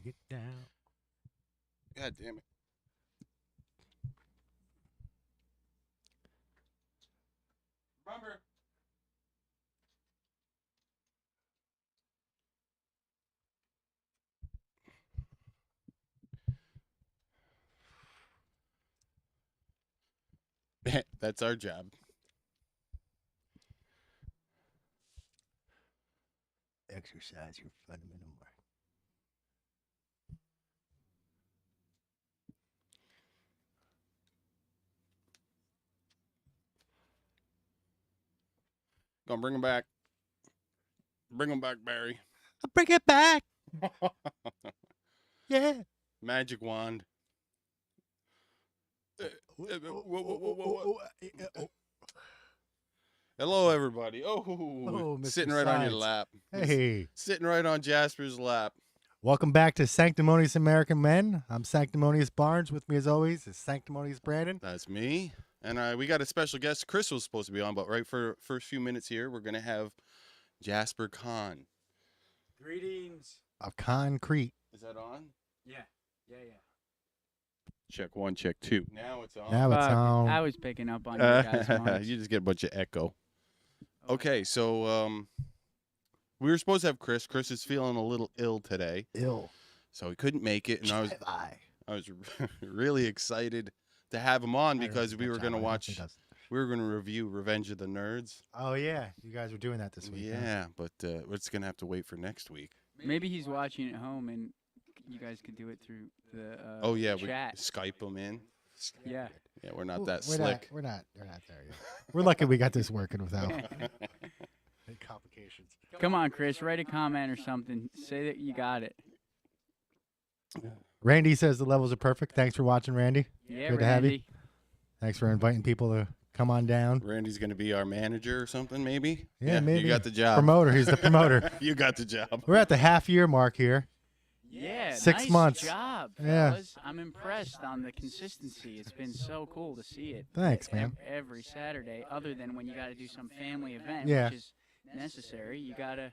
Get down. God damn it. Remember. That's our job. Exercise your fundamental mind. Gonna bring him back. Bring him back, Barry. I'll bring it back. Yeah. Magic wand. Hello, everybody. Oh, Mr. sitting right on your Science. lap. Hey. Sitting right on Jasper's lap. Welcome back to Sanctimonious American Men. I'm Sanctimonious Barnes. With me, as always, is Sanctimonious Brandon. That's me. And we got a special guest. Chris was supposed to be on, but right for first few minutes here, we're going to have Jasper Kahn. Greetings. Of concrete. Is that on? Yeah. Check one, check two. Now it's on. Now it's on. I was picking up on you guys. Marks. You just get a bunch of echo. Okay, so we were supposed to have Chris. Chris is feeling a little ill today, Ill. so he couldn't make it. And I was really excited to have him on because we were going to watch. We were going to review Revenge of the Nerds. Oh yeah, you guys were doing that this week. Yeah, but we're just going to have to wait for next week. Maybe he's watching at home, and you guys could do it through the We chat. Skype him in. Yeah. Yeah, we're not that slick. We're not there yet. We're lucky we got this working without any complications. Come on, Chris. Write a comment or something. Say that you got it. Randy says the levels are perfect. Thanks for watching, Randy. Yeah, Good to have you. Randy. Thanks for inviting people to come on down. Randy's going to be our manager or something, maybe? Yeah, maybe. You got the job. Promoter. He's the promoter. You got the job. We're at the half-year mark here. Yeah, 6 nice months. job, Yeah. fellas. I'm impressed on the consistency. It's been so cool to see it. Thanks, man. Every Saturday, other than when you got to do some family event, Yeah. which is necessary. You got to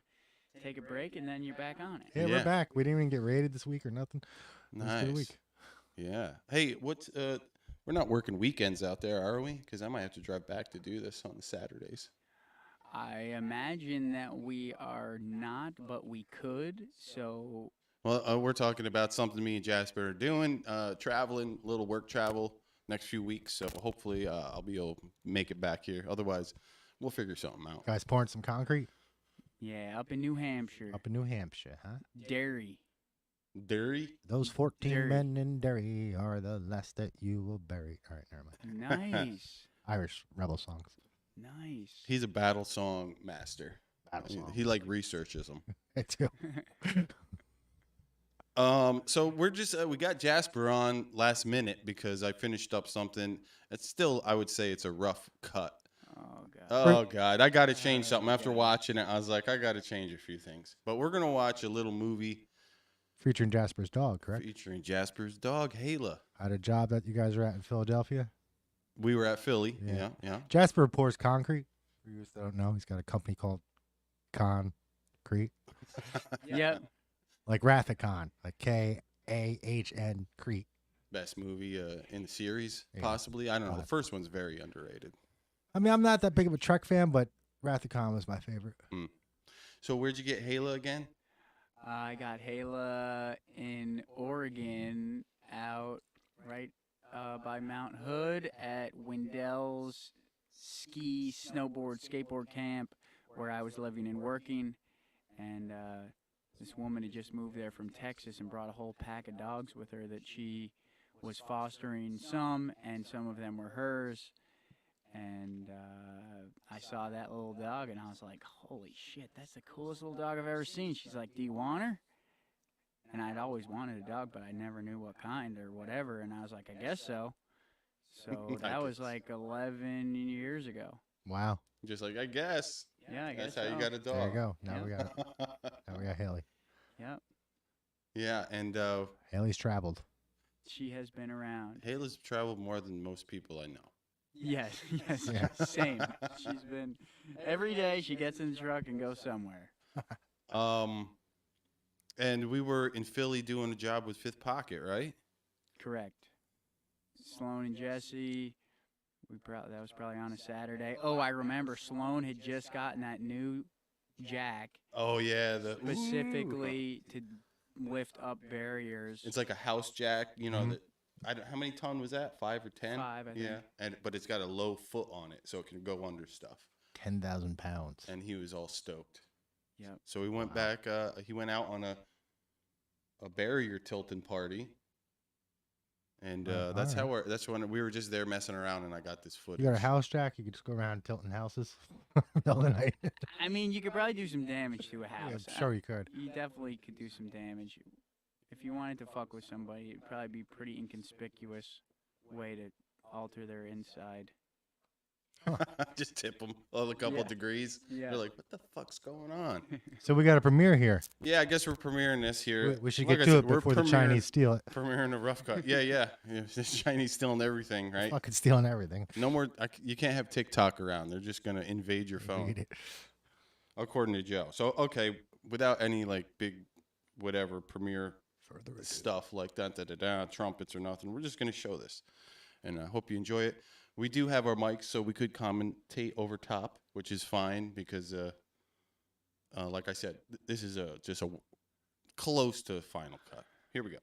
take a break, and then you're back on it. Yeah, Yeah. we're back. We didn't even get rated this week or nothing. It was a good Nice. week. Yeah. Hey, what's we're not working weekends out there, are we? Because I might have to drive back to do this on the Saturdays. I imagine that we are not, but we could. So Well, we're talking about something me and Jasper are doing, traveling, little work travel next few weeks. So hopefully I'll be able to make it back here. Otherwise, we'll figure something out. Guys pouring some concrete yeah, up in New Hampshire, up in New Hampshire, huh? Derry. Derry? Those 14 Derry. men in Derry are the last that you will bury. All right, never mind. Nice, Irish rebel songs. nice. He's a battle song master. Battle songs. He like researches them. Me too. So we're just we got Jasper on last minute because I finished up something. It's still, I would say, it's a rough cut. Oh god. Oh God, I got to change something. After watching it, I was like, I got to change a few things. But we're gonna watch a little movie Featuring Jasper's dog, correct? featuring Jasper's dog, Hayla. Had a job that you guys were at in Philadelphia. We were at Philly. Yeah. Yeah. Jasper pours concrete. For you that don't know, he's got a company called Concrete, Yep. like Rathacon, like Kahn Crete. Best movie in the series, Yeah. possibly. I don't know. The first one's very underrated. I mean, I'm not that big of a Trek fan, but Rathacon was my favorite. So where'd you get Hayla again? I got Hayla in Oregon, out right by Mount Hood at Wendell's ski, snowboard, skateboard camp, where I was living and working. And this woman had just moved there from Texas and brought a whole pack of dogs with her that she was fostering some, and some of them were hers. And I saw that little dog, and I was like, holy shit, that's the coolest little dog I've ever seen. She's like, do you want her? And I'd always wanted a dog, but I never knew what kind or whatever. And I was like, I guess so. So that was like 11 years ago. Wow. Just like, I guess. Yeah, I guess That's how you so. got a dog. There you go. Now Yeah. we got now we got Haley. Yep. Yeah, and Haley's traveled. She has been around. Hayla's traveled more than most people I know. Yes, yes, Yeah. same. She's been, every day she gets in the truck and goes somewhere. And we were in Philly doing a job with Fifth Pocket, right? Correct. Sloan and Jesse. That was probably on a Saturday. Oh, I remember Sloan had just gotten that new jack Oh yeah, the specifically to lift up barriers. It's like a house jack, you know. Mhm. That how many ton was that? 5 or 10? 5, I think. Yeah, and but it's got a low foot on it, so it can go under stuff. 10,000 pounds. And he was all stoked. Yep. So we went back. He went out on a barrier tilting party, and that's alright. how that's when we were just there messing around, and I got this footage. You got a house jack, you could just go around tilting houses all the night. I mean, you could probably do some damage to a Yeah, house. I'm sure you could. You definitely could do some damage. If you wanted to fuck with somebody, it'd probably be a pretty inconspicuous way to alter their inside. Just tip them a couple Yeah. degrees. Yeah. They're like, what the fuck's going on? So we got a premiere here. Yeah, I guess we're premiering this here. We should Like get I to said, it we're before the Chinese steal it. Premiering a rough cut. Yeah. The Chinese stealing everything, right? Fucking stealing everything. No more. You can't have TikTok around. They're just gonna invade your phone, Read it. according to Joe. So okay, without any like big, whatever premiere Further ado. stuff like trumpets or nothing. We're just gonna show this, and I hope you enjoy it. We do have our mics, so we could commentate over top, which is fine because, like I said, this is just a close to final cut. Here we go.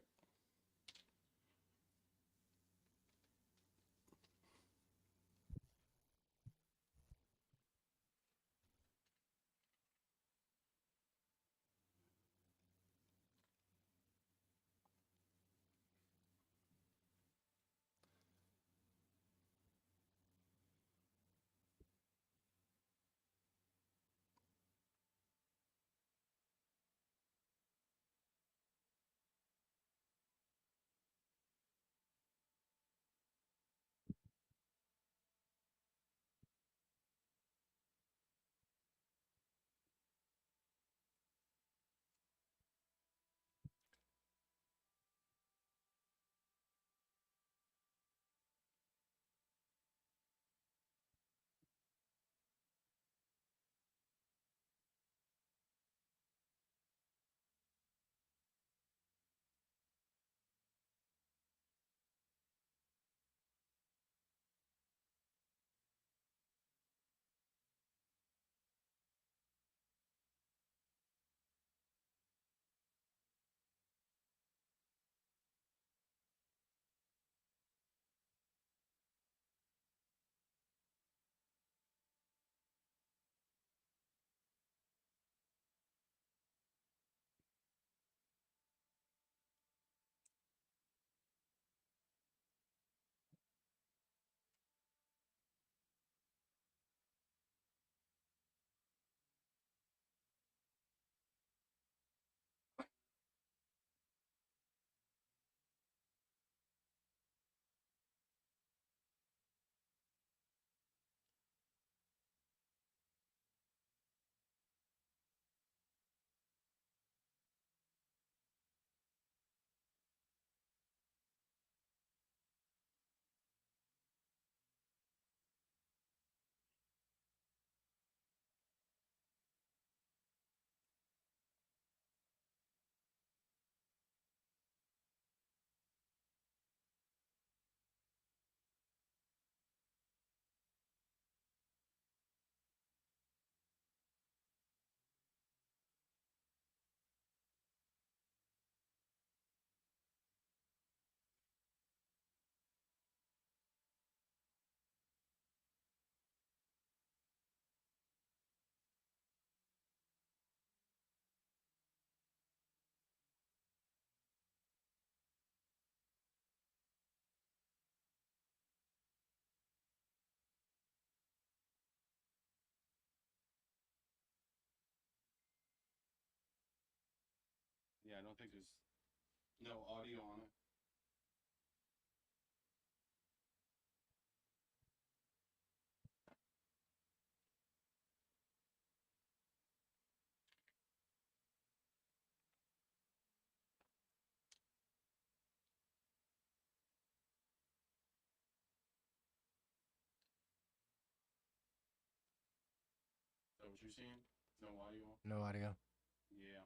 Yeah, I don't think there's no audio on it. Is that what you're seeing? No audio? No audio. Yeah.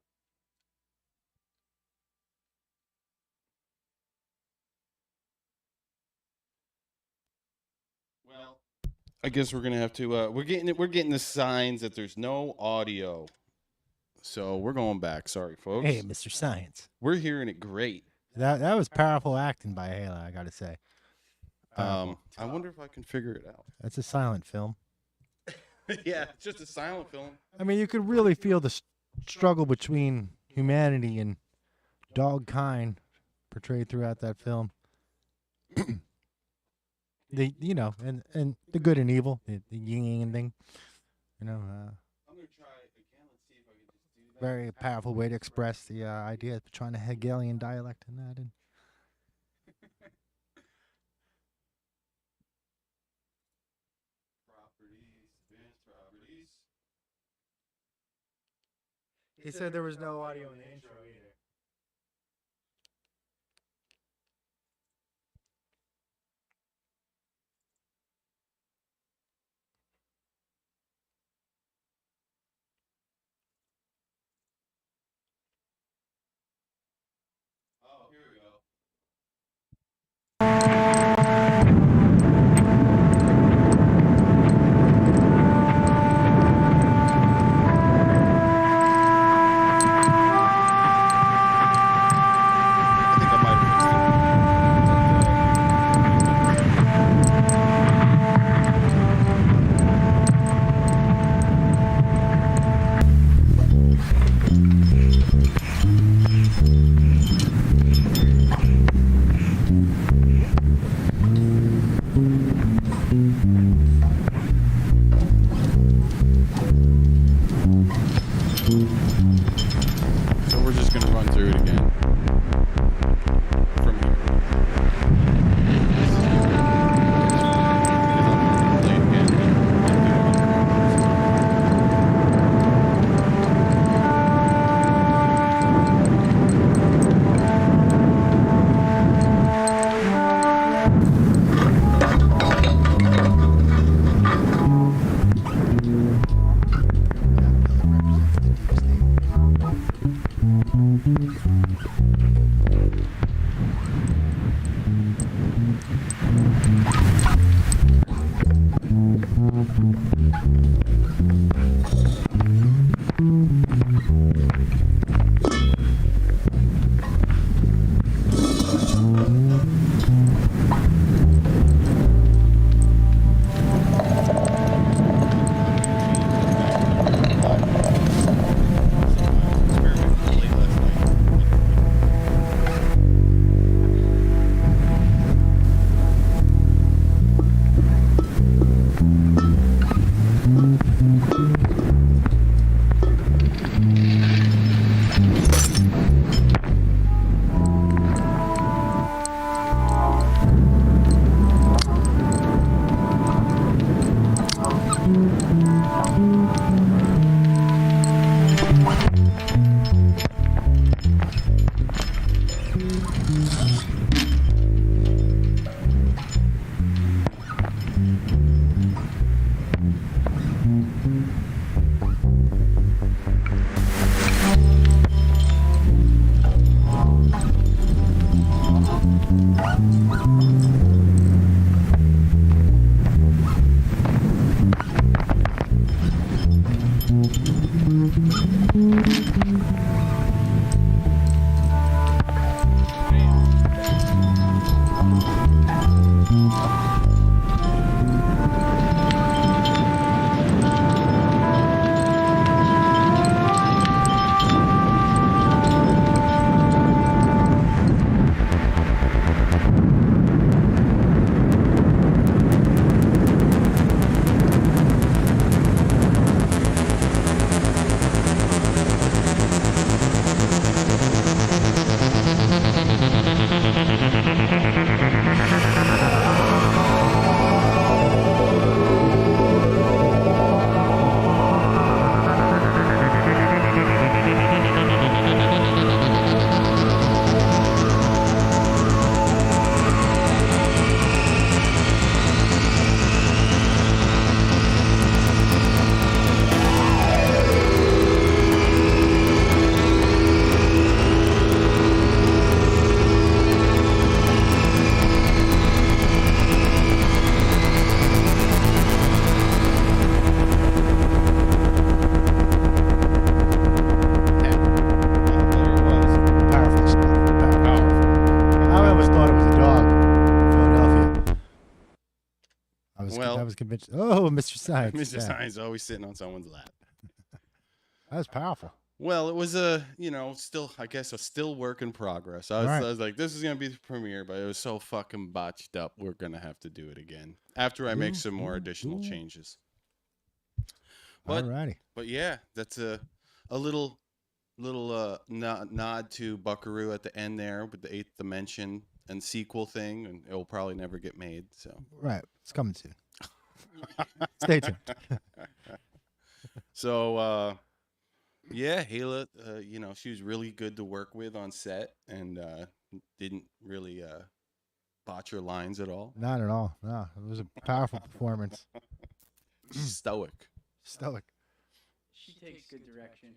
I guess we're gonna have to. We're getting the signs that there's no audio, so we're going back. Sorry, folks. Hey, Mr. Science. We're hearing it great. That was powerful acting by Hala, I gotta say. Powerful. I wonder if I can figure it out. That's a silent film. Yeah, it's just a silent film. I mean, you could really feel the struggle between humanity and dog kind portrayed throughout that film. And the good and evil, the yin and thing. I'm gonna try again. Let's see if I can just do that. Very powerful way to express the idea of trying to Hegelian dialect in that. And Advanced properties. he said there was no audio in the intro either. Oh, here we go. I think I might have So we're just going to run through it again from here. This is here. Play it again. convinced. Oh, Mr. Science. Mr. Yeah. Science always sitting on someone's lap. That was powerful. Well, it was still, I guess, a still work in progress. I Right. was like, this is gonna be the premiere, but it was so fucking botched up. We're gonna have to do it again after I make some more additional changes. But Alrighty. but yeah, that's a little nod to Buckaroo at the end there with the Eighth Dimension and sequel thing, and it will probably never get made. So Right. It's coming soon. Stay tuned. so yeah, Hala, she was really good to work with on set and didn't really botch her lines at all. Not at all. No, it was a powerful performance. Stoic. Stoic. She takes good direction.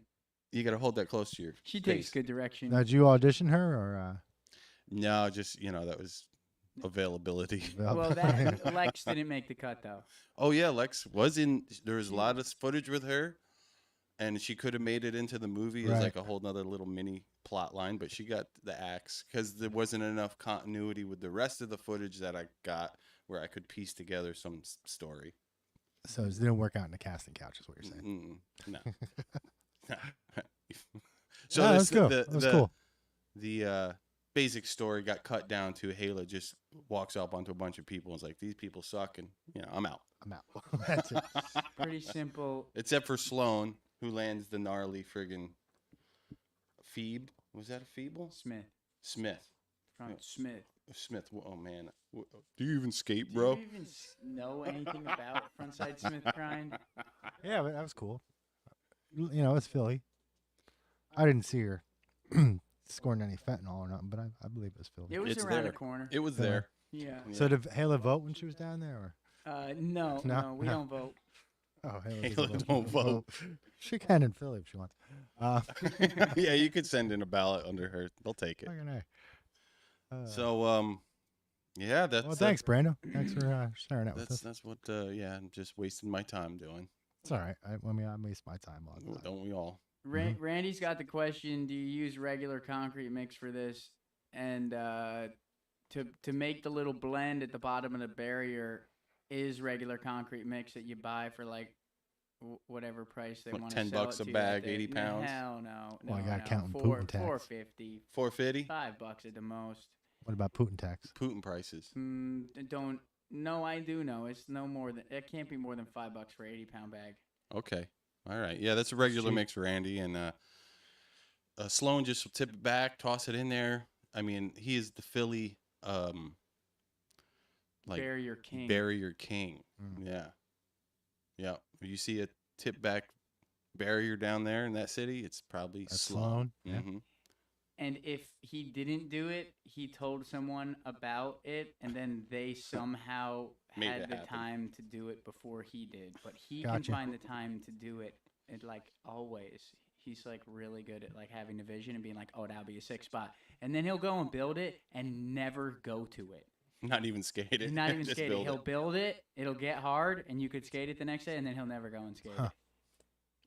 You got to hold that close to your She takes face. good direction. Now, did you audition her or? No, just, that was availability. Well, that Lex didn't make the cut though. Oh, yeah, Lex was in. There was a lot of footage with her, and she could have made it into the movie as Right. like a whole nother little mini plot line, but she got the axe because there wasn't enough continuity with the rest of the footage that I got where I could piece together some story. So it didn't work out in the casting couch, is what you're saying. No. So Yeah, this, that's cool. That was cool. The basic story got cut down to Hala just walks up onto a bunch of people and is like, these people suck, and I'm out. I'm out. That's it. Pretty simple. Except for Sloane, who lands the gnarly friggin' Phoebe. Was that a Feeble? Smith. From Yeah. Smith. Oh man, do you even skate, Do bro? you even know anything about Frontside Smith grind? Yeah, but that was cool. It's Philly. I didn't see her scoring any fentanyl or nothing, but I believe it was Philly. It was It's around there. the corner. It was Yeah. there. Yeah. Yeah. So did Hala vote when she was down there? No, No? we don't vote. Oh, Hala don't vote. She can in Philly if she wants. Yeah, you could send in a ballot under her. They'll take it. Fucking A. So, yeah, that's. Well, thanks, Brando. Thanks for sharing that with us. That's what. I'm just wasting my time doing. It's all right. I waste my time all the time. Don't we all? Randy's got the question: do you use regular concrete mix for this? And to make the little blend at the bottom of the barrier is regular concrete mix that you buy for like whatever price they What, want to $10 sell a it to you bag, that day. 80 pounds? Hell no. Well, I gotta no. count in Putin tax. $4.50, $4.50. $5 at the most. What about Putin tax? Putin prices. Don't. No, I do know. It's no more than. It can't be more than $5 for 80-pound bag. Okay. All right. Yeah, that's a regular cheap. mix for Andy, and Sloan just will tip it back, toss it in there. I mean, he is the Philly, like Barrier king. barrier king. Mm. Yeah. Yeah. If you see a tip back barrier down there in that city, it's probably That's Sloan. Sloan, yeah. Mhm. And if he didn't do it, he told someone about it, and then they somehow Made had it the happen. time to do it before he did. But he Gotcha. can find the time to do it. And like always, he's like really good at like having the vision and being like, "Oh, that'll be a 6 spot," and then he'll go and build it and never go to it. Not even skate it. Not even Just skate it. build He'll build it. It'll get hard, and you could skate it the next day, and then he'll never go and skate Huh. it.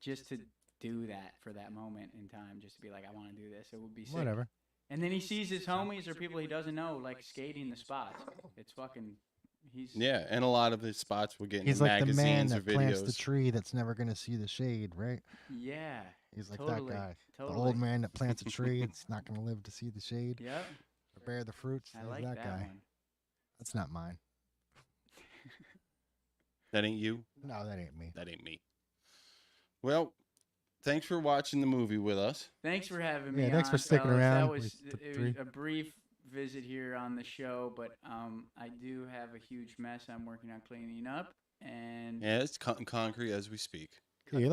Just to do that for that moment in time, just to be like, I want to do this. It would be sick. Whatever. And then he sees his homies or people he doesn't know like skating the spots. It's fucking. He's Yeah, and a lot of his spots will get in He's the like the man magazines or that plants the videos. tree that's never going to see the shade, right? yeah. He's like Totally, that guy. Totally. The old man that plants a tree. It's not going to live to see the shade Yep. or bear the fruits. I He's like that that guy. one. That's not mine. That ain't you. No, that ain't me. That ain't me. Well, thanks for watching the movie with us. Thanks for having me. Yeah, thanks for on, sticking fellas. around. That We was, took it three. was a brief visit here on the show, but I do have a huge mess I'm working on cleaning up, and Yeah, it's cutting concrete as we speak. Yeah, you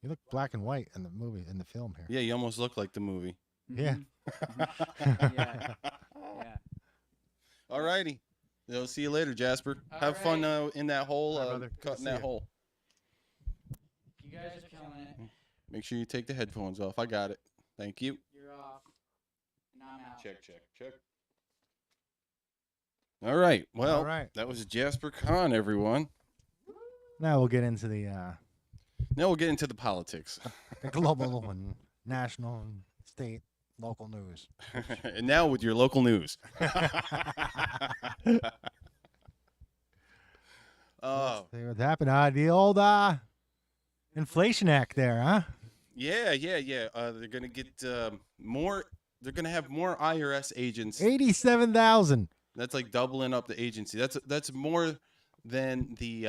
look black and white in the movie, in the film here. Yeah, you almost look like the movie. Yeah. Mhm. Yeah. Yeah. All righty. We'll see you later, Jasper. All Have fun right. in that hole, All right, brother. Good to cutting see that you. hole. You guys are killing it. Make sure you take the headphones off. I got it. Thank you. You're off. And I'm out. Check. All right. Well, All right. that was Jasper Kahn, everyone. Now we'll get into the Now we'll get into the politics. global and national and state, local news. And now with your local news. Oh, See what happened? The old Inflation Act there, huh? yeah. They're gonna get more. They're gonna have more IRS agents. 87,000. That's like doubling up the agency. That's more than the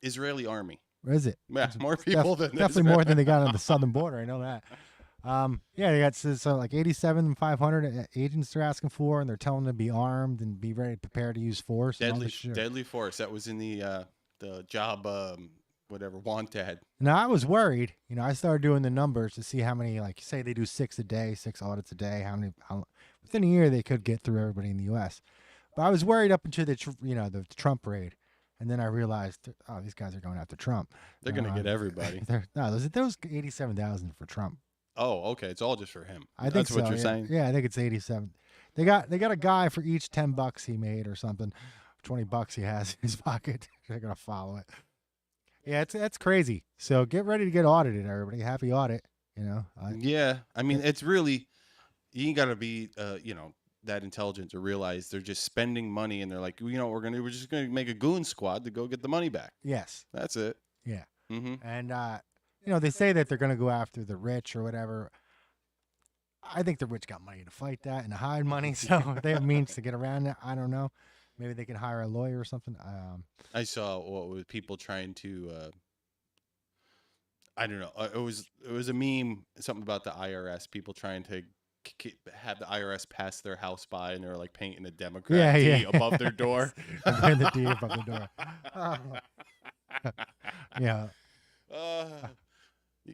Israeli army. Where is it? Yeah, It's more people than definitely more than they got on the southern border. I know that. Yeah, they got so like 87,500 agents they're asking for, and they're telling them to be armed and be ready, prepared to use force. And all deadly this shit. deadly force. That was in the job whatever want ad. Now I was worried. I started doing the numbers to see how many, like, say they do 6 a day, 6 audits a day. How within a year they could get through everybody in the U.S. But I was worried up until the Trump raid, and then I realized, oh, these guys are going after Trump. They're gonna get everybody. Those 87,000 for Trump. Oh, okay. It's all just for him. I think That's what so, you're yeah. saying. Yeah, I think it's 87. They got a guy for each $10 he made or something, $20 he has in his pocket. They're gonna follow it. Yeah, that's crazy. So get ready to get audited, everybody. Happy audit. Yeah, I mean, it's really you ain't gotta be that intelligent to realize they're just spending money, and they're like, we're just gonna make a goon squad to go get the money back. Yes. That's it. Yeah. Mm-hmm. And they say that they're gonna go after the rich or whatever. I think the rich got money to fight that and to hide money, so they have means to get around it. I don't know. Maybe they can hire a lawyer or something. I saw what was people trying to. I don't know. It was a meme, something about the IRS. People trying to have the IRS pass their house by, and they're like painting a Democrat D above their door. And the D above the door. Yeah.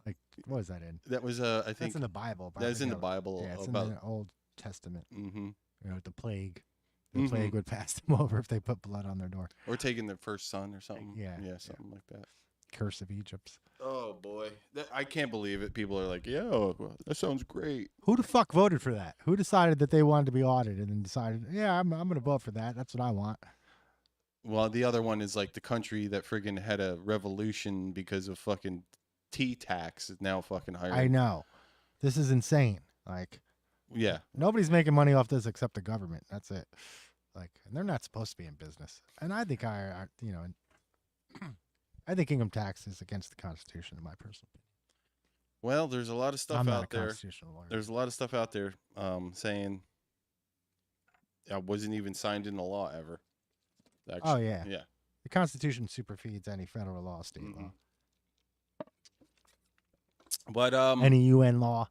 Like, what was that in? That was I think that's in the Bible. That's in the Bible. Yeah, it's about in the Old Testament. Mm-hmm. The plague. The plague would pass them over if they put blood on their door. Or taking their first son or something. Yeah, Something like that. Curse of Egypt. Oh boy, I can't believe it. People are like, "Yo, that sounds great." Who the fuck voted for that? Who decided that they wanted to be audited and decided, yeah, I'm gonna vote for that. That's what I want. Well, the other one is like the country that friggin' had a revolution because of fucking tea tax is now fucking hiring. I know. This is insane. Like, yeah, nobody's making money off this except the government. That's it. Like, and they're not supposed to be in business. And I think I think income tax is against the Constitution, in my personal opinion. Well, there's a lot of stuff I'm not out a there. constitutional lawyer. There's a lot of stuff out there saying I wasn't even signed into law ever. Actually, Oh yeah. yeah. The Constitution supersedes any federal law, state law, But any UN law,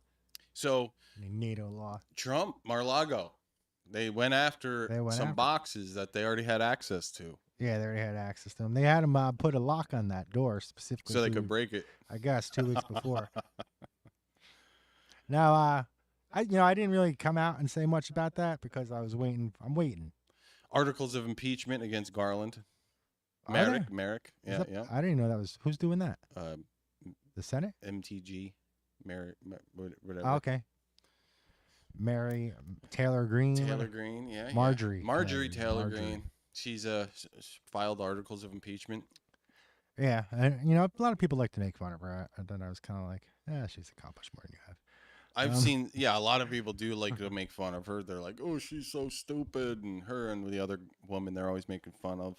so any NATO law. Trump, Mar-a-Lago, they went after some boxes that they already had access to, Yeah, they already had access to them. They had them put a lock on that door specifically, so they could break it. I guess 2 weeks before. Now, I didn't really come out and say much about that because I was waiting. I'm waiting. Articles of impeachment against Garland. Are Merrick. there? Yeah. I didn't know that was. Who's doing that? The Senate? MTG. Merrick. Whatever. Oh, okay. Mary Taylor Greene. Taylor Greene. Yeah. Marjorie. Marjorie Taylor Greene. She's filed articles of impeachment. Yeah, and, a lot of people like to make fun of her. And then I was kind of like, she's accomplished more than you have. I've seen, a lot of people do like to make fun of her. They're like, oh, she's so stupid. And her and the other woman they're always making fun of.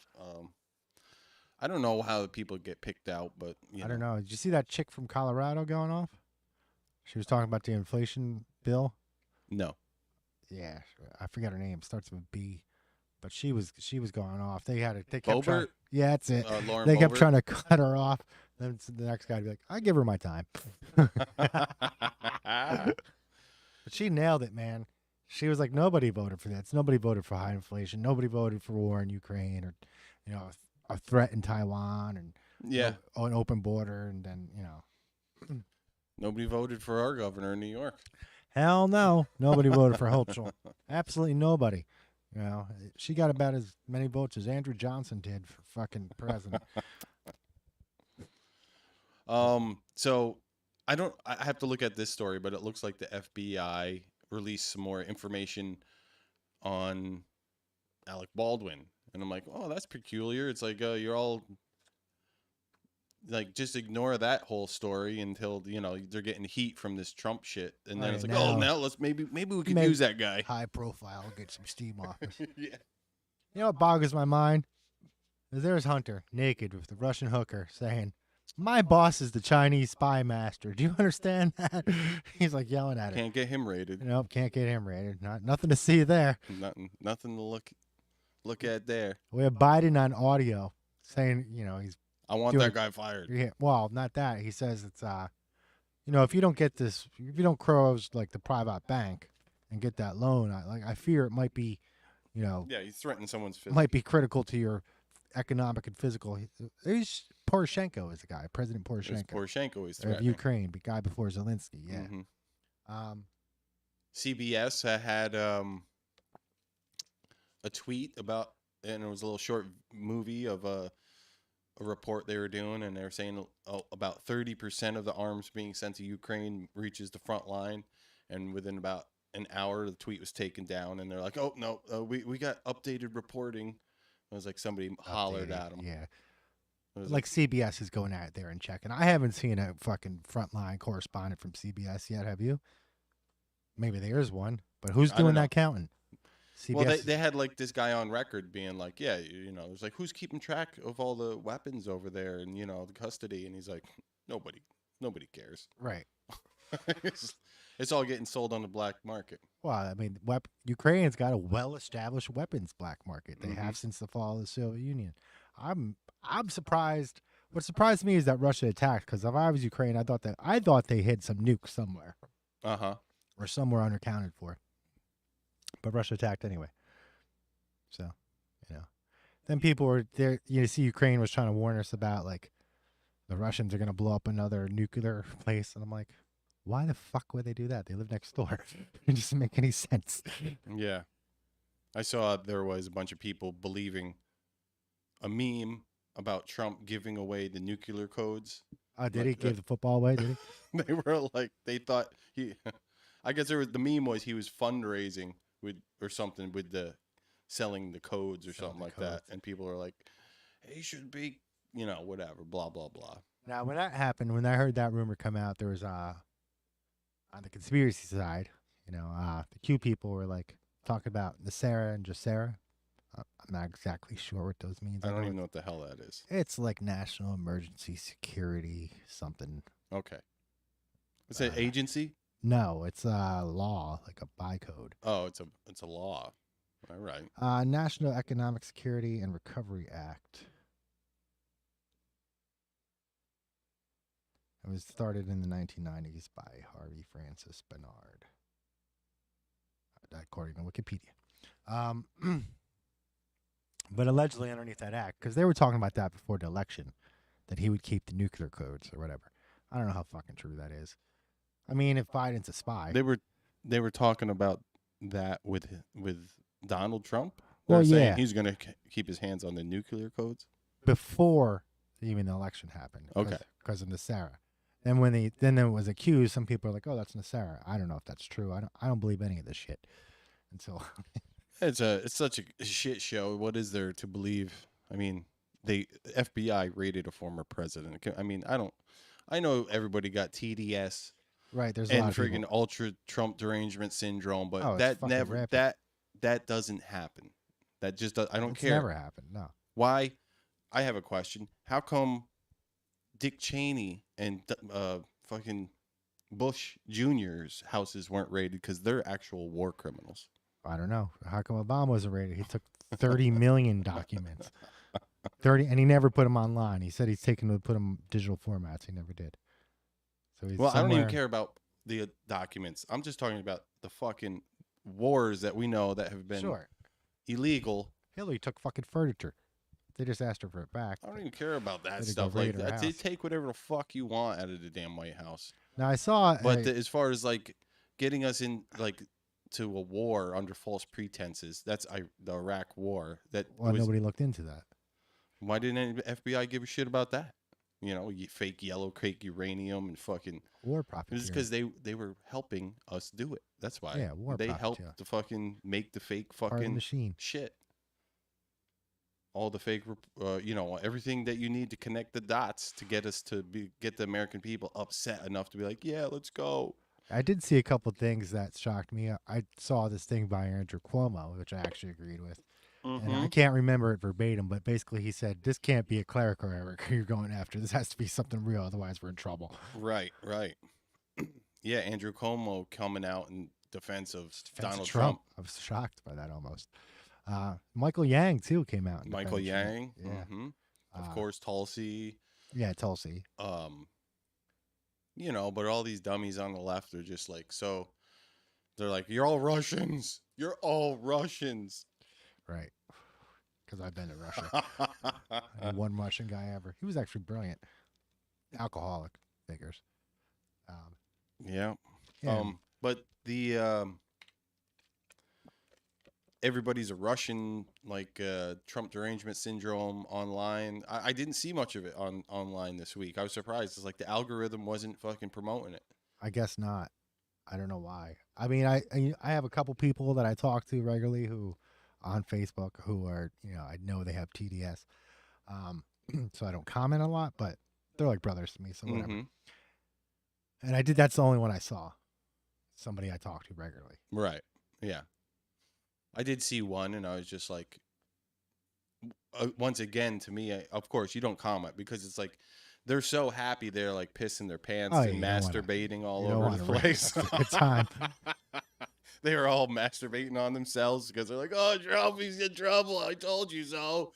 I don't know how the people get picked out, but, I don't know. Did you see that chick from Colorado going off? She was talking about the inflation bill. No. Yeah, I forget her name. Starts with B. But she was going off. They kept Boebert? Yeah, that's it. Lauren They kept Boebert? trying to cut her off. Then the next guy would be like, I give her my time. But she nailed it, man. She was like, nobody voted for that. Nobody voted for high inflation. Nobody voted for war in Ukraine or, a threat in Taiwan and an open border. And then, Nobody voted for our governor in New York. hell no. Nobody voted for Hochul. Absolutely nobody. She got about as many votes as Andrew Johnson did for fucking president. So I have to look at this story, but it looks like the FBI released some more information on Alec Baldwin. And I'm like, oh, that's peculiar. It's like, you're all like, just ignore that whole story until, they're getting heat from this Trump shit. And then it's like, now let's maybe we can use that guy. High profile, get some steam off us. Yeah. You know what boggles my mind? There's Hunter, naked with the Russian hooker, saying, "My boss is the Chinese spy master. Do you understand that?" He's like yelling at her. Can't get him rated. Nope, can't get him rated. Nothing to see there. Nothing to look at there. We have Biden on audio saying, he's I want doing- that guy fired. yeah, well, not that. He says it's if you don't get this, if you don't close like the private bank and get that loan, I fear it might be, Yeah, he's threatening someone's physical. might be critical to your economic and physical. He's Poroshenko is the guy, President Poroshenko. Poroshenko he's Of threatening. Ukraine, the guy before Zelensky. Yeah. Mhm. CBS had a tweet about, and it was a little short movie of a report they were doing, and they were saying about 30% of the arms being sent to Ukraine reaches the front line, and within about an hour, the tweet was taken down, and they're like, "Oh no, we got updated reporting." It was like somebody hollered at them. Yeah. It was Like CBS is going out there and checking. I haven't seen a fucking frontline correspondent from CBS yet. Have you? Maybe there's one, but who's I don't doing know. that counting? CBS. Well, they had like this guy on record being like, yeah, it was like, who's keeping track of all the weapons over there and, the custody? And he's like, nobody cares. Right. It's all getting sold on the black market. Well, I mean, Ukraine's got a well-established weapons black market. They Mhm. have since the fall of the Soviet Union. I'm surprised. What surprised me is that Russia attacked, because if I was Ukraine, I thought they hid some nukes somewhere Uh-huh. or somewhere unaccounted for. But Russia attacked anyway. So, then people were there. You see, Ukraine was trying to warn us about like the Russians are going to blow up another nuclear place, and I'm like, why the fuck would they do that? They live next door. It doesn't make any sense. Yeah. I saw there was a bunch of people believing a meme about Trump giving away the nuclear codes. Oh, did Like he that. give the football away? Did he? They were like, they thought I guess the meme was he was fundraising or something with the selling the codes or Selling something the like that. codes. And people are like, he should be, whatever, blah, blah, blah. Now, when that happened, when I heard that rumor come out, there was on the conspiracy side, the Q people were like talking about Nasera and Jacera. I'm not exactly sure what those means. I don't know even know what the hell that is. It's like National Emergency Security something. Okay. Is it agency? No, it's a law, like a bycode. Oh, it's a law. All right. National Economic Security and Recovery Act. It was started in the 1990s by Harvey Francis Bernard, according to Wikipedia. But allegedly underneath that act, because they were talking about that before the election, that he would keep the nuclear codes or whatever. I don't know how fucking true that is. I mean, if Biden's a spy. They were talking about that with Donald Trump. Well, They're saying yeah. he's going to keep his hands on the nuclear codes. Before even the election happened. Okay. Because of Nasara. And when it was accused, some people are like, "Oh, that's Nasara." I don't know if that's true. I don't believe any of this shit. And so It's such a shit show. What is there to believe? I mean, the FBI raided a former president. I mean, I know everybody got TDS right, there's a and lot of friggin' people. ultra Trump derangement syndrome, but Oh, it's that fucking never rampant. that doesn't happen. That just I don't It's care. never happened. No. Why? I have a question. How come Dick Cheney and fucking Bush Jr.'s houses weren't raided? Because they're actual war criminals. I don't know. How come Obama wasn't raided? He took 30 million documents. 30, and he never put them online. He said he's taken to put them in digital formats. He never did. So he's Well, I don't even somewhere- care about the documents. I'm just talking about the fucking wars that we know that have been Sure. illegal. Hillary took fucking furniture. They just asked her for it back. I don't even care about that Way to go stuff like raid her that. They house. take whatever the fuck you want out of the damn White House. Now I saw, But as far as like getting us in like to a war under false pretenses, that's the Iraq War. well, nobody looked into that. Why didn't any FBI give a shit about that? Fake yellow cake uranium and fucking. War It was profiteering. because they were helping us do it. That's why. Yeah, war They profit, helped yeah. to fucking make the fake Part of the fucking machine. shit. All the fake, everything that you need to connect the dots to get us to get the American people upset enough to be like, yeah, let's go. I did see a couple things that shocked me. I saw this thing by Andrew Cuomo, which I actually agreed with. And I can't remember it verbatim, but basically he said, this can't be a clerical error you're going after. This has to be something real, otherwise we're in trouble. Right. Yeah, Andrew Cuomo coming out in defense of Donald Trump. I was shocked by that almost. Michael Yang, too, came out. Michael Yang. Yeah. Of course, Tulsi. Yeah, Tulsi. But all these dummies on the left are just like, so they're like, you're all Russians. You're all Russians. Right. Because I've been to Russia. I knew one Russian guy ever. He was actually brilliant. Alcoholic, figures. Yeah. Yeah. But the everybody's a Russian, like Trump derangement syndrome online. I didn't see much of it online this week. I was surprised. It's like the algorithm wasn't fucking promoting it. I guess not. I don't know why. I mean, I have a couple people that I talk to regularly who on Facebook who are, I know they have TDS. So I don't comment a lot, but they're like brothers to me, so whatever. And that's the only one I saw. Somebody I talk to regularly. Right. Yeah. I did see one, and I was just like, once again, to me, of course, you don't comment because it's like they're so happy they're like pissing their pants and masturbating all over the place. Good time. They are all masturbating on themselves because they're like, oh, Trump, he's in trouble. I told you so.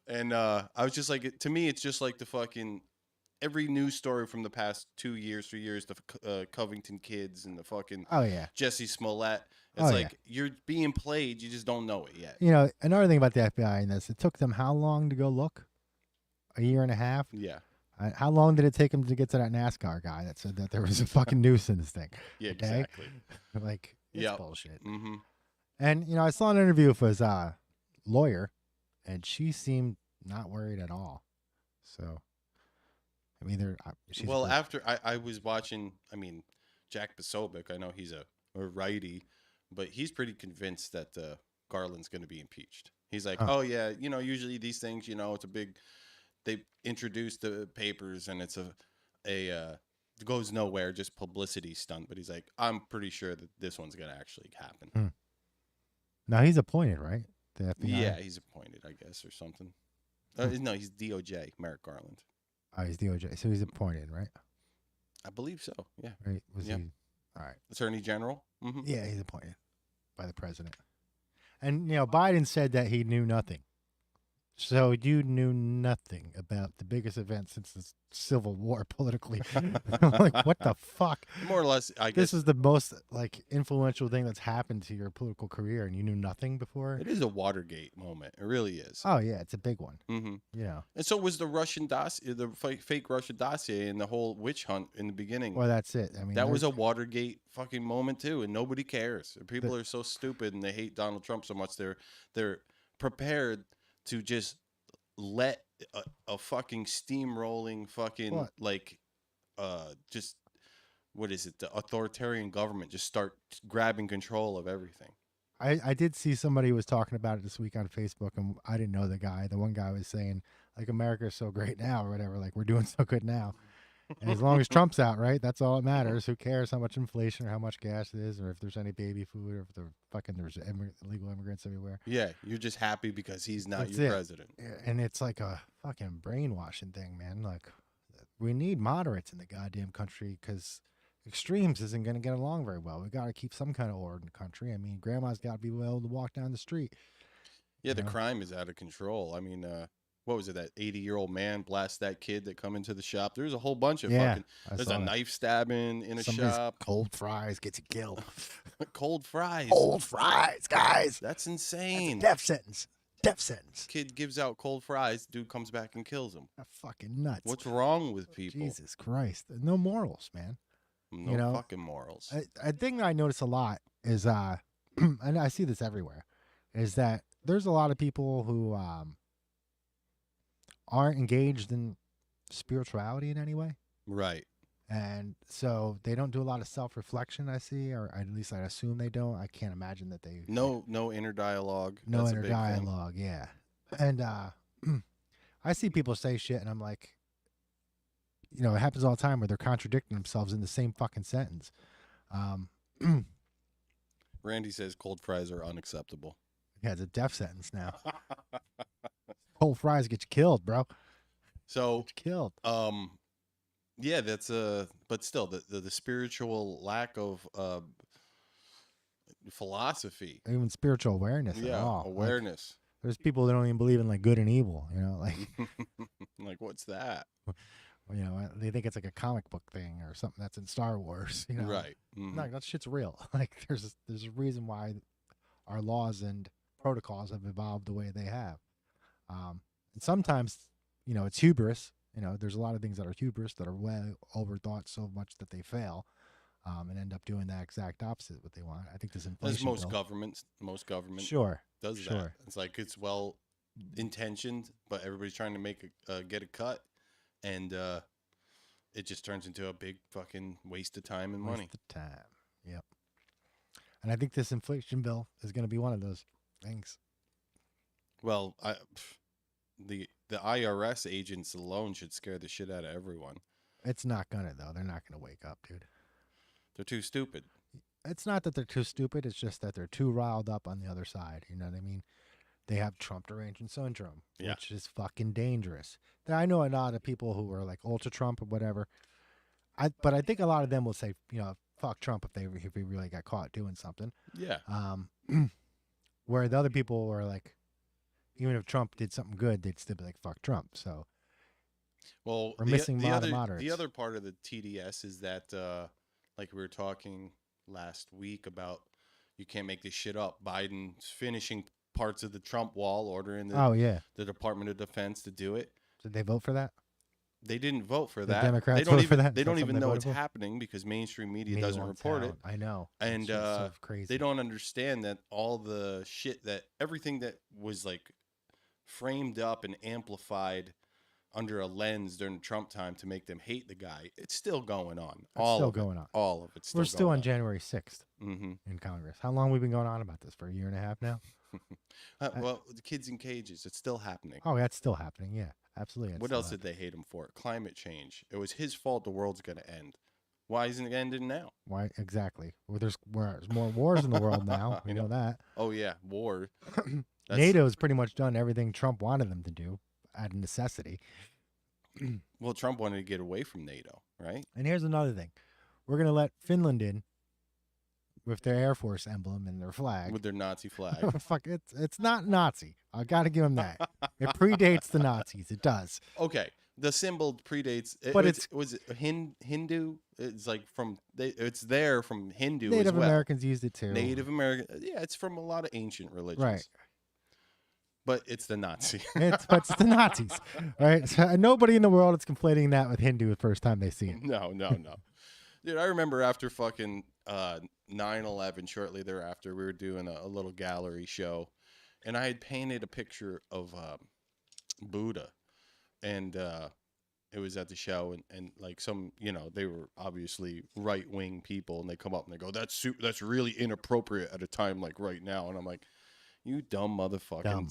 And I was just like, to me, it's just like the fucking every news story from the past 2 years, 3 years, the Covington kids and the fucking Jesse Smollett. It's like you're being played. You just don't know it yet. Another thing about the FBI in this, it took them how long to go look? A year and a half? Yeah. How long did it take them to get to that NASCAR guy that said that there was a fucking noose in this thing? Yeah, exactly. Like, it's bullshit. Mm-hmm. And, I saw an interview with his lawyer, and she seemed not worried at all. So, I mean, after I was watching, Jack Posobiec, I know he's a righty, but he's pretty convinced that Garland's going to be impeached. He's like, oh yeah, usually these things, it's a big, they introduce the papers and it's it goes nowhere, just publicity stunt. But he's like, I'm pretty sure that this one's going to actually happen. Now he's appointed, right? The FBI? Yeah, he's appointed, I guess, or something. No, he's DOJ, Merrick Garland. Oh, he's DOJ. So he's appointed, right? I believe so, yeah. Right? Was he? All right. Attorney General? Mm-hmm. Yeah, he's appointed by the president. And, Biden said that he knew nothing. So you knew nothing about the biggest event since the Civil War politically. Like, what the fuck? More or less, I guess. This is the most, influential thing that's happened to your political career, and you knew nothing before? It is a Watergate moment. It really is. Oh, yeah, it's a big one. Mm-hmm. And so was the Russian dossier, the fake Russian dossier and the whole witch hunt in the beginning. Well, that's it. I mean, that was a Watergate fucking moment, too, and nobody cares. People are so stupid, and they hate Donald Trump so much, they're prepared to just let a fucking steamrolling fucking just what is it, the authoritarian government just start grabbing control of everything. I did see somebody was talking about it this week on Facebook, and I didn't know the guy. The one guy was saying, like, America's so great now or whatever, like, we're doing so good now. And as long as Trump's out, right, that's all that matters. Who cares how much inflation or how much gas it is or if there's any baby food or if there's illegal immigrants everywhere. Yeah, you're just happy because he's not your president. And it's like a fucking brainwashing thing, man. Like, we need moderates in the goddamn country because extremes isn't going to get along very well. We got to keep some kind of order in the country. I mean, grandma's got to be able to walk down the street. Yeah, the crime is out of control. I mean, what was it, that 80-year-old man blast that kid that come into the shop? There's a whole bunch of fucking, there's a knife stabbing in a shop. Cold fries gets you killed. Cold fries. Cold fries, guys. That's insane. That's a death sentence. Death sentence. Kid gives out cold fries. Dude comes back and kills him. That's fucking nuts. What's wrong with people? Jesus Christ. No morals, man. No fucking morals. A thing I notice a lot is, and I see this everywhere, is that there's a lot of people who aren't engaged in spirituality in any way. Right. And so they don't do a lot of self-reflection, I see, or at least I assume they don't. I can't imagine that they... No inner dialogue. No inner dialogue, yeah. And I see people say shit, and I'm like, it happens all the time where they're contradicting themselves in the same fucking sentence. Randy says cold fries are unacceptable. Yeah, it's a death sentence now. Cold fries get you killed, bro. So, Get you killed. yeah, that's but still, the spiritual lack of philosophy. Even spiritual awareness at Yeah, all. Like, awareness. there's people that don't even believe in like good and evil. Like Like, what's that? they think it's like a comic book thing or something that's in Star Wars. Right. Mhm. No, that shit's real. Like there's a reason why our laws and protocols have evolved the way they have. And sometimes, it's hubris. There's a lot of things that are hubris that are well overthought so much that they fail, and end up doing the exact opposite of what they want. I think this inflation. As most bill, governments, sure, does sure. that. It's like it's well intentioned, but everybody's trying to make get a cut, and it just turns into a big fucking waste of time and money. Waste of time. Yep. And I think this inflation bill is going to be one of those things. Well, the IRS agents alone should scare the shit out of everyone. It's not gonna though. They're not gonna wake up, dude. They're too stupid. It's not that they're too stupid. It's just that they're too riled up on the other side. You know what I mean? They have Trump derangement syndrome, Yeah. which is fucking dangerous. I know a lot of people who are like ultra Trump or whatever. But I think a lot of them will say, fuck Trump if he really got caught doing something. Yeah. Where the other people were like, even if Trump did something good, they'd still be like, fuck Trump. So, well, we're missing a lot of moderates. The other part of the TDS is that, like we were talking last week about, you can't make this shit up. Biden's finishing parts of the Trump wall, ordering the Department of Defense to do it. Did they vote for that? They didn't vote for the that. Democrats voted for that? They don't even know it's for? happening because mainstream media doesn't report it. I know. And so crazy. They don't understand that all the shit everything that was like framed up and amplified under a lens during Trump time to make them hate the guy, it's still going on. All of it's still We're still going on January 6th Mm-hmm. in Congress. How long have we been going on about this? For a year and a half now? Well, the kids in cages, it's still happening. Oh, that's still happening. Yeah, absolutely. What else did they hate him for? Climate change. It was his fault the world's going to end. Why isn't it ending now? Why exactly? Well, there's more wars in the world now. We know that. Oh, yeah, war. NATO's pretty much done everything Trump wanted them to do out of necessity. Well, Trump wanted to get away from NATO, right? And here's another thing. We're going to let Finland in with their Air Force emblem and their flag. With their Nazi flag. Fuck, it's not Nazi. I got to give them that. It predates the Nazis. It does. Okay. The symbol predates, but was it Hindu? It's like it's there from Hindu Native as well. Americans used it too. Native American, yeah, it's from a lot of ancient religions. Right. But it's the Nazi. It's the Nazis, right? So nobody in the world is conflating that with Hindu the first time they see it. No. Dude, I remember after fucking 9/11, shortly thereafter, we were doing a little gallery show, and I had painted a picture of Buddha, and it was at the show, and like some, they were obviously right-wing people, and they come up and they go, that's really inappropriate at a time like right now, and I'm like, you dumb motherfucking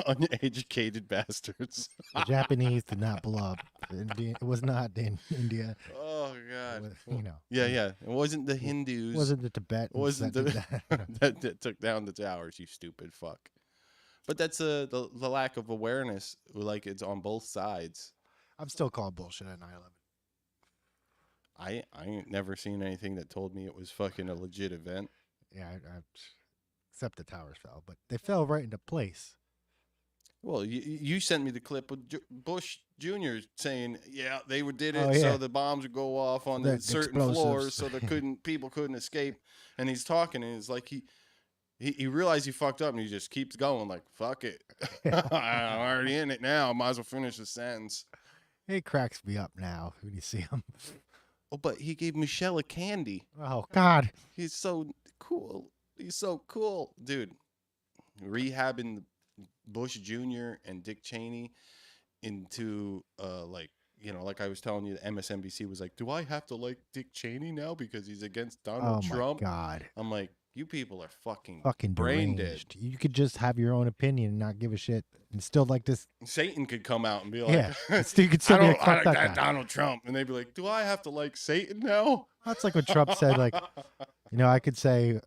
uneducated bastards. The Japanese did not blow up. It was not in India. Oh God. Yeah. It wasn't the Hindus. It wasn't the Tibetans. It wasn't that took down the towers. You stupid fuck. But that's the lack of awareness. Like it's on both sides. I'm still calling bullshit at 9/11. I ain't never seen anything that told me it was fucking a legit event. Yeah, except the towers fell, but they fell right into place. Well, you sent me the clip of Bush Jr. saying, "Yeah, they did it, Oh, yeah. so the bombs would go off on the certain explosives. floors, so people couldn't escape." And he's talking, and it's like he realized he fucked up, and he just keeps going, like, "Fuck it, I'm already in it now. Might as well finish the sentence." It cracks me up now when you see him. Oh, but he gave Michelle a candy. Oh God, He's so cool. He's so cool, dude. Rehabbing Bush Jr. and Dick Cheney into like I was telling you, the MSNBC was like, do I have to like Dick Cheney now because he's against Donald Trump? Oh my God, I'm like, you people are fucking deranged. brain dead. You could just have your own opinion and not give a shit, and still like this. Satan could come out and be like, Yeah, you could still I be don't like, fuck like that that guy. Donald Trump, and they'd be like, do I have to like Satan now? That's like what Trump said. Like, I could say,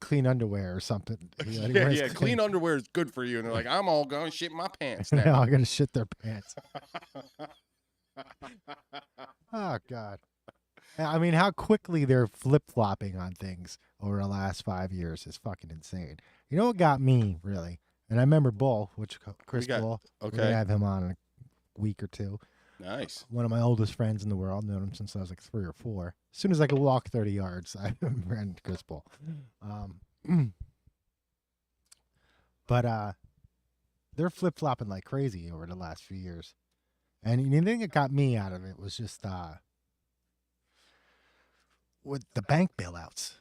clean underwear or something. He Yeah, wears yeah. Clean underwear is good for you. And they're like, I'm all going to shit my pants They're now. all gonna shit their pants. Oh God. I mean, how quickly they're flip-flopping on things over the last 5 years is fucking insane. You know what got me, really? And I remember Bull, Kris got- Bull. We're okay. going to have him on in a week or two. Nice. One of my oldest friends in the world. Known him since I was like 3 or 4. As soon as I could walk 30 yards, I ran Kris Bull. But they're flip-flopping like crazy over the last few years. And the thing that got me out of it was just with the bank bailouts.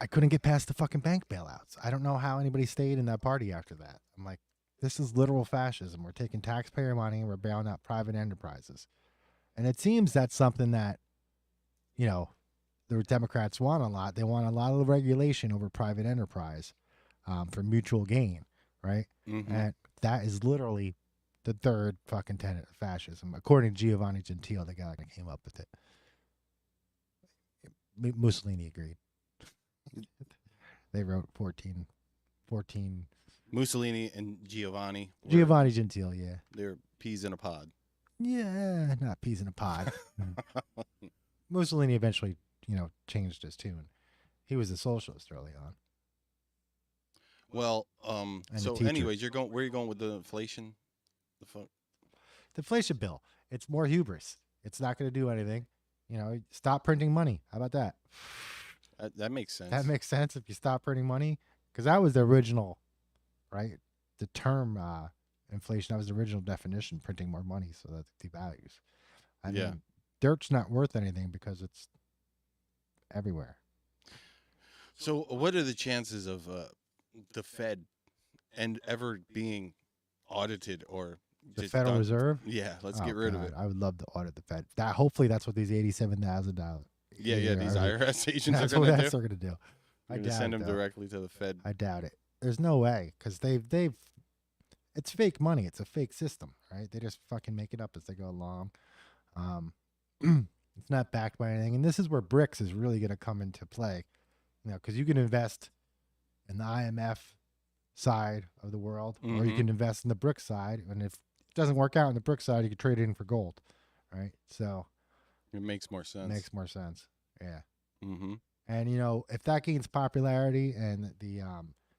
I couldn't get past the fucking bank bailouts. I don't know how anybody stayed in that party after that. I'm like, this is literal fascism. We're taking taxpayer money and we're bailing out private enterprises. And it seems that's something that, the Democrats want a lot. They want a lot of regulation over private enterprise for mutual gain, right? Mm-hmm. And that is literally the third fucking tenet of fascism, according to Giovanni Gentile, the guy that came up with it. Mussolini agreed. They wrote 14. Mussolini and Giovanni. Giovanni Gentile, yeah. They're peas in a pod. Yeah, not peas in a pod. Mussolini eventually, changed his tune. He was a socialist early on. Well, And so a teacher. anyways, where are you going with the inflation? The inflation bill. It's more hubris. It's not going to do anything. Stop printing money. How about that? That makes sense. That makes sense if you stop printing money, because that was the original, right? The term inflation. That was the original definition: printing more money so that it devalues. I mean, dirt's not worth anything because it's everywhere. So, what are the chances of the Fed and ever being audited or The just Federal done? Reserve. Yeah, let's Oh, get rid of God, it. I would love to audit the Fed. Hopefully that's what these $87,000. Yeah, these IRS agents That's are what going to they're do. going to do. I You're going to doubt send it, them though. directly to the Fed. I doubt it. There's no way, because it's fake money. It's a fake system, right? They just fucking make it up as they go along. It's not backed by anything, and this is where BRICS is really going to come into play. Because you can invest in the IMF side of the world, or you Mhm. can invest in the BRICS side, and if it doesn't work out on the BRICS side, you can trade it in for gold, right? So It makes more sense. it makes more sense. Yeah. Mm-hmm. And if that gains popularity and the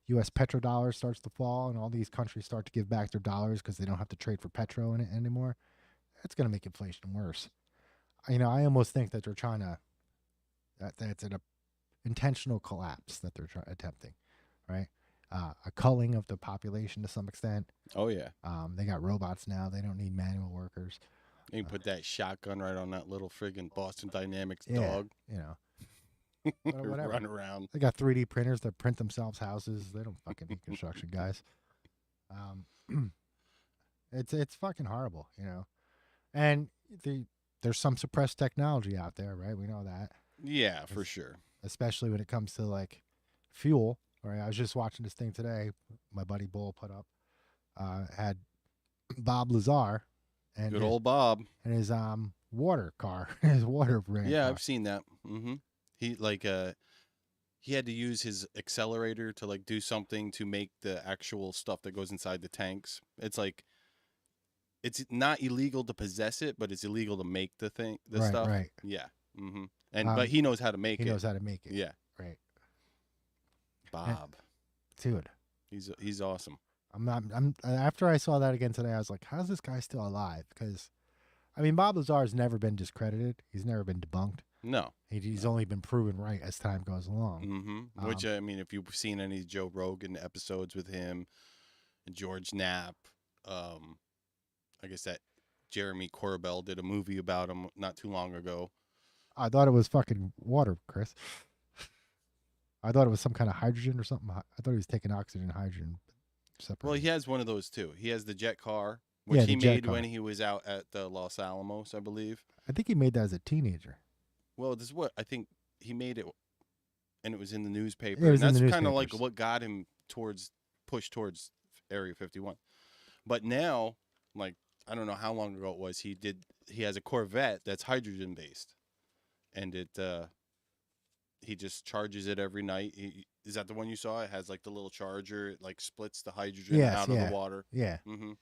U.S. petrodollar starts to fall, and all these countries start to give back their dollars because they don't have to trade for petro in it anymore, that's going to make inflation worse. I almost think that they're trying to that's an intentional collapse that they're attempting, right? A culling of the population to some extent. Oh, yeah. They got robots now. They don't need manual workers. You can put that shotgun right on that little friggin' Boston Dynamics Yeah, dog. Whatever. Run around. They got 3D printers that print themselves houses. They don't fucking need construction guys. It's fucking horrible, And there's some suppressed technology out there, right? We know that. Yeah, for sure. Especially when it comes to like fuel. Right? I was just watching this thing today. My buddy Bull put up. Had Bob Lazar and Good old Bob. and his water car, his water brand. Yeah, car. I've seen that. Mm-hmm. He had to use his accelerator to do something to make the actual stuff that goes inside the tanks. It's not illegal to possess it, but it's illegal to make the stuff. Right. Yeah. Mm-hmm. But he knows how to make it. He knows how to make it. Yeah. Right. Bob. Dude. He's awesome. After I saw that again today, I was like, how's this guy still alive? Because, Bob Lazar has never been discredited. He's never been debunked. No. He's only been proven right as time goes along. Mm-hmm. Which, if you've seen any Joe Rogan episodes with him, and George Knapp, I guess that Jeremy Corbell did a movie about him not too long ago. I thought it was fucking water, Chris. I thought it was some kind of hydrogen or something. I thought he was taking oxygen and hydrogen separate. Well, he has one of those too. He has the jet car, which he made when he was out at the Los Alamos, I believe. I think he made that as a teenager. Well, this is what I think he made it, and it was in the newspaper. Yeah, it was and in the that's kind of like newspapers. what got him pushed towards Area 51. But now, I don't know how long ago it was, he has a Corvette that's hydrogen based, and he just charges it every night. Is that the one you saw? It has like the little charger. It like splits the hydrogen Yes, out yeah. of the water. Yeah. Mm-hmm.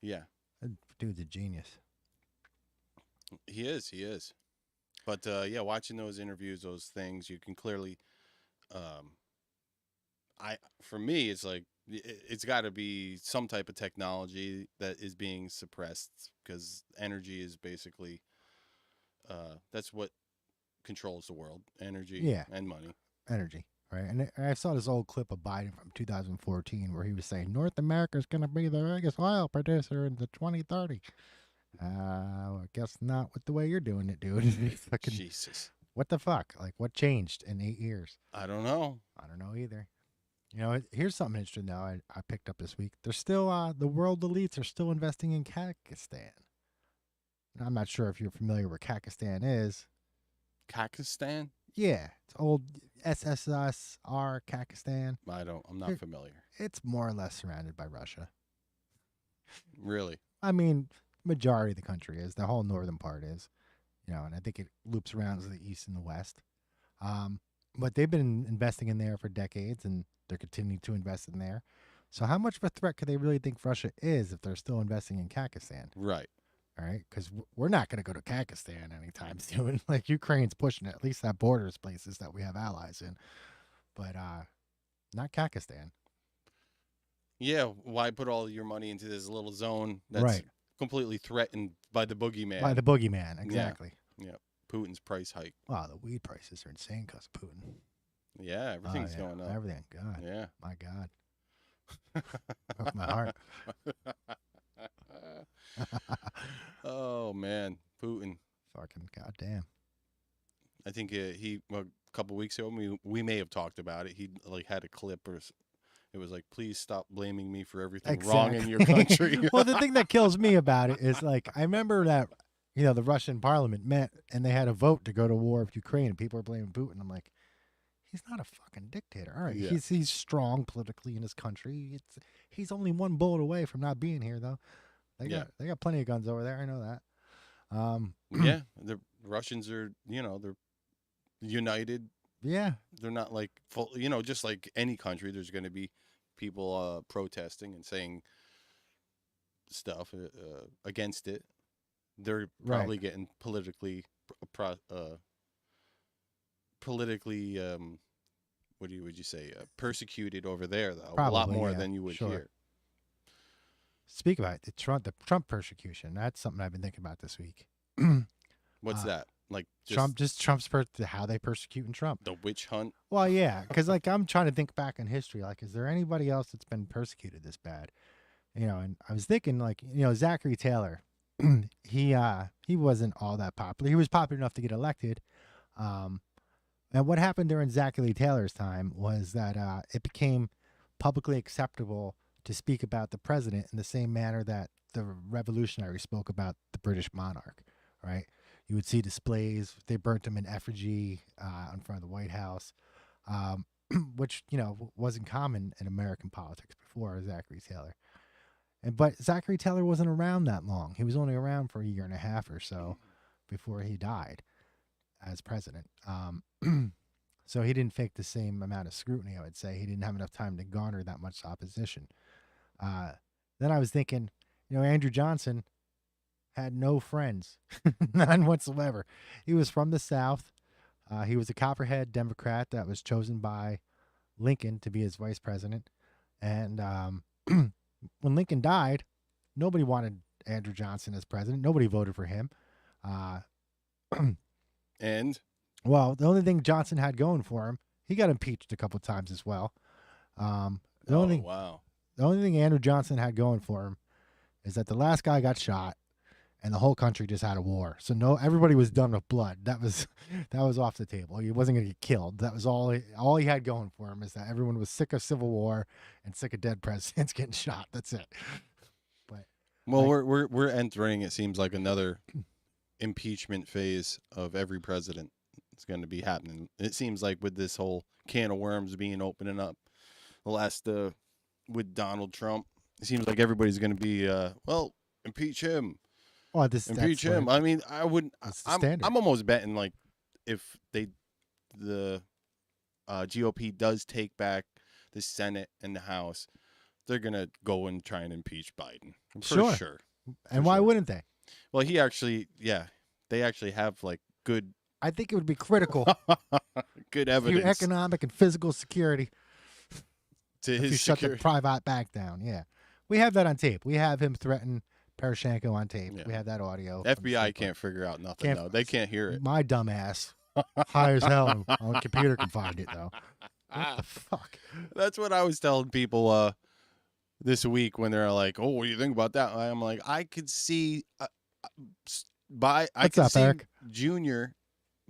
Yeah. That dude's a genius. He is. He is. But yeah, watching those interviews, those things, you can clearly, for me, it's like it's got to be some type of technology that is being suppressed because energy is basically that's what controls the world, energy Yeah. and money. Energy, right? And I saw this old clip of Biden from 2014 where he was saying North America is going to be the biggest oil producer in the 2030. I guess not with the way you're doing it, dude. Fucking, Jesus. what the fuck? Like, what changed in 8 years? I don't know. I don't know either. You know, here's something interesting, though, I picked up this week. There's still, the world elites are still investing in Kakistan. I'm not sure if you're familiar where Kakistan is. Pakistan? Yeah, it's old SSSR Kakistan. I'm not familiar. It's more or less surrounded by Russia. Really? I mean, majority of the country is. The whole northern part is. You know, and I think it loops around to the east and the west. But they've been investing in there for decades, and they're continuing to invest in there. So how much of a threat could they really think Russia is if they're still investing in Kakistan? Right. All right, because we're not going to go to Kakistan anytime soon. Like, Ukraine's pushing it. At least that borders places that we have allies in. But not Kakistan. Yeah, why put all your money into this little zone that's Right. completely threatened by the boogeyman? By the boogeyman, exactly. Yeah. Putin's price hike. Wow, the weed prices are insane because of Putin. Yeah, everything's going up. Everything. God. Yeah. My God. Broke my heart. Oh, man. Putin. Fucking goddamn. I think a couple weeks ago, we may have talked about it. He like had a clip or it was like, please stop blaming me for everything wrong in your country. Well, the thing that kills me about it is, like, I remember that, you know, the Russian parliament met and they had a vote to go to war with Ukraine and people were blaming Putin. I'm like, he's not a fucking dictator. All right, Yeah. he's strong politically in his country. He's only one bullet away from not being here, though. They got plenty of guns over there. I know that. Yeah, the Russians are, they're united. Yeah. They're not like full, just like any country, there's going to be people protesting and saying stuff against it. They're probably getting politically would you say, persecuted over there, though. Probably, a lot more yeah, than you would sure. here. Speak about it, the Trump persecution. That's something I've been thinking about this week. What's that? Like Trump's how they persecute Trump. The witch hunt? Well, yeah, because like I'm trying to think back in history. Like, is there anybody else that's been persecuted this bad? You know, and I was thinking, like, Zachary Taylor. He wasn't all that popular. He was popular enough to get elected. And what happened during Zachary Taylor's time was that it became publicly acceptable to speak about the president in the same manner that the revolutionaries spoke about the British monarch, right? You would see displays. They burnt him in effigy in front of the White House, which, wasn't common in American politics before Zachary Taylor. But Zachary Taylor wasn't around that long. He was only around for a year and a half or so before he died as president. So he didn't face the same amount of scrutiny, I would say. He didn't have enough time to garner that much opposition. Then I was thinking, Andrew Johnson had no friends, none whatsoever. He was from the South. He was a Copperhead Democrat that was chosen by Lincoln to be his vice president. And when Lincoln died, nobody wanted Andrew Johnson as president. Nobody voted for him. And? Well, the only thing Johnson had going for him, he got impeached a couple times as well. Wow. The only thing Andrew Johnson had going for him is that the last guy got shot and the whole country just had a war. So everybody was done with blood. That was off the table. He wasn't going to get killed. That was all he had going for him, is that everyone was sick of civil war and sick of dead presidents getting shot. That's it. But we're entering, it seems like, another impeachment phase of every president. It's going to be happening. It seems like with this whole can of worms being opening up the last with Donald Trump, it seems like everybody's going to be impeach him. Well, impeach him. I mean, I wouldn't. I'm almost betting, like, if they the GOP does take back the Senate and the House, they're gonna go and try and impeach Biden for sure. And why wouldn't they? Well, they actually have like good. I think it would be critical Good for your evidence economic and physical security to if his you shut the security. private bank down. Yeah, we have that on tape. We have him threaten Poroshenko on tape. Yeah. We have that audio. FBI can't figure out nothing though. They can't hear it. My dumb ass, high as hell on a computer can find it though. What the fuck? That's what I was telling people this week when they're like, "Oh, what do you think about that?" I'm like, I could see What's up, Eric?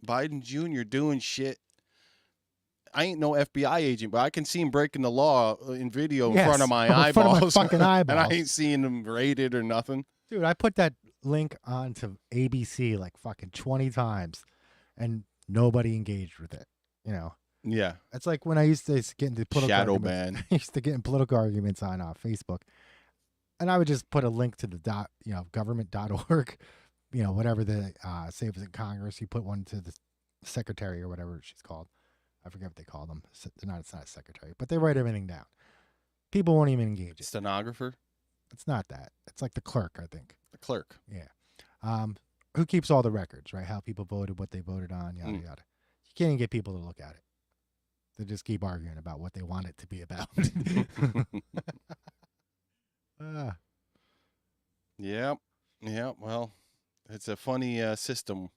Biden Jr. doing shit. I ain't no FBI agent, but I can see him breaking the law in video in front of my in front of my eyeballs. fucking eyeballs. And I ain't seeing him raided or nothing. Dude, I put that link onto ABC like fucking 20 times and nobody engaged with it. You know, Yeah. it's like when I used to get into political Shadow arguments. ban. I used to get in political arguments on Facebook, and I would just put a link to the government.org, whatever the say it was in Congress. You put one to the secretary or whatever she's called. I forget what they call them. It's not a secretary, but they write everything down. People won't even engage it. Stenographer? It's not that. It's like the clerk, I think. The clerk. Yeah. Who keeps all the records, right? How people voted, what they voted on, yada, yada. You can't even get people to look at it. They just keep arguing about what they want it to be about. Yep. Well, it's a funny system.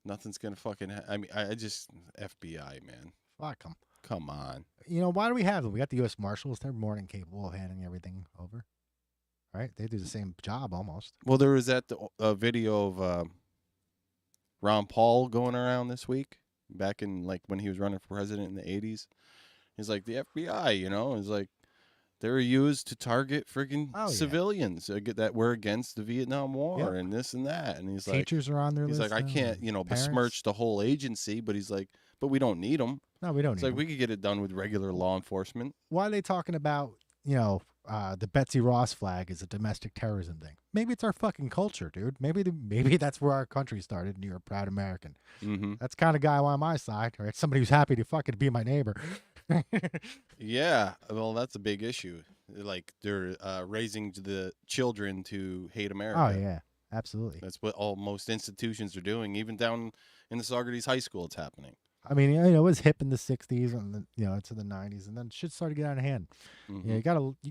Nothing's going to fucking I mean, I just, FBI, man. Fuck them. Come on. Why do we have them? We got the U.S. Marshals. They're more than capable of handing everything over. Right? They do the same job almost. Well, there was that video of Ron Paul going around this week, back in like when he was running for president in the 80s. He's like, the FBI, is like, they were used to target friggin' civilians that were against the Vietnam War and this and that. And he's teachers are on their list. He's like, I can't, besmirch the whole agency, but he's like, but we don't need them. No, we don't need them. It's like, we could get it done with regular law enforcement. Why are they talking about, the Betsy Ross flag is a domestic terrorism thing? Maybe it's our fucking culture, dude. Maybe that's where our country started and you're a proud American. Mm-hmm. That's the kind of guy on my side, right? Somebody who's happy to fucking be my neighbor. Yeah, well, that's a big issue. Like, they're raising the children to hate America. Oh, yeah, absolutely. That's what most institutions are doing. Even down in the Saugerties High School, it's happening. I mean, it was hip in the 60s and into the 90s, and then shit started to get out of hand. Mm-hmm. You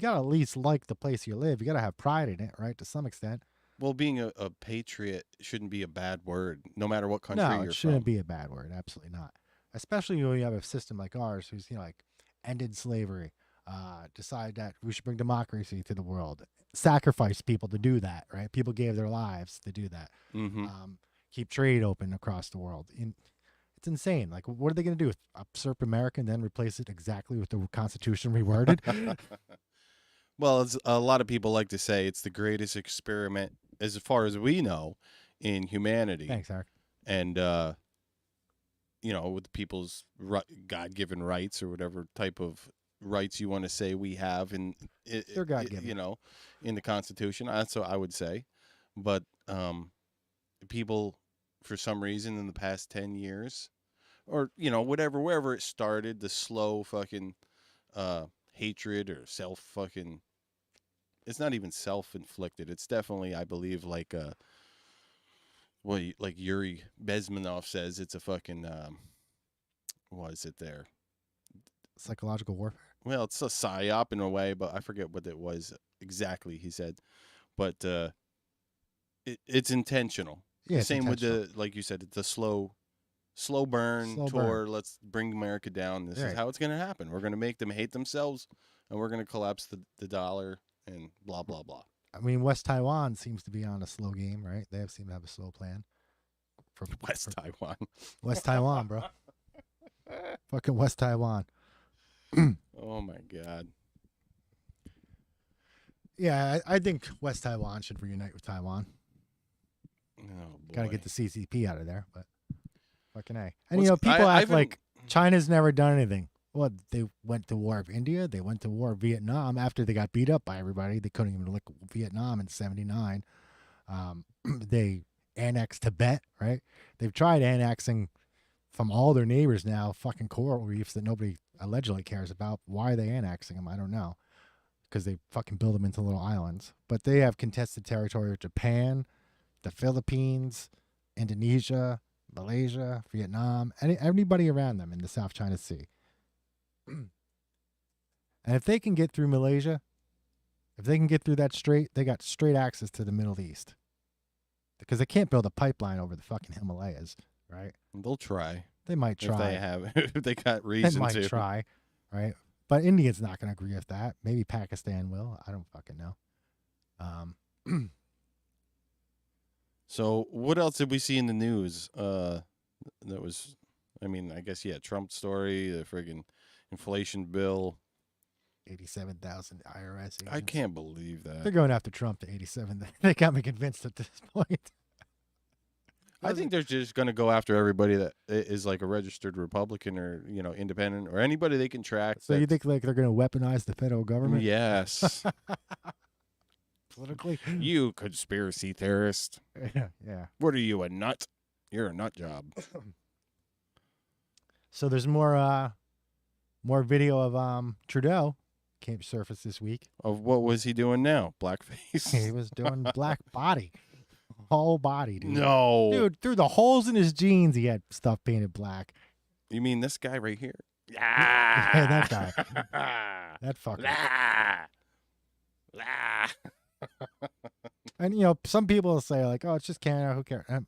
gotta at least like the place you live. You gotta have pride in it, right? To some extent. Well, being a patriot shouldn't be a bad word, no matter what country you're you're from. No, it shouldn't be a bad word. Absolutely not. Especially when you have a system like ours, who's ended slavery, decide that we should bring democracy to the world, sacrifice people to do that, right? People gave their lives to do that. Mm-hmm. Keep trade open across the world. It's insane. Like, what are they going to do? Usurp America and then replace it exactly with the Constitution reworded? Well, a lot of people like to say it's the greatest experiment, as far as we know, in humanity. Thanks, Eric. And, with people's God-given rights or whatever type of rights you want to say we have in, They're God-given. in the Constitution. That's what I would say. But people, for some reason, in the past 10 years, or, wherever it started, the slow fucking hatred or self-fucking, it's not even self-inflicted. It's definitely, I believe, like like Yuri Bezmenov says, it's a fucking, what is it there? Psychological warfare? Well, it's a psyop in a way, but I forget what it was exactly, he said. But it's intentional. Yeah, Same with like you said, the slow burn tour. Let's bring America down. This is how it's going to happen. We're going to make them hate themselves, and we're going to collapse the dollar and blah, blah, blah. I mean, West Taiwan seems to be on a slow game, right? They seem to have a slow plan. Taiwan. West Taiwan, bro. Fucking West Taiwan. Oh, my God. Yeah, I think West Taiwan should reunite with Taiwan. Oh, boy. Got to get the CCP out of there, but fucking A. And, people act like China's never done anything. Well, they went to war with India. They went to war with Vietnam after they got beat up by everybody. They couldn't even lick Vietnam in 1979. They annexed Tibet, right? They've tried annexing from all their neighbors now, fucking coral reefs that nobody allegedly cares about. Why are they annexing them? I don't know. Because they fucking build them into little islands. But they have contested territory with Japan, the Philippines, Indonesia, Malaysia, Vietnam, anybody around them in the South China Sea. And if they can get through Malaysia, if they can get through that strait, they got straight access to the Middle East. Because they can't build a pipeline over the fucking Himalayas, right? They'll try. They might try. If they have, if they got reason They might to. try, right? But India's not going to agree with that. Maybe Pakistan will. I don't fucking know. So what else did we see in the news? That was, I mean, I guess, yeah, Trump story, the friggin' inflation bill. 87,000 IRS agents. I can't believe that. They're going after Trump to 87. They got me convinced at this point. I think they're just going to go after everybody that is like a registered Republican or, you know, independent or anybody they can track. So you think like they're going to weaponize the federal government? Yes. Politically? You conspiracy theorist. Yeah. What are you, a nut? You're a nut job. So there's more video of Trudeau came surface this week. Of what was he doing now? Blackface? He was doing black body. Whole body, dude. No. Dude, through the holes in his jeans, he had stuff painted black. You mean this guy right here? Yeah, that guy. That fucker. And, you know, some people will say, like, oh, it's just Canada. Who cares? All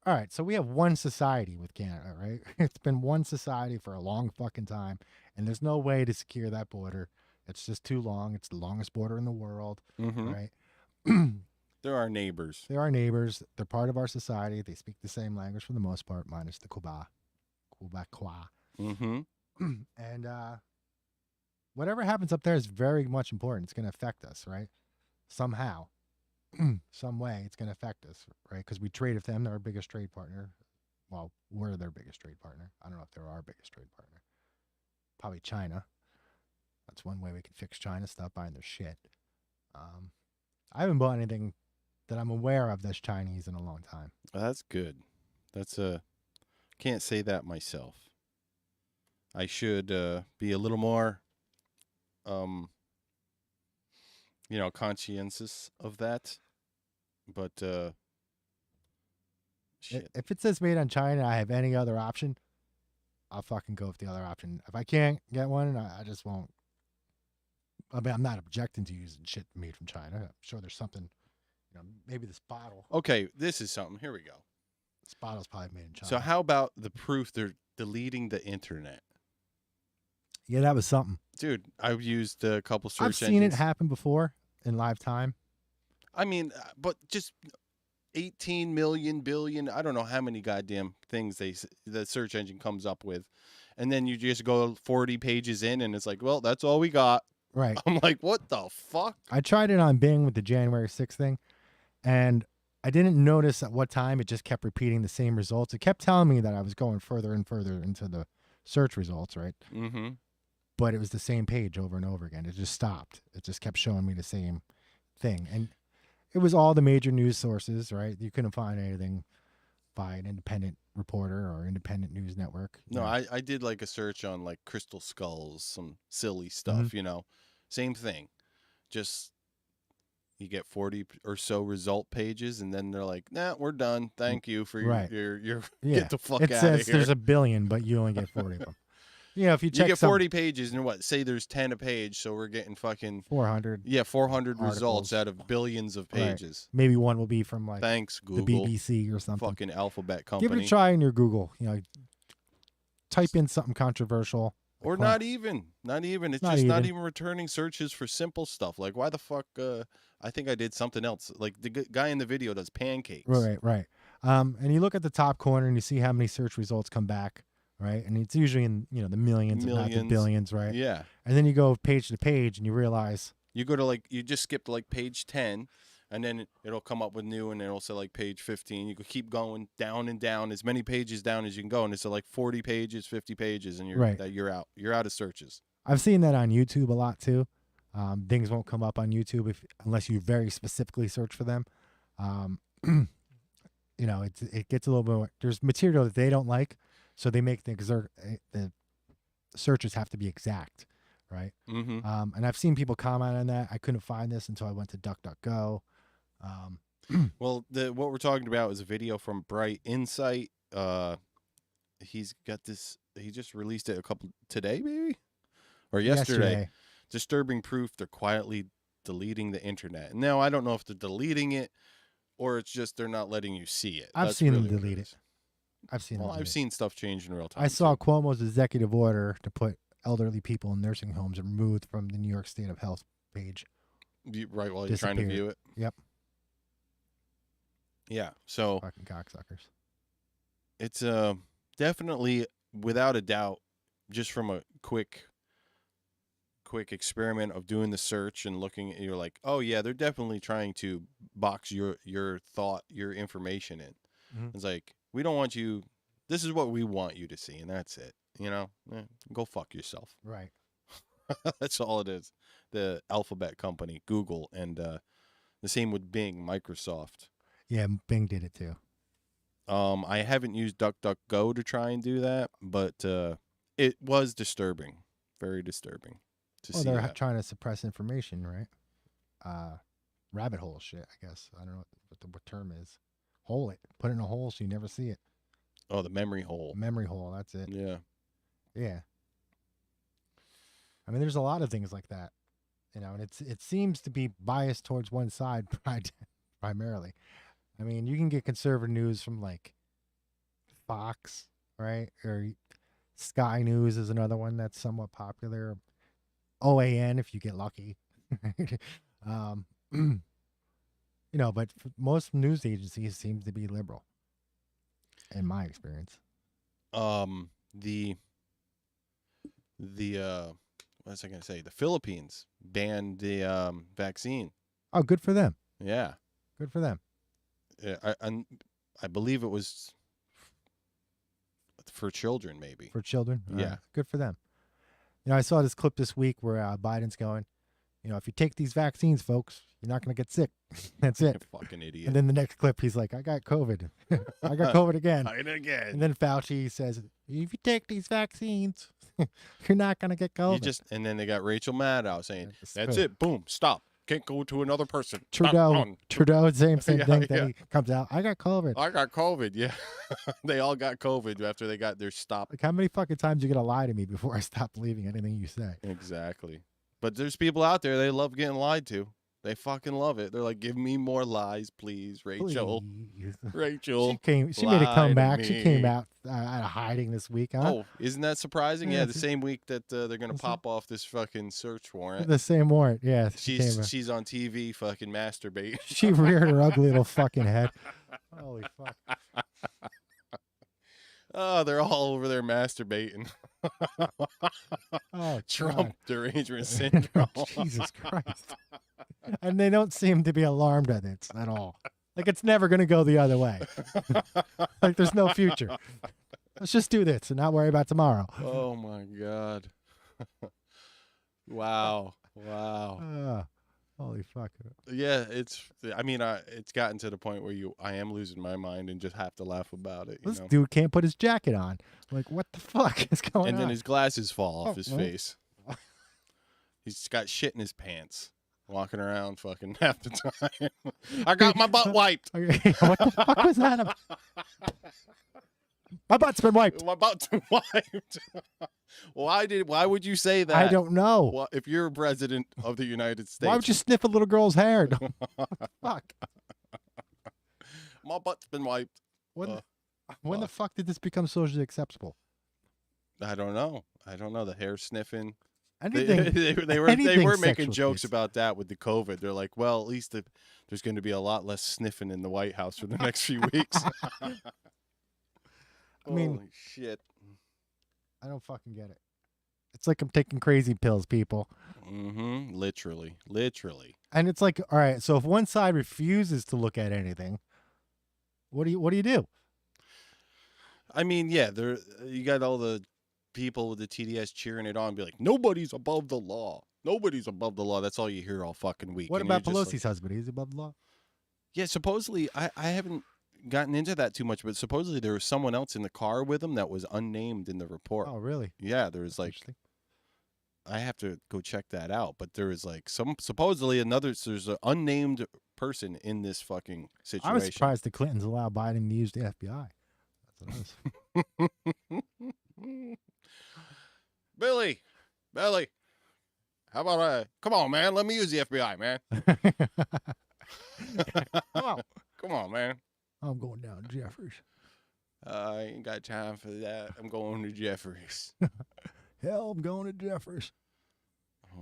right, so we have one society with Canada, right? It's been one society for a long fucking time, and there's no way to secure that border. It's just too long. It's the longest border in the world, right? They're our neighbors. They're our neighbors. They're part of our society. They speak the same language for the most part, minus the Quebecois. And whatever happens up there is very much important. It's going to affect us, right? Somehow, some way, it's going to affect us, right? Because we trade with them. They're our biggest trade partner. Well, we're their biggest trade partner. I don't know if they're our biggest trade partner. Probably China. That's one way we can fix China. Stop buying their shit. I haven't bought anything that I'm aware of that's Chinese in a long time. That's good. That's can't say that myself. I should be a little more you know, conscientious of that. But shit. If it says made on China, I have any other option, I'll fucking go with the other option. If I can't get one, I just won't. I mean, I'm not objecting to using shit made from China. I'm sure there's something, you know, maybe this bottle. Okay, this is something. Here we go. This bottle's probably made in China. So how about the proof they're deleting the internet? Yeah, that was something. Dude, I've used a couple search I've seen engines. it happen before in live time. I mean, but just 18 million billion, I don't know how many goddamn things the search engine comes up with. And then you just go 40 pages in and it's like, well, that's all we got. Right. I'm like, what the fuck? I tried it on Bing with the January 6th thing, and I didn't notice at what time it just kept repeating the same results. It kept telling me that I was going further and further into the search results, right? Mm-hmm. But it was the same page over and over again. It just stopped. It just kept showing me the same thing. And it was all the major news sources, right? You couldn't find anything by an independent reporter or independent news network. No, I did like a search on like crystal skulls, some silly stuff, you know. Same thing. Just you get 40 or so result pages and then they're like, nah, we're done. Thank you for your get the fuck out of here. It says there's a billion, but you only get 40 of them. You know, if you check get 40 pages and what, say there's 10 a page, so we're getting fucking 400. Yeah, 400 articles. Results out of billions of pages. Right. Maybe one will be from like Thanks, Google. The BBC or something. Fucking alphabet company. Give it a try in your Google. You know, type in something controversial. Or not even. It's just not even returning searches for simple stuff. Like, why the fuck? I think I did something else. Like, the guy in the video does pancakes. Right. And you look at the top corner and you see how many search results come back, right? And it's usually in, you know, the millions, if not the billions, right? Yeah. And then you go page to page and you realize. You go to, like, you just skipped, like, page 10. And then it'll come up with new, and it'll say like page 15. You could keep going down and down, as many pages down as you can go, and it's like 40 pages, 50 pages, and you're out. You're out of searches. I've seen that on YouTube a lot too. Things won't come up on YouTube unless you very specifically search for them. You know, it gets a little bit. There's material that they don't like, So they make the searches have to be exact, right? Mm-hmm. And I've seen people comment on that. I couldn't find this until I went to DuckDuckGo. Well, what we're talking about is a video from Bright Insight. He's got this. He just released it today, maybe, or yesterday. Disturbing proof they're quietly deleting the internet. Now, I don't know if they're deleting it or it's just they're not letting you see it. I've That's seen really them what delete it it. is. I've seen. Well, I've seen stuff change in real time. I saw too. Cuomo's executive order to put elderly people in nursing homes removed from the New York State of Health page. Right while you're trying to view it. Yep. Yeah. So Fucking cocksuckers. it's definitely, without a doubt, just from a quick experiment of doing the search and looking, you're like, oh yeah, they're definitely trying to box your thought, your information in. Mhm. It's like, we don't want you. This is what we want you to see, and that's it. Go fuck yourself. Right. That's all it is. The alphabet company, Google, and the same with Bing, Microsoft. Yeah, Bing did it too. I haven't used DuckDuckGo to try and do that, but it was disturbing, very disturbing to see They're that. trying to suppress information, right? Rabbit hole shit, I guess. I don't know what the term is. Hole it. Put it in a hole so you never see it. Oh, the memory hole. Memory hole, that's it. Yeah. Yeah. I mean, there's a lot of things like that, and it seems to be biased towards one side primarily. I mean, you can get conservative news from like Fox, right? Or Sky News is another one that's somewhat popular. OAN if you get lucky. But most news agencies seem to be liberal, in my experience. The what was I gonna say? The Philippines banned the vaccine. Oh, good for them. Yeah. Good for them. Yeah, I believe it was for children, maybe. For children? Yeah. Good for them. I saw this clip this week where Biden's going, if you take these vaccines, folks, you're not going to get sick. That's it. Fucking idiot. And then the next clip, he's like, I got COVID. I got COVID again. Again. And then Fauci says, if you take these vaccines, you're not going to get COVID. And then they got Rachel Maddow saying, that's true. it. Boom. Stop. Can't go to another person. Trudeau, same thing. Yeah. Then he comes out, I got COVID. I got COVID. Yeah. They all got COVID after they got their stop. Like, how many fucking times are you going to lie to me before I stop believing anything you say? Exactly. But there's people out there, they love getting lied to. They fucking love it. They're like, give me more lies, please, Rachel. Please. Rachel. She made a comeback. She me. came out out of hiding this week. Huh? Oh, isn't that surprising? Yeah, Yeah, the same week that they're going to pop off this fucking search warrant. The same warrant, yeah. She's on TV fucking masturbating. She reared her ugly little fucking head. Holy fuck. Oh, they're all over there masturbating. Oh, Trump God. derangement syndrome. Jesus Christ. And they don't seem to be alarmed at it at all. Like, it's never going to go the other way. Like, there's no future. Let's just do this and not worry about tomorrow. Oh, my God. Wow. Holy fuck. Yeah, it's gotten to the point where I am losing my mind and just have to laugh about it. This dude can't put his jacket on. Like, what the fuck is going on? And then his glasses fall off his well. face. He's got shit in his pants. Walking around fucking half the time. I got my butt wiped. What the fuck was that? My butt's been wiped. My butt's been wiped. Why would you say that? I don't know. Well, if you're president of the United States. Why would you sniff a little girl's hair? Fuck. My butt's been wiped. When the fuck did this become socially acceptable? I don't know. The hair sniffing. Anything. They were making sexual jokes case. about that with the COVID. They're like, well, at least there's going to be a lot less sniffing in the White House for the next few weeks. I mean, holy shit. I don't fucking get it. It's like I'm taking crazy pills, people. Mm-hmm. Literally. And it's like, all right, so if one side refuses to look at anything, what do you do? I mean, yeah, you got all the people with the TDS cheering it on and be like, nobody's above the law. Nobody's above the law. That's all you hear all fucking week. What And about you're just Pelosi's husband? He's above the law? Yeah, supposedly, I haven't gotten into that too much, but supposedly there was someone else in the car with him that was unnamed in the report. Oh, really? Yeah, there was like, I have to go check that out, but there was like supposedly there's an unnamed person in this fucking situation. I was surprised the Clintons allowed Biden to use the FBI. That's what I was. Billy, how about come on, man, let me use the FBI, man. Come on, man. I'm going down to Jeffries. I ain't got time for that. I'm going to Jeffries. Hell, I'm going to Jeffries.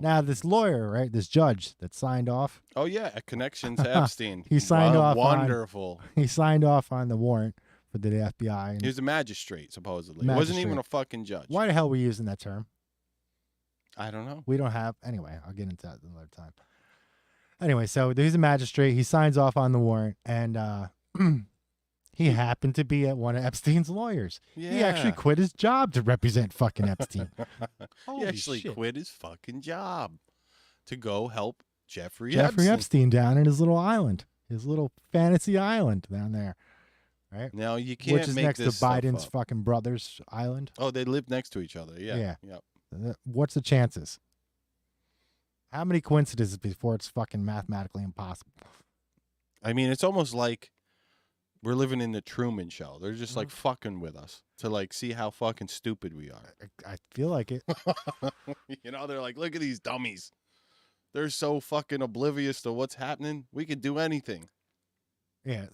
Now, this lawyer, right, this judge that signed off. Oh, yeah, a connection to Epstein. He signed off. Wonderful. He signed off on the warrant for the FBI. He was a magistrate, supposedly. He wasn't even a fucking judge. Why the hell are we using that term? I don't know. We don't have. Anyway, I'll get into that another time. Anyway, so he's a magistrate. He signs off on the warrant, and he happened to be at one of Epstein's lawyers. Yeah. He actually quit his job to represent fucking Epstein. He actually quit his fucking job to go help Jeffrey Epstein down in his little island, his little fantasy island down there. Right? Now you can't Which is make next to this Biden's up. fucking brother's island. Oh, they live next to each other. Yeah. Yeah. Yep. What's the chances? How many coincidences before it's fucking mathematically impossible? I mean, it's almost like we're living in the Truman Show. They're just like fucking with us to like see how fucking stupid we are. I feel like it. You know, they're like, look at these dummies. They're so fucking oblivious to what's happening. We could do anything. Yeah.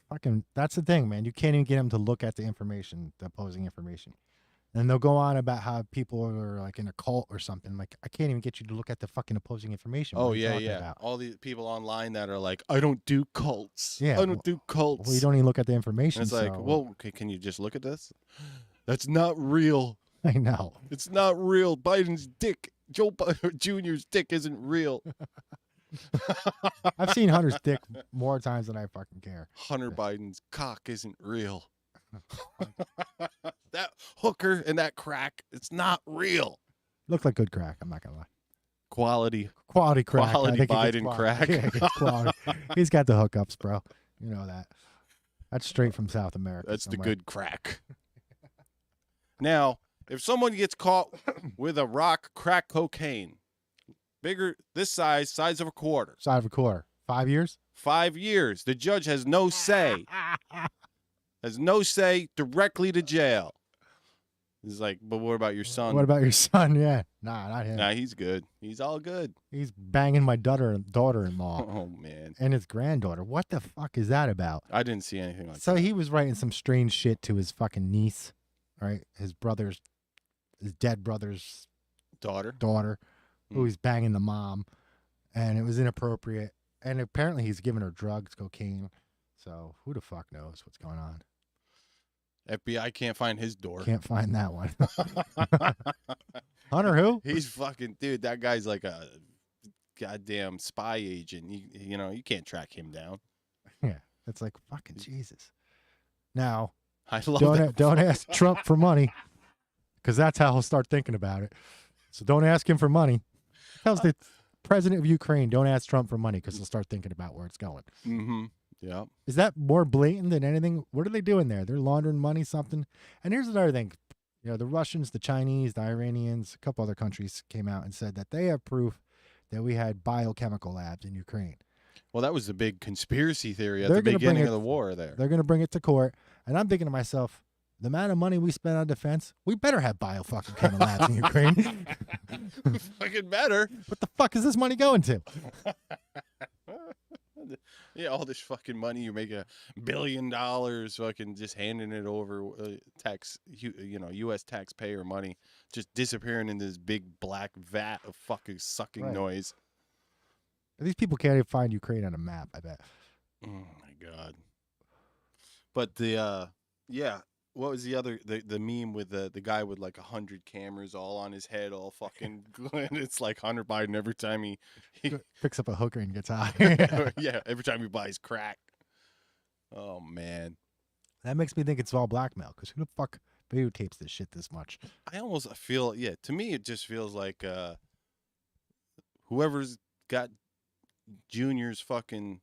Fucking, that's the thing, man. You can't even get them to look at the information, the opposing information. And they'll go on about how people are like in a cult or something. Like, I can't even get you to look at the fucking opposing information. Oh, what are you yeah, talking yeah. about? All these people online that are like, I don't do cults. Yeah, I don't do cults. Well, you don't even look at the information. And it's like, so- well, okay, can you just look at this? That's not real. I know. It's not real. Biden's dick, Joe Biden Jr.'s dick isn't real. I've seen Hunter's dick more times than I fucking care. Hunter Biden's cock isn't real. That hooker and that crack, it's not real. Looked like good crack. I'm not gonna lie. Quality Crack. Quality I think he gets Biden quality. crack. Yeah, he gets quality. He's got the hookups, bro. You know that. That's straight from South America. That's the somewhere. good crack. Now, if someone gets caught with a rock crack cocaine, bigger, this size of a quarter, Side of a quarter. 5 years? 5 years, the judge has no say. Has no say, directly to jail. He's like, but what about your son? What about your son? Yeah. Nah, not him. Nah, he's good. He's all good. He's banging my daughter-in-law Oh, man. and his granddaughter. What the fuck is that about? I didn't see anything like So that. he was writing some strange shit to his fucking niece, right? His dead brother's Daughter? daughter, who he's banging the mom, and it was inappropriate. And apparently he's giving her drugs, cocaine. So who the fuck knows what's going on? FBI can't find his door. Can't find that one. Hunter who? He's fucking, dude, that guy's like a goddamn spy agent. You know, you can't track him down. Yeah, it's like fucking Jesus. Now, I love that. don't ask Trump for money, because that's how he'll start thinking about it. So don't ask him for money. Tells the president of Ukraine, don't ask Trump for money, because he'll start thinking about where it's going. Mm-hmm. Yeah. Is that more blatant than anything? What are they doing there? They're laundering money, something. And here's another thing. You know, the Russians, the Chinese, the Iranians, a couple other countries came out and said that they have proof that we had biochemical labs in Ukraine. Well, that was the big conspiracy theory at They're the gonna bring beginning it- of the war there. They're going to bring it to court. And I'm thinking to myself, the amount of money we spend on defense, we better have biochemical labs in Ukraine. Fucking better. What the fuck is this money going to? Yeah, all this fucking money, you make $1 billion fucking just handing it over, U.S. taxpayer money, just disappearing in this big black vat of fucking sucking Right. noise. These people can't even find Ukraine on a map, I bet. Oh my God. But what was the other, the meme with the guy with like 100 cameras all on his head, all fucking, and it's like Hunter Biden every time he Picks up a hooker and gets high. yeah, every time he buys crack. Oh man. That makes me think it's all blackmail, because who the fuck videotapes this shit this much? I almost feel, to me it just feels like whoever's got Junior's fucking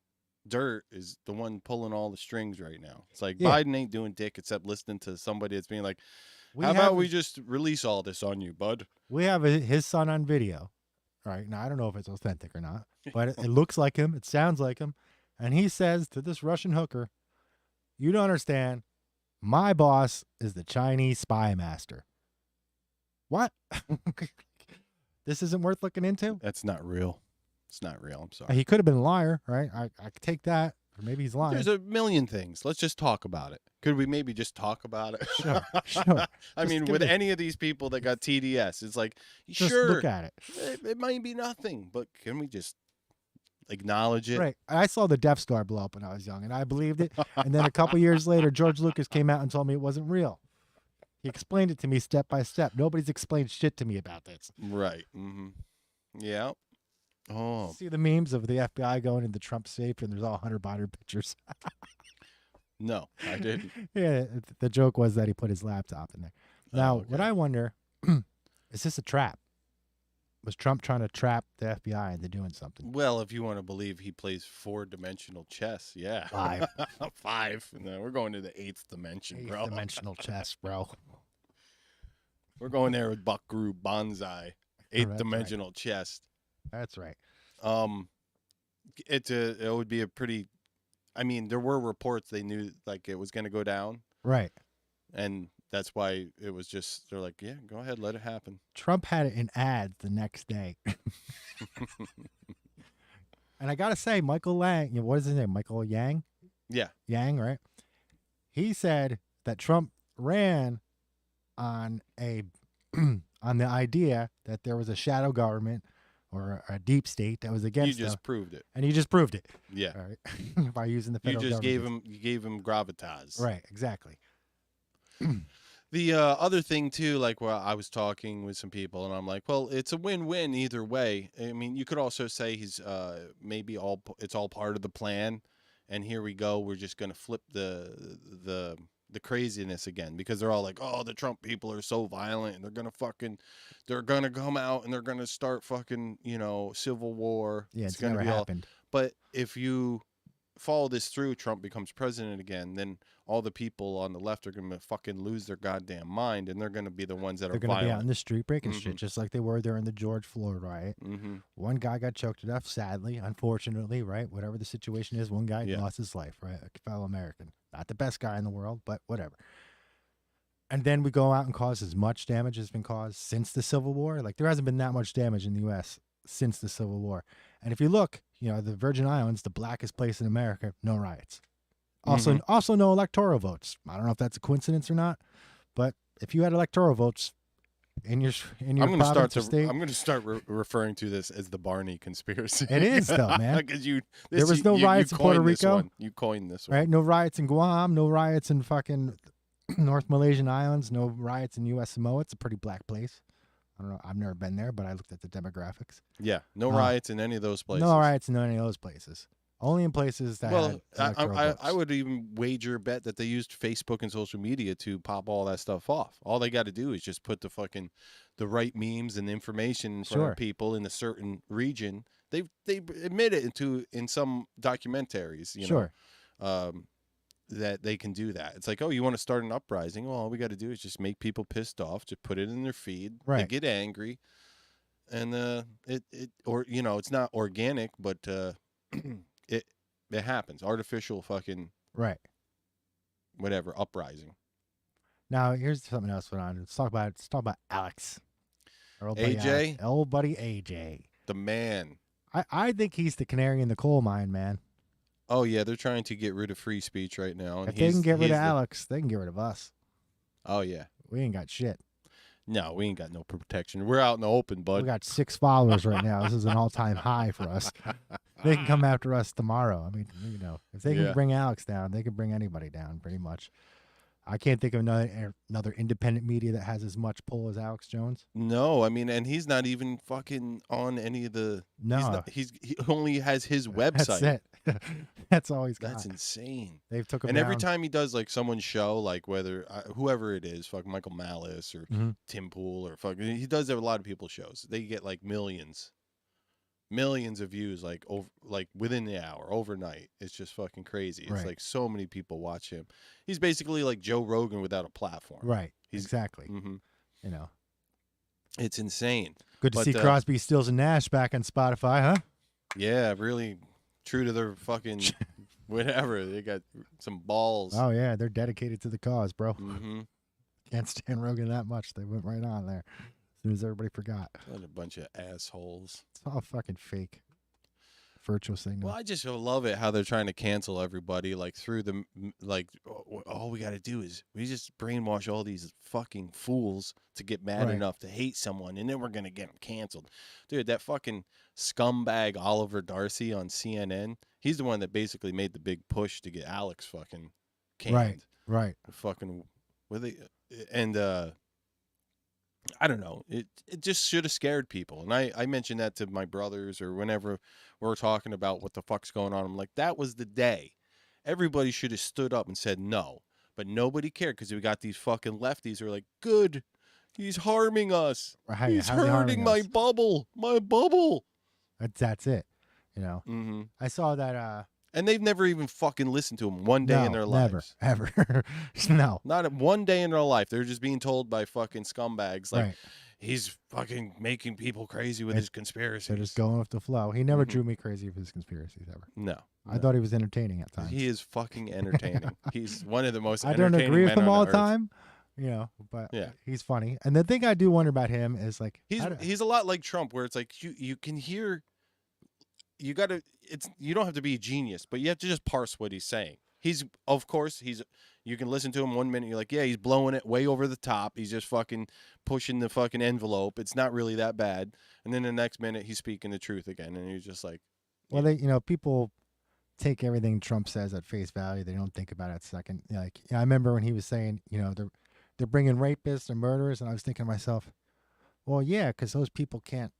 dirt is the one pulling all the strings right now. It's like Yeah. Biden ain't doing dick except listening to somebody that's being like, We how have about we his- just release all this on you, bud? we have his son on video. Right now, I don't know if it's authentic or not, but it looks like him. It sounds like him, and he says to this Russian hooker, "You don't understand. My boss is the Chinese spy master." What? This isn't worth looking into. That's not real. It's not real. I'm sorry. He could have been a liar, right? I could take that. Or maybe he's lying. There's a million things. Let's just talk about it. Could we maybe just talk about it? Sure. I Just mean, give with it a- any of these people that got TDS, it's like, Just sure, look at it. it might be nothing, but can we just acknowledge it? Right. I saw the Death Star blow up when I was young, and I believed it. And then a couple years later, George Lucas came out and told me it wasn't real. He explained it to me step by step. Nobody's explained shit to me about this. Right. Mm-hmm. Yeah. Oh, See the memes of the FBI going into Trump's safe, and there's all Hunter Biden pictures. no, I didn't. Yeah, the joke was that he put his laptop in there. Now, okay. what I wonder, is this a trap? Was Trump trying to trap the FBI into doing something? Well, if you want to believe he plays 4-dimensional chess, yeah. 5. 5. No, we're going to the 8th dimension, bro. Dimensional chess, bro. We're going there with Buckaroo Banzai. 8th right. dimensional chess. That's right. It would be a pretty. I mean, there were reports they knew like it was going to go down, Right. and that's why it was just they're like, yeah, go ahead, let it happen. Trump had it in ads the next day. And I got to say, Michael Lang, what is his name? Michael Yang? Yeah, Yang, right? He said that Trump ran on on the idea that there was a shadow government or a deep state that was against you just him, proved it. and he just proved it. Yeah, All right. By using the you federal just government. gave him gravitas. Right, exactly. The other thing too, like I was talking with some people, and I'm like, well, it's a win-win either way. I mean, you could also say he's maybe it's all part of the plan, and here we go. We're just gonna flip the craziness again because they're all like, oh, the Trump people are so violent, and they're gonna come out and they're gonna start fucking civil war. Yeah, it's gonna never be all. happened. But if you follow this through, Trump becomes president again, then all the people on the left are going to fucking lose their goddamn mind, and they're going to be the ones that They're are going to be out violent. in the street breaking Mhm. shit, just like they were during the George Floyd riot. Mm-hmm. One guy got choked to death, sadly, unfortunately, right? Whatever the situation is, one guy Yeah. lost his life, right? A fellow American. Not the best guy in the world, but whatever. And then we go out and cause as much damage as has been caused since the Civil War. Like, there hasn't been that much damage in the U.S. since the Civil War. And if you look, the Virgin Islands, the blackest place in America, no riots. Also no electoral votes. I don't know if that's a coincidence or not, but if you had electoral votes in your I'm going to province or state, I'm going to start referring to this as the Barney conspiracy. it is though, man. Because There was no riots in Puerto Rico. You coined this one. Right? No riots in Guam, no riots in fucking North Malaysian Islands, no riots in U.S. Samoa. It's a pretty black place. I don't know. I've never been there, but I looked at the demographics. Yeah, no riots in any of those places. No riots in any of those places. Only in places that had electoral votes. I would even wager bet that they used Facebook and social media to pop all that stuff off. All they got to do is just put the right memes and information in front of people in a certain region. They admit it in some documentaries, that they can do that. It's like, oh, you want to start an uprising? Well, all we got to do is just make people pissed off, just put it in their feed. Right. They get angry, and it's not organic, but it happens. Artificial fucking Right. whatever uprising. Now here's something else going on. Let's talk about Alex. Our old buddy AJ? Alex. Old buddy AJ. The man. I think he's the canary in the coal mine, man. Oh yeah, they're trying to get rid of free speech right now. And If they can get rid he's of Alex, they can get rid of us. Oh yeah. We ain't got shit. No, we ain't got no protection. We're out in the open, We bud. got 6 followers right now. This is an all-time high for us. They can come after us tomorrow. I mean, if they can Yeah. bring Alex down, they can bring anybody down, pretty much. I can't think of another independent media that has as much pull as Alex Jones. No, I mean, and he's not even fucking on any of the. No. He only has his website. That's it. That's all he's got. That's insane. They've took him And every down. time he does like someone's show, like whether whoever it is, fuck Michael Malice or Mhm. Tim Pool or fuck, he does have a lot of people's shows. They get like millions millions of views like within the hour, overnight. It's just fucking crazy. It's Right. like so many people watch him. He's basically like Joe Rogan without a platform. Right. He's Exactly. hmm You know. It's insane. Good to But, see Crosby, Stills, and Nash back on Spotify, huh? Yeah, really true to their fucking whatever. They got some balls. Oh yeah, they're dedicated to the cause, bro. Mm-hmm. Can't stand Rogan that much. They went right on there as soon as everybody forgot. What a bunch of assholes. It's all fucking fake. Virtual signal. Well, I just love it how they're trying to cancel everybody, like through the all we got to do is we just brainwash all these fucking fools to get mad Right. enough to hate someone, and then we're gonna get them canceled, dude. That fucking scumbag Oliver Darcy on CNN, he's the one that basically made the big push to get Alex fucking canned. Right. Fucking with it, and I don't know. It just should have scared people. And I mentioned that to my brothers or whenever we're talking about what the fuck's going on. I'm like, that was the day. Everybody should have stood up and said no. But nobody cared because we got these fucking lefties who are like, good. He's harming us. Hey, He's how's he hurting harming my us? bubble. My bubble. That's it. You know. Mm-hmm. I saw that. And they've never even fucking listened to him one day in their lives. Never, ever. No. Not one day in their life. They're just being told by fucking scumbags like, Right. he's fucking making people crazy with his conspiracies. They're just going with the flow. He never Mhm. drew me crazy with his conspiracies ever. No. I thought he was entertaining at times. He is fucking entertaining. He's one of the most I don't entertaining agree with men him on all the the earth. time, you know, but Yeah. he's funny. And the thing I do wonder about him is like He's a lot like Trump, where it's like you can hear. You don't have to be a genius, but you have to just parse what he's saying. You can listen to him 1 minute, you're like, yeah, he's blowing it way over the top. He's just fucking pushing the fucking envelope. It's not really that bad. And then the next minute he's speaking the truth again, and you're just like, well, people take everything Trump says at face value. They don't think about it a second. Like, I remember when he was saying, they're bringing rapists and murderers, and I was thinking to myself, well, yeah, because those people can't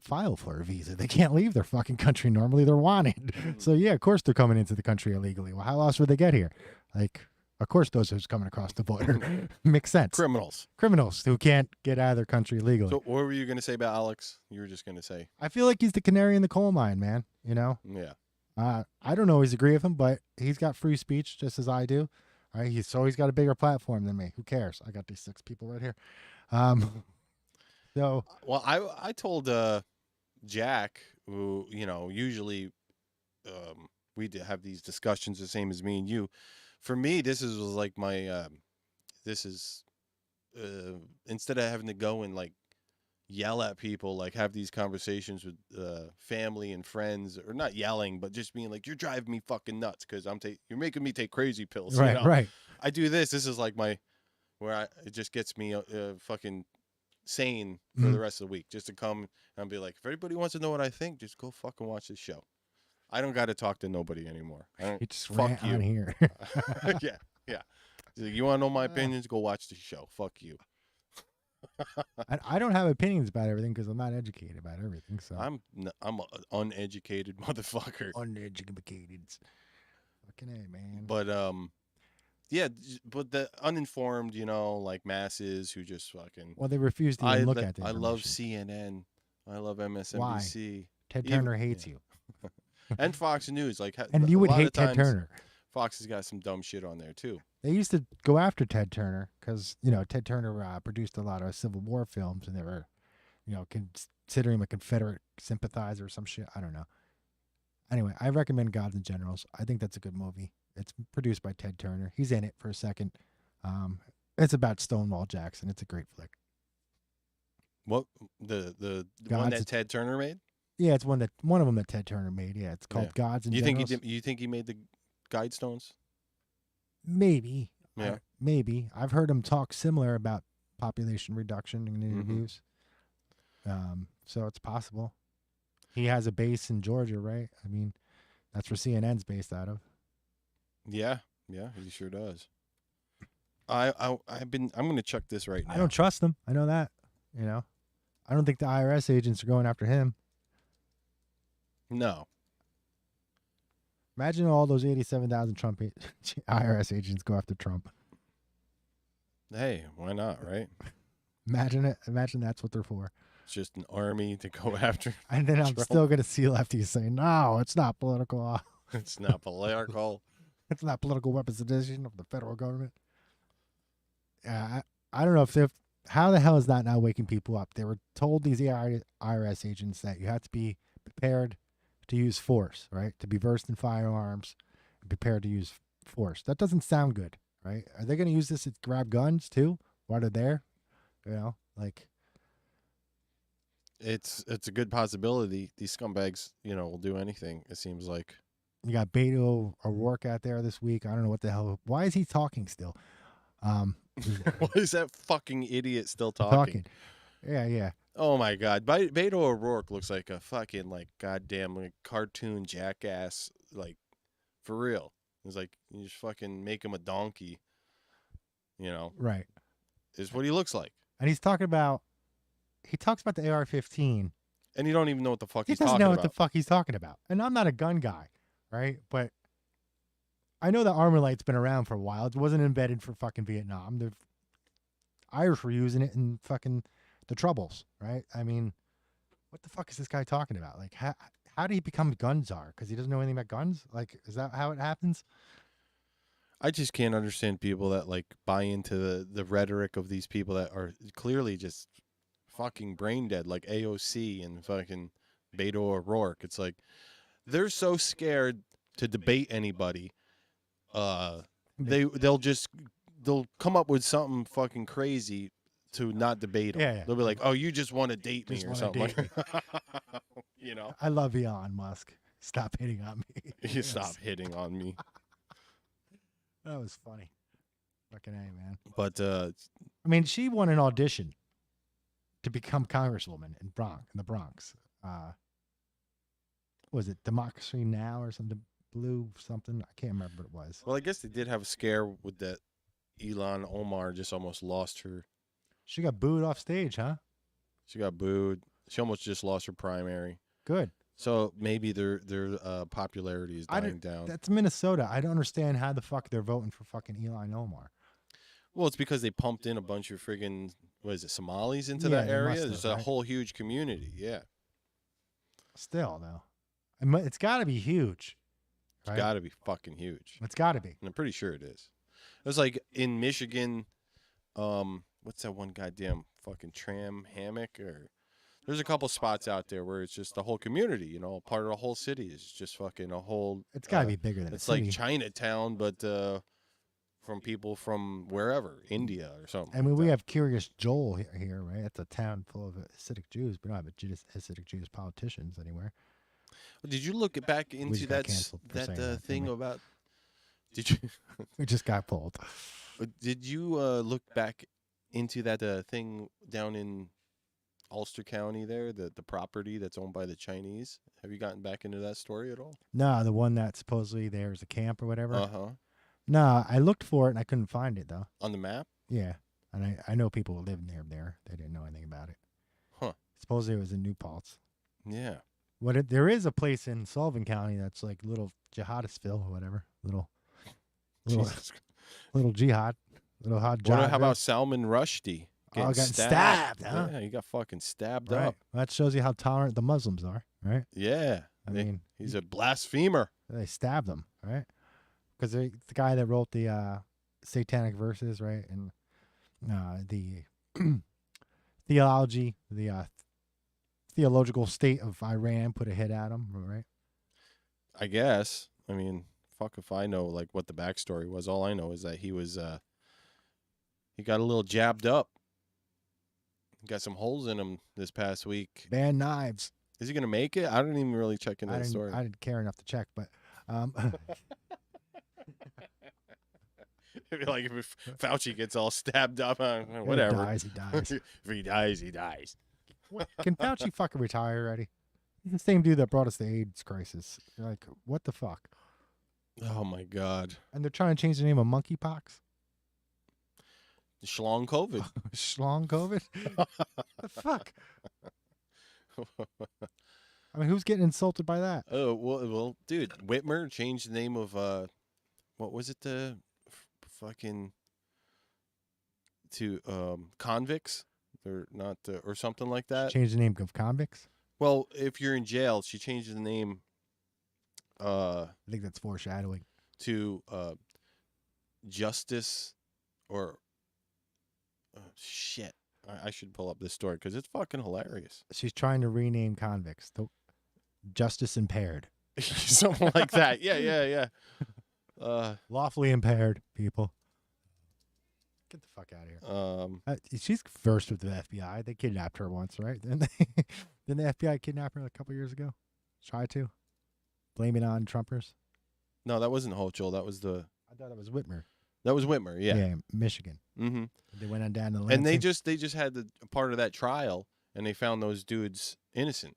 file for a visa. They can't leave their fucking country normally. They're wanted. So yeah, of course they're coming into the country illegally. Well, how else would they get here? Like, of course those who's coming across the border. Makes sense. Criminals who can't get out of their country legally. So what were you going to say about Alex? You were just going to say. I feel like he's the canary in the coal mine, man. Yeah. I don't always agree with him, but he's got free speech just as I do. All right, he's got a bigger platform than me. Who cares? I got these 6 people right here. So Well, I told Jack, who usually we have these discussions the same as me and you. For me, was like my instead of having to go and like yell at people, like have these conversations with family and friends, or not yelling, but just being like, you're driving me fucking nuts because you're making me take crazy pills. right. I do this. This is like it just gets me fucking sane for the rest of the week, just to come and be like, if everybody wants to know what I think, just go fucking watch this show. I don't got to talk to nobody anymore. You just fuck you on here. yeah. You want to know my opinions? Go watch the show. Fuck you. I don't have opinions about everything because I'm not educated about everything. So I'm an uneducated motherfucker. Uneducated. Fucking A, man. But yeah, but the uninformed, like masses who just fucking. Well, they refuse to even look at it. I love CNN. I love MSNBC. Why? Ted Turner hates you. And Fox News, like, and you would hate Ted Turner. Fox has got some dumb shit on there too. They used to go after Ted Turner because Ted Turner produced a lot of Civil War films, and they were, considering him a Confederate sympathizer or some shit. I don't know. Anyway, I recommend Gods and Generals. I think that's a good movie. It's produced by Ted Turner. He's in it for a second. It's about Stonewall Jackson. It's a great flick. What the one that Ted Turner made? Yeah, it's one of them that Ted Turner made. Yeah, it's called Gods and Generals. You think he made the Guidestones? Maybe. Yeah. Maybe. I've heard him talk similar about population reduction in interviews. So it's possible. He has a base in Georgia, right? I mean, that's where CNN's based out of. Yeah, he sure does. I'm going to check this right now. I don't trust him. I know that. I don't think the IRS agents are going after him. No. Imagine all those 87,000 Trump IRS agents go after Trump. Hey, why not, right? Imagine it. Imagine that's what they're for. It's just an army to go after. And then I'm Trump. still going to see lefties saying, no, it's not political. It's not political. It's not political representation of the federal government. I don't know if they're. How the hell is that not waking people up? They were told, these IRS agents, that you have to be prepared to use force, right? To be versed in firearms, and prepared to use force. That doesn't sound good, right? Are they going to use this to grab guns too while they're there? You know, like, It's a good possibility. These scumbags, will do anything. It seems like. you got Beto O'Rourke out there this week. I don't know what the hell. Why is he talking still? Why is that fucking idiot still talking? Yeah. Oh my God, Beto O'Rourke looks like a fucking goddamn cartoon jackass. For real. It's like you just fucking make him a donkey. Right. Is what he looks like. And he talks about the AR-15. And you don't even know what the fuck He he's doesn't talking know about. what the fuck he's talking about. And I'm not a gun guy, right? But I know the Armor Light's been around for a while. It wasn't invented for fucking Vietnam. The Irish were using it in fucking the Troubles, right? I mean, what the fuck is this guy talking about? Like, how did he become gun czar? Because he doesn't know anything about guns? Like, is that how it happens? I just can't understand people that buy into the rhetoric of these people that are clearly just fucking brain dead, like AOC and fucking Beto O'Rourke. It's like they're so scared to debate anybody. They'll come up with something fucking crazy to not debate them. Yeah. They'll be like, "Oh, you just want to date me Just or wanna something." date I love Elon Musk. Stop hitting on me. You stop hitting on me. That was funny. Fucking A, man. But I mean, she won an audition to become congresswoman in the Bronx. What was it Democracy Now or something? Blue something? I can't remember what it was. well, I guess they did have a scare with that. Ilhan Omar just almost lost her. She got booed off stage, huh? She got booed. She almost just lost her primary. Good. So maybe their popularity is dying down. That's Minnesota. I don't understand how the fuck they're voting for fucking Ilhan Omar. Well, it's because they pumped in a bunch of friggin' Somalis into Yeah, that they area. must have, There's a right? whole huge community. Yeah, Still, though. It's got to be huge. it's Right? got to be fucking huge. It's got to be. And I'm pretty sure it is. It was like in Michigan. What's that one goddamn fucking tram hammock? Or there's a couple spots out there where it's just the whole community. Part of the whole city is just fucking a whole. It's got to be bigger than It's a city. like Chinatown, but from people from wherever, India or something. I mean, like we that. have Curious Joel here, right? It's a town full of Hasidic Jews. We don't have Hasidic Jewish politicians anywhere. Did you look back into just got that canceled for saying that, thing didn't about? Did you We just got pulled. did you look back into that thing down in Ulster County there, the property that's owned by the Chinese? Have you gotten back into that story at all? No, the one that supposedly there's a camp or whatever. Uh-huh. No, I looked for it and I couldn't find it though. On the map? Yeah, and I know people who live near there. They didn't know anything about it. Huh. Supposedly it was in New Paltz. Yeah. There is a place in Sullivan County that's like little Jihadistville or whatever. Little Jesus. little jihad. Little hot How jihad. about Salman Rushdie? Getting stabbed, huh? Yeah, he got fucking stabbed Right. up. Well, that shows you how tolerant the Muslims are, right? Yeah. I mean, he's a blasphemer. they stabbed him, right? Because the guy that wrote the satanic verses, right, and the theological state of Iran put a hit at him, right? I guess. I mean, fuck if I know what the backstory was. All I know is that he was he got a little jabbed up. He got some holes in him this past week. Ban knives. Is he gonna make it? I didn't even really check into I that story. didn't care enough to check, but if Fauci gets all stabbed up, whatever. He dies. If he dies, he dies. Can Fauci fucking retire already? He's the same dude that brought us the AIDS crisis. You're like, what the fuck? Oh my God. And they're trying to change the name of monkeypox. Schlong COVID. Schlong COVID? The fuck? I mean, who's getting insulted by that? Oh well, dude. Whitmer changed the name of what was it? To convicts. They're not, or something like that. Change the name of convicts. Well, if you're in jail, she changes the name. I think that's foreshadowing. To justice, or shit. I should pull up this story because it's fucking hilarious. She's trying to rename convicts to justice impaired. Something like that. Yeah. Lawfully impaired people. Get the fuck out of here. She's versed with the FBI. They kidnapped her once, right? Didn't they? Didn't the FBI kidnap her a couple years ago? Try to. Blame it on Trumpers. No, that wasn't Hochul. That was I thought it was Whitmer. That was Whitmer. Yeah. Michigan. Mm-hmm. They went on down to Lansing. And they just had a part of that trial, and they found those dudes innocent,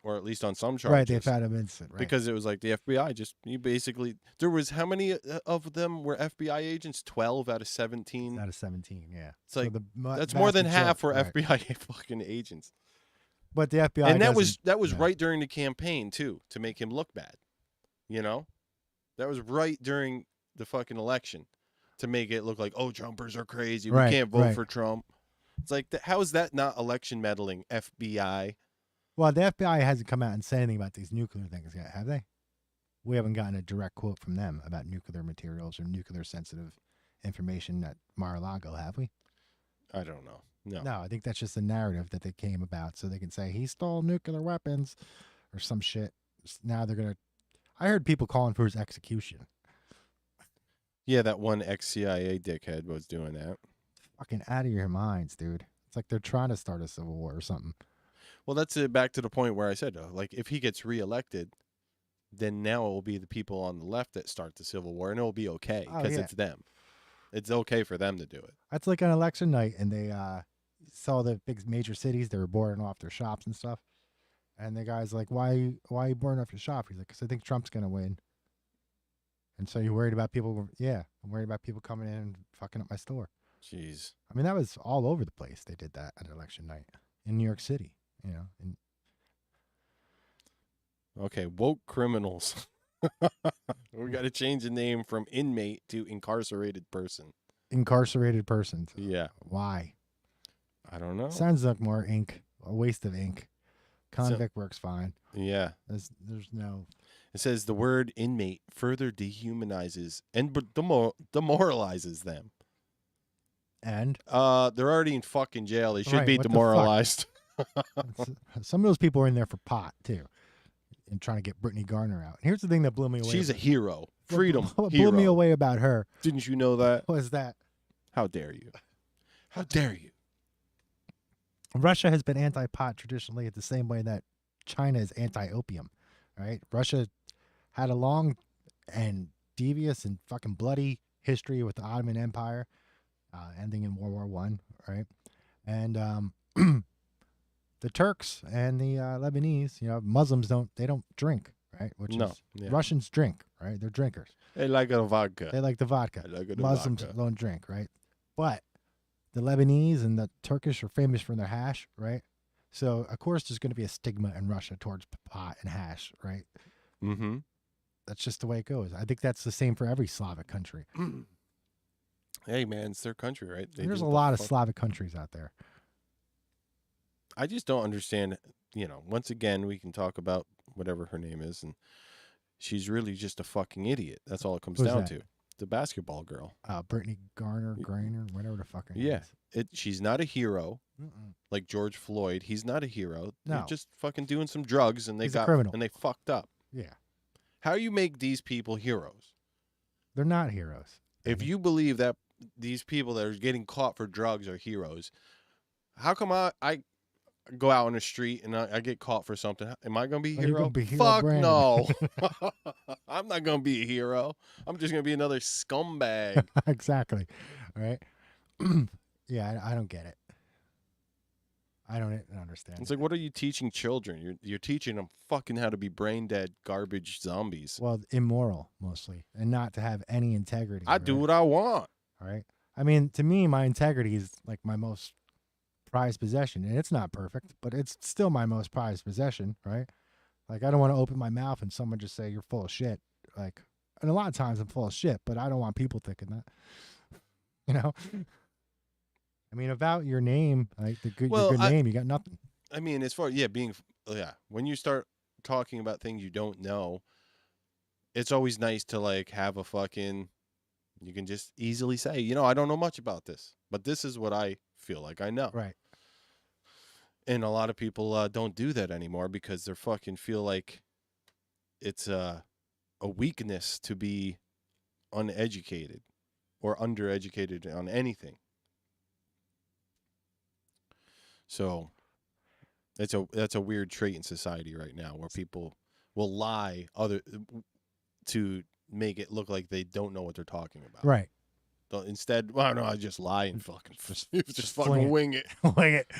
or at least on some charges. Right, they found them innocent. Right. Because it was like the FBI there was, how many of them were FBI agents? 12 out of 17. Out of 17, yeah. It's So like that's vast more than majority- half were right. FBI fucking agents. But the FBI And that was yeah. right during the campaign too, to make him look bad. You know, that was right during the fucking election, to make it look like, oh, Trumpers are crazy. We can't vote for Trump. It's like, how is that not election meddling, FBI? Well, the FBI hasn't come out and said anything about these nuclear things yet, have they? We haven't gotten a direct quote from them about nuclear materials or nuclear sensitive information at Mar-a-Lago, have we? I don't know. No, I think that's just a narrative that they came about so they can say he stole nuclear weapons or some shit. Now they're going to... I heard people calling for his execution. Yeah, that one ex-CIA dickhead was doing that. Fucking out of your minds, dude. It's like they're trying to start a civil war or something. Well, that's it, back to the point where I said, like, if he gets reelected, then now it will be the people on the left that start the civil war, and it will be okay because it's them. It's okay for them to do it. That's like on election night, and they saw the big major cities. They were boarding off their shops and stuff. And the guy's like, why are you boarding off your shop? He's like, because I think Trump's going to win. And so you're worried about people? Yeah, I'm worried about people coming in and fucking up my store. Jeez. I mean, that was all over the place. They did that on election night in New York City, you know. And okay, woke criminals. We got to change the name from inmate to incarcerated person. Incarcerated persons. Yeah. Why? I don't know. Sounds like more ink, a waste of ink. Convict works fine. Yeah. There's no... It says the word inmate further dehumanizes and demoralizes them. And? They're already in fucking jail. They should be what the demoralized. Some of those people are in there for pot, too, and trying to get Brittany Garner out. Here's the thing that blew me away. She's a hero. Freedom What hero. blew me away about her. Didn't you know that? Was that How dare you? How dare you? Russia has been anti-pot traditionally the same way that China is anti-opium, right? Russia had a long and devious and fucking bloody history with the Ottoman Empire, ending in World War I, right? And the Turks and the Lebanese, you know, Muslims don't drink, right? Russians drink, right? They're drinkers. They like a vodka. They like the vodka. Like Muslims don't drink, right? But the Lebanese and the Turkish are famous for their hash, right? So, of course, there's going to be a stigma in Russia towards pot and hash, right? Mm-hmm. That's just the way it goes. I think that's the same for every Slavic country. Hey, man, it's their country, right? There's a lot of Slavic countries out there. I just don't understand, you know, once again, we can talk about whatever her name is, and she's really just a fucking idiot. That's all it comes down to. The basketball girl. Brittany Garner, whatever the fuck her name is. She's not a hero. Like George Floyd. He's not a hero. No. They're just fucking doing some drugs, and He's a criminal. And they fucked up. Yeah. How you make these people heroes? They're not heroes. If you believe that these people that are getting caught for drugs are heroes, how come I go out on the street and I get caught for something? Am I going to be a hero? Fuck no. I'm not going to be a hero. I'm just going to be another scumbag. Exactly. Right? Yeah, I don't get it. I don't understand. It's like, what are you teaching children? You're teaching them fucking how to be brain dead garbage zombies. Well, immoral mostly, and not to have any integrity. I do what I want. All right. I mean, to me, my integrity is like my most prized possession, and it's not perfect, but it's still my most prized possession, right? Like, I don't want to open my mouth and someone just say you're full of shit. Like, and a lot of times I'm full of shit, but I don't want people thinking that. You know. I mean, about your name, like your Well, good name, you got nothing. I mean, as far when you start talking about things you don't know, it's always nice to like have a fucking. You can just easily say, I don't know much about this, but this is what I feel like I know. Right. And a lot of people don't do that anymore because they fucking feel like it's a weakness to be uneducated or undereducated on anything. So that's a weird trait in society right now where people will lie to make it look like they don't know what they're talking about. Right. So instead, well, no, I just lie and fucking just fucking fling it. wing it. Wing it.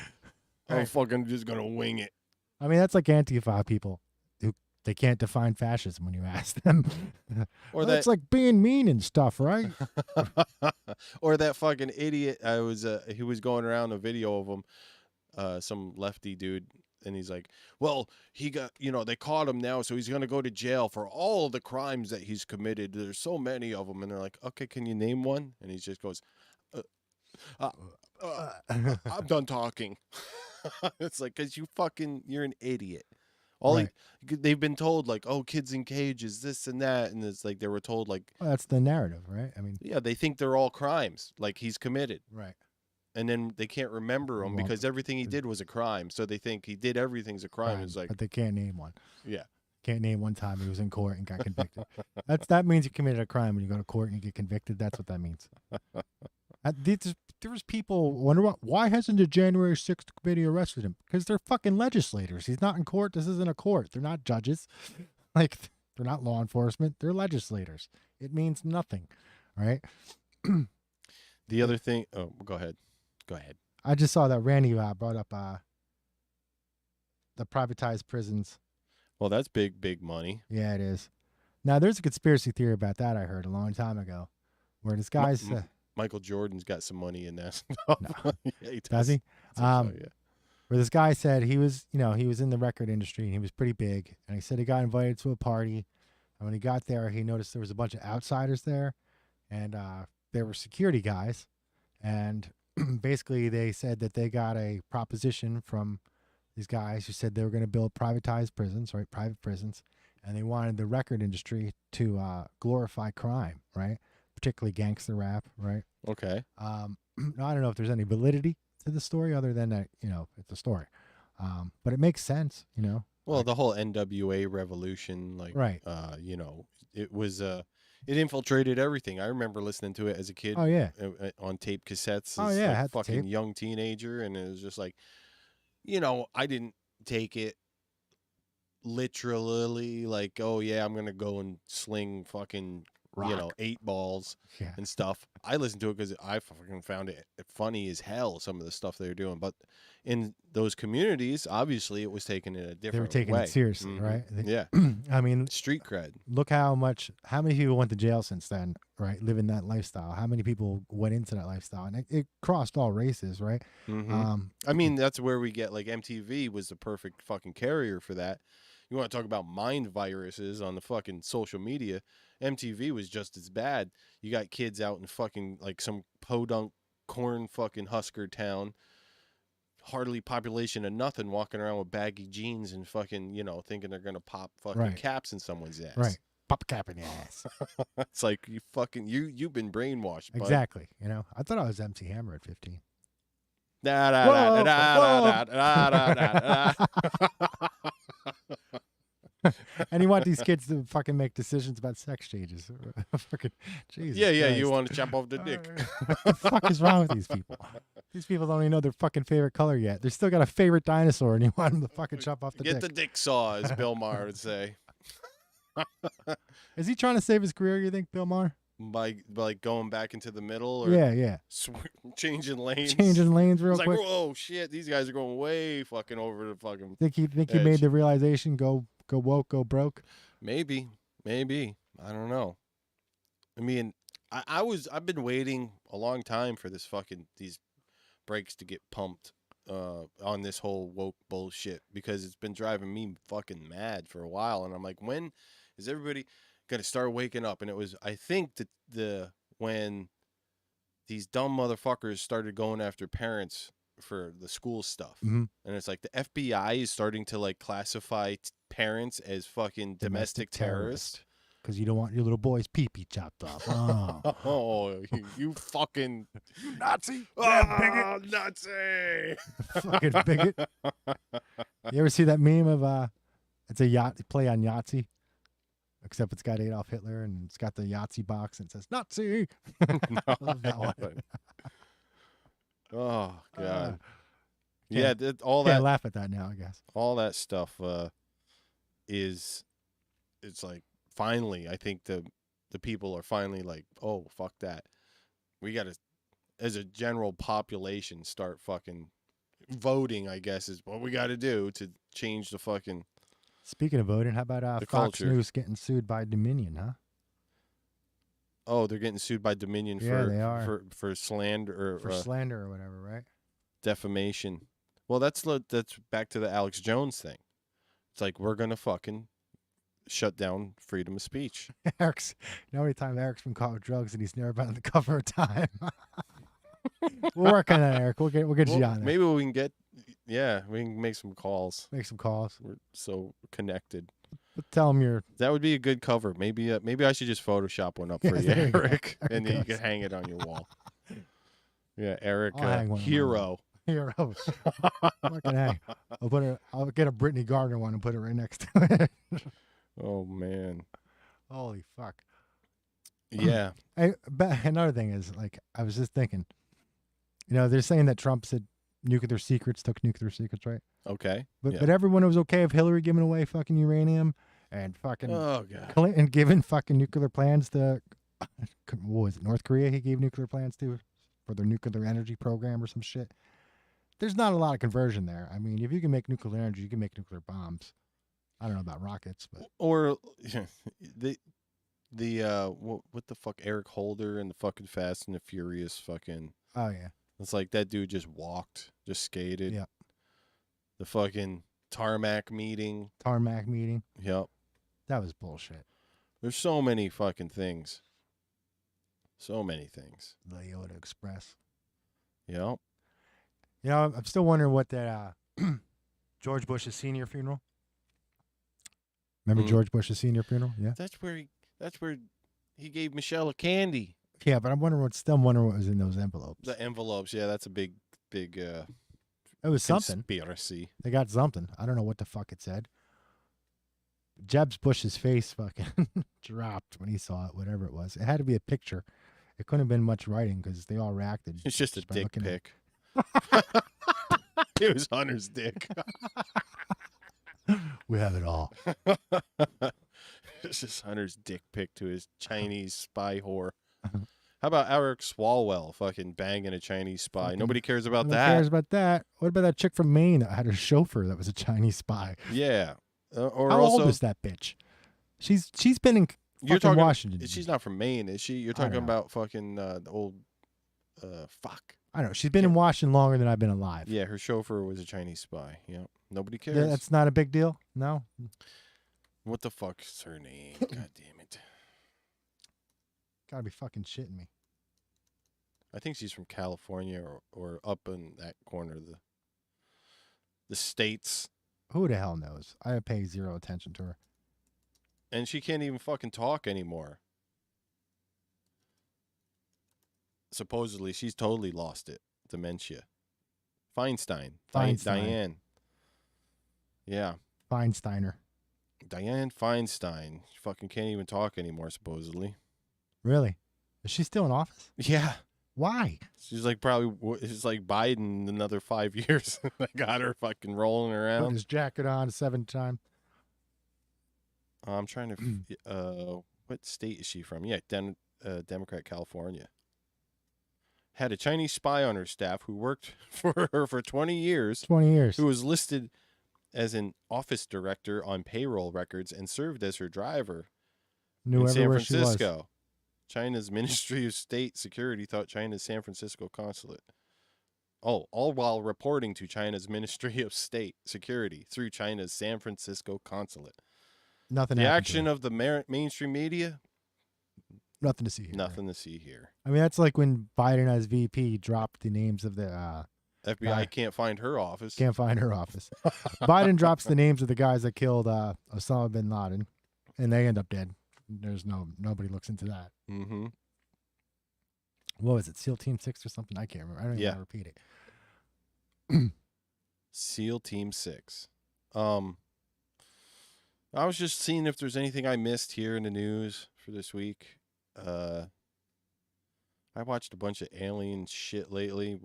I'm Right. fucking just gonna wing it. I mean, that's like Antifa people who they can't define fascism when you ask them. Or That's like being mean and stuff, right? or that fucking idiot. He was going around a video of him, some lefty dude, and he's like, well, he got, they caught him now, so he's gonna go to jail for all the crimes that he's committed. There's so many of them, and they're like, okay, can you name one? And he just goes, I'm done talking. It's like, because you're an idiot. Right. They've been told like, oh, kids in cages, this and that, and it's like they were told like, Well, that's the narrative, right? I mean, yeah, they think they're all crimes like he's committed, right. and then they can't remember them Well, because everything he did was a crime, so they think he did everything's a crime. It's like, but they can't name one. yeah, Can't name one time he was in court and got convicted. That means you committed a crime when you go to court and you get convicted. That's what that means. There was people wonder why hasn't the January 6th committee arrested him? Because they're fucking legislators. He's not in court. This isn't a court. They're not judges. Like, they're not law enforcement. They're legislators. It means nothing, right? the other thing. Oh, go ahead. I just saw that Randy brought up the privatized prisons. Well, that's big money. Yeah, it is. Now, there's a conspiracy theory about that I heard a long time ago, where this guy's Michael Jordan's got some money in that stuff. No. Yeah, he does he? Yeah. Where this guy said he was in the record industry and he was pretty big, and he said he got invited to a party, and when he got there, he noticed there was a bunch of outsiders there, and there were security guys, and basically they said that they got a proposition from these guys who said they were going to build privatized prisons, right? Private prisons, and they wanted the record industry to glorify crime, right? Particularly gangster rap, right? Okay. Now, I don't know if there's any validity to the story other than that, it's a story. But it makes sense, Well, the whole NWA revolution, like, Right. It was, it infiltrated everything. I remember listening to it as a kid. Oh, yeah. On tape cassettes. Oh, as, yeah, I like, had the fucking tape. young teenager, and it was just like, I didn't take it literally, like, oh yeah, I'm gonna go and sling fucking, Rock. 8 balls Yeah. and stuff. I listened to it because I fucking found it funny as hell, some of the stuff they were doing. But in those communities, obviously, it was taken in a different way. They were taking it seriously, Mhm. right? Yeah. I mean, Street cred. look how many people went to jail since then, right? Living that lifestyle. How many people went into that lifestyle? And it crossed all races, right? Mhm. I mean, that's where we get, like, MTV was the perfect fucking carrier for that. You want to talk about mind viruses on the fucking social media? MTV was just as bad. You got kids out in fucking, like, some podunk corn fucking husker town, hardly population of nothing, walking around with baggy jeans and fucking, thinking they're gonna pop fucking Right. caps in someone's ass. Right. Pop a cap in your ass. It's like you've been brainwashed. Bud. Exactly. I thought I was MC Hammer at 15. Da, da, da, da, da, da, da, da, da. And you want these kids to fucking make decisions about sex changes. Fucking Jesus. Yeah, Christ. you want to chop off the dick. What the fuck is wrong with these people? These people don't even know their fucking favorite color yet. They still got a favorite dinosaur, and you want them to fucking chop off the Get dick. the dick saw, as Bill Maher would say. Is he trying to save his career, you think, Bill Maher? By like going back into the middle, or Yeah. changing lanes. Changing lanes real It's quick. like, whoa, shit, these guys are going way fucking over the fucking. Think he edge. made the realization go woke, go broke? Maybe. I don't know. I mean, I've been waiting a long time for these brakes to get pumped on this whole woke bullshit, because it's been driving me fucking mad for a while, and I'm like, when is everybody gonna start waking up? And it was, I think, that when these dumb motherfuckers started going after parents for the school stuff. Mhm. And it's like the FBI is starting to like classify parents as fucking domestic terrorists. Because you don't want your little boy's pee-pee chopped off. Oh, Oh, you fucking Nazi! oh, Nazi! Fucking bigot. You ever see that meme of it's a yacht play on Yahtzee, except it's got Adolf Hitler and it's got the Yahtzee box and it says Nazi. I love that one. Oh God. Can't- Yeah, all Can't that laugh at that now, I guess. all that stuff is it's like finally I think the people are finally like, oh, fuck that. We got to, as a general population, start fucking voting, I guess, is what we got to do to change the fucking Speaking of voting, how about The Fox culture. News getting sued by Dominion, huh? Oh, they're getting sued by Dominion Yeah, they are. for slander or For slander or whatever, right? defamation. Well, that's back to the Alex Jones thing. It's like we're going to fucking shut down freedom of speech. Eric's, you know how many times Eric's been caught with drugs and he's never been on the cover of Time. We'll work on that, Eric. We'll get you Well, on there. maybe we can we can make some calls. Make some calls. We're so connected. But tell him you're. That would be a good cover. Maybe I should just Photoshop one up for Yeah, you, there you go. Eric, There and it then you goes. can hang it on your wall. Yeah, Eric, I'll hang one on my hero. Hero. Fucking hang. I'll get a Brittany Gardner one and put it right next to it. Oh man, Holy fuck. yeah. Hey, but another thing is, like, I was just thinking, they're saying that Trump said took nuclear secrets, right? Okay. But yeah. but everyone was okay with Hillary giving away fucking uranium and fucking Oh god. Clinton giving fucking nuclear plans to what was it, North Korea? He gave nuclear plans to for their nuclear energy program or some shit. There's not a lot of conversion there. I mean, if you can make nuclear energy, you can make nuclear bombs. I don't know about rockets, but Or what the fuck, Eric Holder and the fucking Fast and the Furious fucking. oh yeah, It's like that dude just walked, just skated. Yep. The fucking tarmac meeting. tarmac meeting. Yep. That was bullshit. There's so many fucking things. So many things. The Yoda Express. Yep. I'm still wondering what that George Bush's senior funeral. Remember Mm. George Bush's senior funeral? Yeah. That's where he gave Michelle a candy. Yeah, but I'm wondering what was in those envelopes. The envelopes, yeah, that's a big It was something. conspiracy. They got something. I don't know what the fuck it said. Jeb Bush's face fucking dropped when he saw it, whatever it was. It had to be a picture. It couldn't have been much writing because they all reacted. It's just a by dick looking at- pic. It was Hunter's dick. We have it all. It's just Hunter's dick pic to his Chinese spy whore. How about Eric Swalwell fucking banging a Chinese spy? Fucking- Nobody cares about Who that. cares about that? What about that chick from Maine that had a chauffeur that was a Chinese spy? Yeah. Or How also, old is that bitch? She's been in you're fucking talking. Washington. She's not from Maine, is she? You're I don't talking know. about fucking the old. Fuck. I don't know. She's been in Washington longer than I've been alive. Yeah, her chauffeur was a Chinese spy. Yeah. Nobody cares. That's not a big deal. No. What the fuck is her name? God damn it. Gotta be fucking shitting me. I think she's from California or up in that corner of the states. Who the hell knows? I pay zero attention to her. And she can't even fucking talk anymore. Supposedly, she's totally lost it. Dementia. Feinstein. Feinstein. Diane. Yeah. Feinsteiner. Diane Feinstein. She fucking can't even talk anymore, supposedly. Really? Is she still in office? Yeah. Why? She's like it's like Biden in another 5 years. They got her fucking rolling Put around. his jacket on 7 time. I'm trying to. What state is she from? Yeah, Democrat, California. Had a Chinese spy on her staff who worked for her for 20 years, 20 years. who was listed as an office director on payroll records and served as her driver Knew in San everywhere she was. Francisco. China's Ministry of State Security thought China's San Francisco consulate. Oh, all while reporting to China's Ministry of State Security through China's San Francisco consulate. Nothing The happened to action her. of the mainstream media, Nothing to see here. Nothing to see here. I mean, that's like when Biden as VP dropped the names of the FBI can't find her office. can't find her office. Biden drops the names of the guys that killed Osama bin Laden, and they end up dead. Nobody looks into that. Mm-hmm. What was it? SEAL Team 6 or something? I can't remember. I don't even want to repeat it. SEAL Team 6. I was just seeing if there's anything I missed here in the news for this week. I watched a bunch of alien shit lately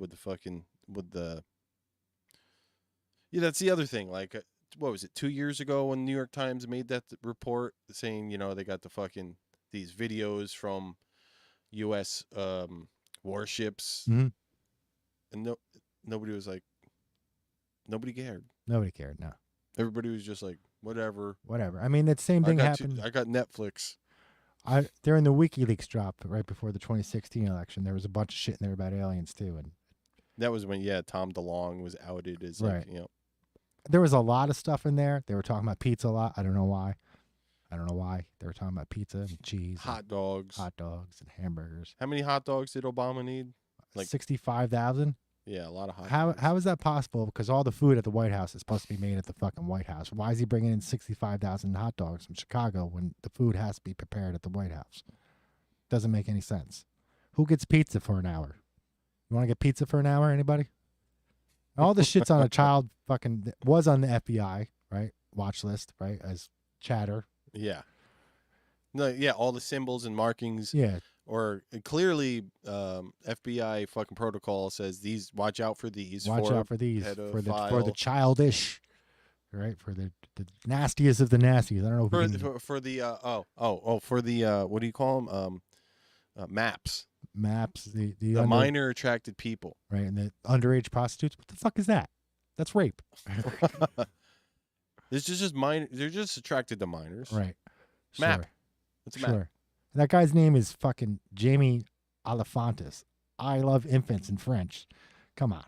yeah, that's the other thing. Like, what was it, 2 years ago when New York Times made that report saying, they got these videos from U.S. Warships, Mhm. and nobody was like, nobody cared. Nobody cared. No. Everybody was just like, whatever. Whatever. I mean, that same thing happened. I got Netflix. During the WikiLeaks drop right before the 2016 election, there was a bunch of shit in there about aliens too, and That was when Tom DeLonge was outed as right. There was a lot of stuff in there. They were talking about pizza a lot. I don't know why. They were talking about pizza and cheese, hot dogs, and hamburgers. How many hot dogs did Obama need? Like 65,000. Yeah, a lot of hot dogs. How is that possible? Because all the food at the White House is supposed to be made at the fucking White House. Why is he bringing in 65,000 hot dogs from Chicago when the food has to be prepared at the White House? Doesn't make any sense. Who gets pizza for an hour? You want to get pizza for an hour? Anybody? All the shit's on a child fucking was on the FBI, right? Watch list, right? As chatter. Yeah. No, yeah, all the symbols and markings. Yeah. Or clearly, FBI fucking protocol says watch out for these. Watch out for these. Pedophile. For the childish, right? For the nastiest of the nasties. I don't know for the what do you call them? Maps. Maps. The minor attracted people. Right, and the underage prostitutes. What the fuck is that? That's rape. It's just minor. They're just attracted to minors. Right. Map. Sure. It's a map. That guy's name is fucking Jamie Alefantis. I love infants in French. Come on.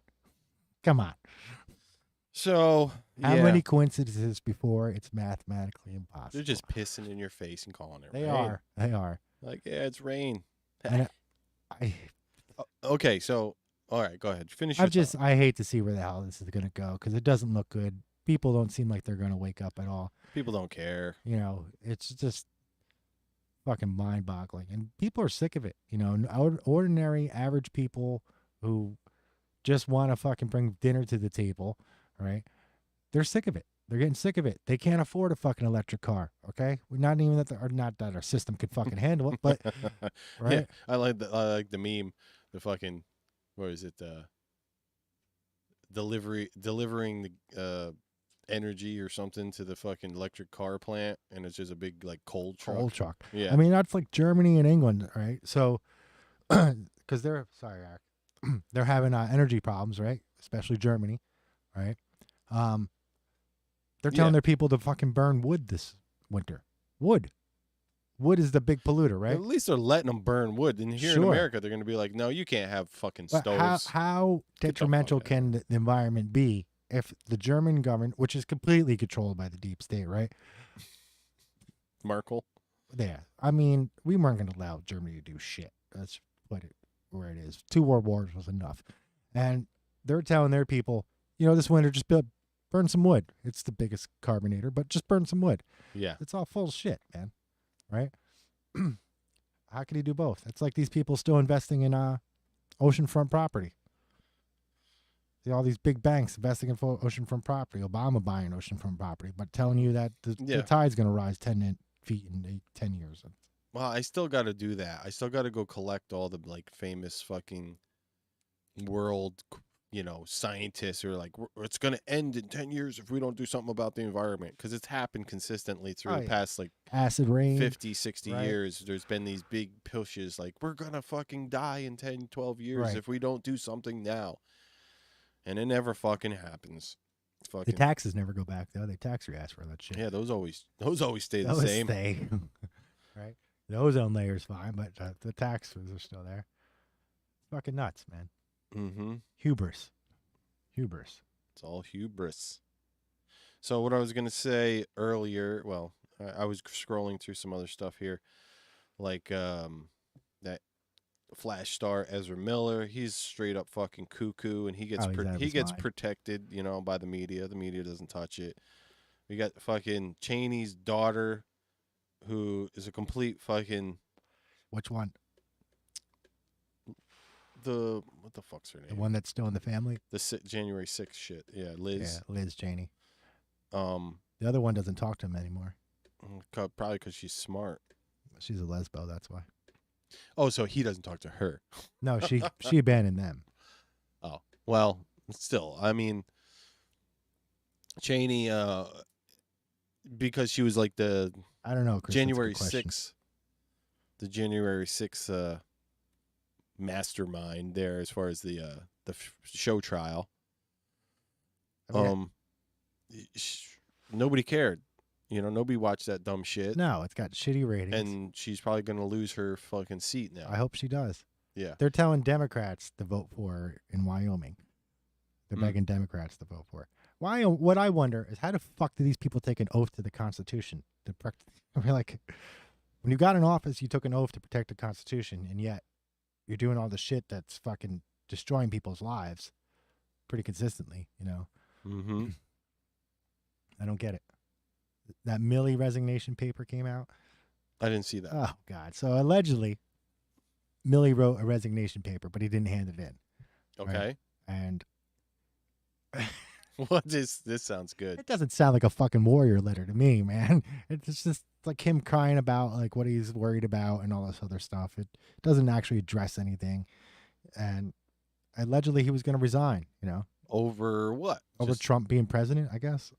So, how many coincidences before it's mathematically impossible? They're just pissing in your face and calling it rain. They are. Like, yeah, it's rain. And okay, so, all right, go ahead. Finish I hate to see where the hell this is going to go because it doesn't look good. People don't seem like they're going to wake up at all. People don't care. It's just fucking mind-boggling, and people are sick of it. Ordinary, average people who just want to fucking bring dinner to the table, right? They're sick of it. They're getting sick of it. They can't afford a fucking electric car. Okay, not even that, not that our system could fucking handle it, but right. Yeah, I like the meme. The fucking what is it? Delivering the energy or something to the fucking electric car plant, and it's just a big like coal truck. Yeah, I mean that's like Germany and England, right? So because they're they're having energy problems, right? Especially Germany, right? They're telling their people to fucking burn wood this winter. Wood is the big polluter, right? At least they're letting them burn wood. And here in America, they're going to be like, no, you can't have fucking stoves. How detrimental can the environment be if the German government, which is completely controlled by the deep state, right? Merkel. Yeah. I mean, we weren't going to allow Germany to do shit. That's where it is. 2 world wars was enough. And they're telling their people, this winter, just burn some wood. It's the biggest carbonator, but just burn some wood. Yeah. It's all full of shit, man. Right? How can you do both? It's like these people still investing in oceanfront property. See all these big banks investing in oceanfront property. Obama buying oceanfront property, but telling you that the tide's going to rise 10 feet in 10 years. Well, I still got to do that. I still got to go collect all the like famous fucking world, scientists who are like, it's going to end in 10 years if we don't do something about the environment. Because it's happened consistently through the past like acid rain, 50, 60 years. There's been these big pushes like, we're going to fucking die in 10, 12 years if we don't do something now. And it never fucking happens. The taxes never go back though. They tax your ass for that shit. Yeah, those always stay the same. Right? The ozone layer's fine, but the taxes are still there. Fucking nuts, man. Mm-hmm. Hubris. It's all hubris. So what I was going to say earlier, well, I was scrolling through some other stuff here like that Flash star Ezra Miller. He's straight up fucking cuckoo, and he gets Oh, he's out of he his gets mind. protected, by the media. The media doesn't touch it. We got fucking Cheney's daughter, who is a complete fucking Which one? what the fuck's her name? The one that's still in the family? The January 6th shit. Yeah, Liz. Yeah, Liz Cheney. Um, The other one doesn't talk to him anymore. probably because she's smart. She's a lesbo, that's why. Oh, so he doesn't talk to her. No, she abandoned them. Oh, well, still, I mean, Cheney, because she was like the I don't know, Chris. January that's a good question. 6th, the January 6th mastermind there as far as the show trial. I mean, Nobody cared. Nobody watched that dumb shit. no, it's got shitty ratings. And she's probably going to lose her fucking seat now. I hope she does. Yeah. They're telling Democrats to vote for her in Wyoming. They're begging Democrats to vote for her. What I wonder is how the fuck do these people take an oath to the Constitution? I mean, like, when you got in office, you took an oath to protect the Constitution, and yet you're doing all the shit that's fucking destroying people's lives pretty consistently, Mm-hmm. I don't get it. That Milley resignation paper came out. I didn't see that. Oh, God. So allegedly, Milley wrote a resignation paper, but he didn't hand it in. Okay. And This sounds good. it doesn't sound like a fucking warrior letter to me, man. It's just like him crying about like what he's worried about and all this other stuff. It doesn't actually address anything. And allegedly he was going to resign, Over what? over Trump being president, I guess.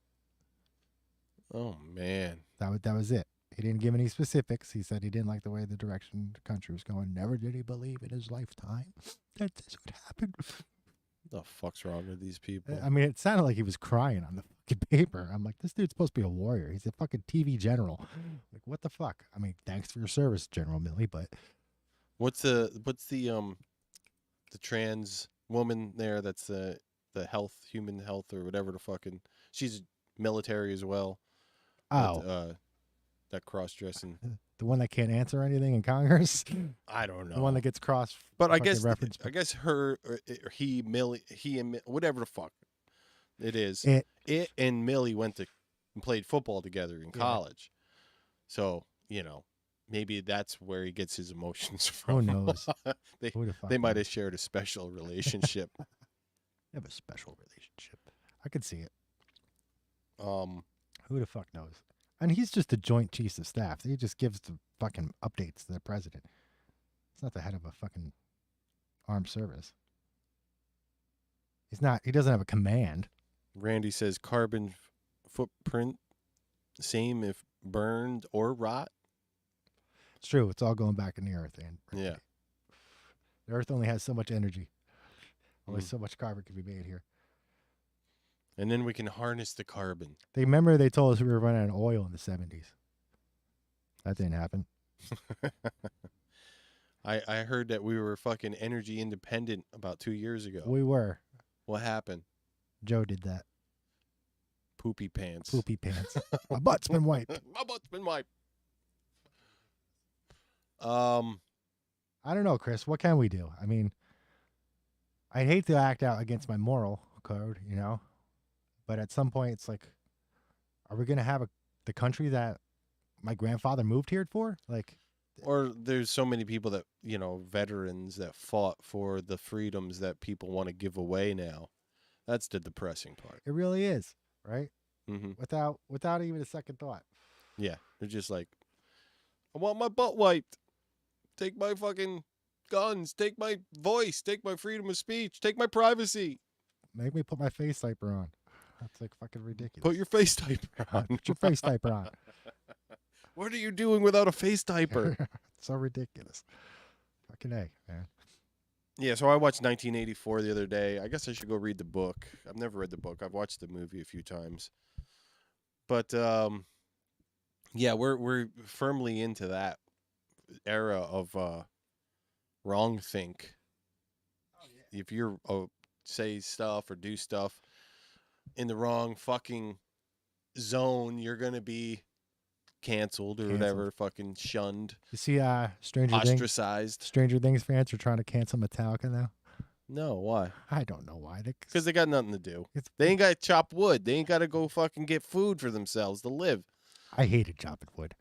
Oh, man. That was it. He didn't give any specifics. He said he didn't like the way the direction the country was going. Never did he believe in his lifetime that this would happen. What the fuck's wrong with these people? I mean, it sounded like he was crying on the fucking paper. I'm like, this dude's supposed to be a warrior. He's a fucking TV general. Like, what the fuck? I mean, thanks for your service, General Milley, but What's the trans woman there that's the human health or whatever the fucking, she's military as well. oh, That cross-dressing. the one that can't answer anything in Congress, I don't know. the one that gets cross. But I fucking reference. I guess her, or he, Millie, whatever the fuck it is. It and Millie went to and played football together in college. So, maybe that's where he gets his emotions from. Who knows? Who the fuck They might knows? have shared a special relationship. They have a special relationship. I could see it. Um, Who the fuck knows? And he's just the Joint Chiefs of Staff. He just gives the fucking updates to the president. He's not the head of a fucking armed service. He's not. He doesn't have a command. Randy says carbon footprint, same if burned or rot. It's true. It's all going back in the earth. And Yeah. the earth only has so much energy. Only so much carbon can be made here. And then we can harness the carbon. Remember they told us we were running out of oil in the 70s. That didn't happen. I heard that we were fucking energy independent about 2 years ago. We were. What happened? Joe did that. Poopy pants. Poopy pants. My butt's been wiped. My butt's been wiped. I don't know, Chris. What can we do? I mean, I'd hate to act out against my moral code, but at some point it's like, are we going to have the country that my grandfather moved here for? Like, or there's so many people that, veterans that fought for the freedoms that people want to give away now. That's the depressing part. it really is, right? Mm-hmm. Without even a second thought. Yeah. They're just like, I want my butt wiped. Take my fucking guns. Take my voice. Take my freedom of speech. Take my privacy. Make me put my face diaper on. That's like fucking ridiculous. Put your face diaper on. Put your face diaper on. What are you doing without a face diaper? It's so ridiculous. Fucking A, man. Yeah, so I watched 1984 the other day. I guess I should go read the book. I've never read the book. I've watched the movie a few times. But yeah, we're firmly into that era of wrong think. If you're say stuff or do stuff in the wrong fucking zone, you're going to be canceled or Canceled. whatever, fucking shunned, You see, Stranger Things. ostracized. Stranger Things fans are trying to cancel Metallica now. No, why? I don't know why. Because they got nothing to do. It's- They ain't got to chop wood. They ain't got to go fucking get food for themselves to live. I hated chopping wood.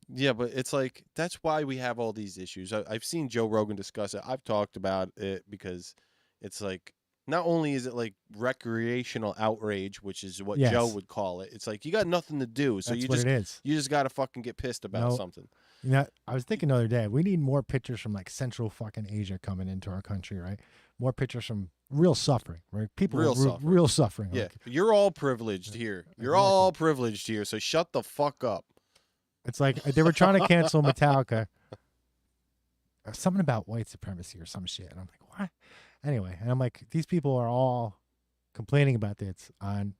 Yeah, but it's like, that's why we have all these issues. I've seen Joe Rogan discuss it. I've talked about it because it's like, not only is it like recreational outrage, which is what Yes. Joe would call it. It's like, you got nothing to do. So That's you what just it is. you just got to fucking get pissed about No. something. You know, I was thinking the other day, we need more pictures from like Central fucking Asia coming into our country, right? More pictures from real suffering, right? People Real with suffering. real suffering. Yeah, Like, you're all privileged here. You're Exactly. all privileged here. So shut the fuck up. it's like they were trying to cancel Metallica. Something about white supremacy or some shit. And I'm like, what? Anyway, and I'm like, these people are all complaining about this on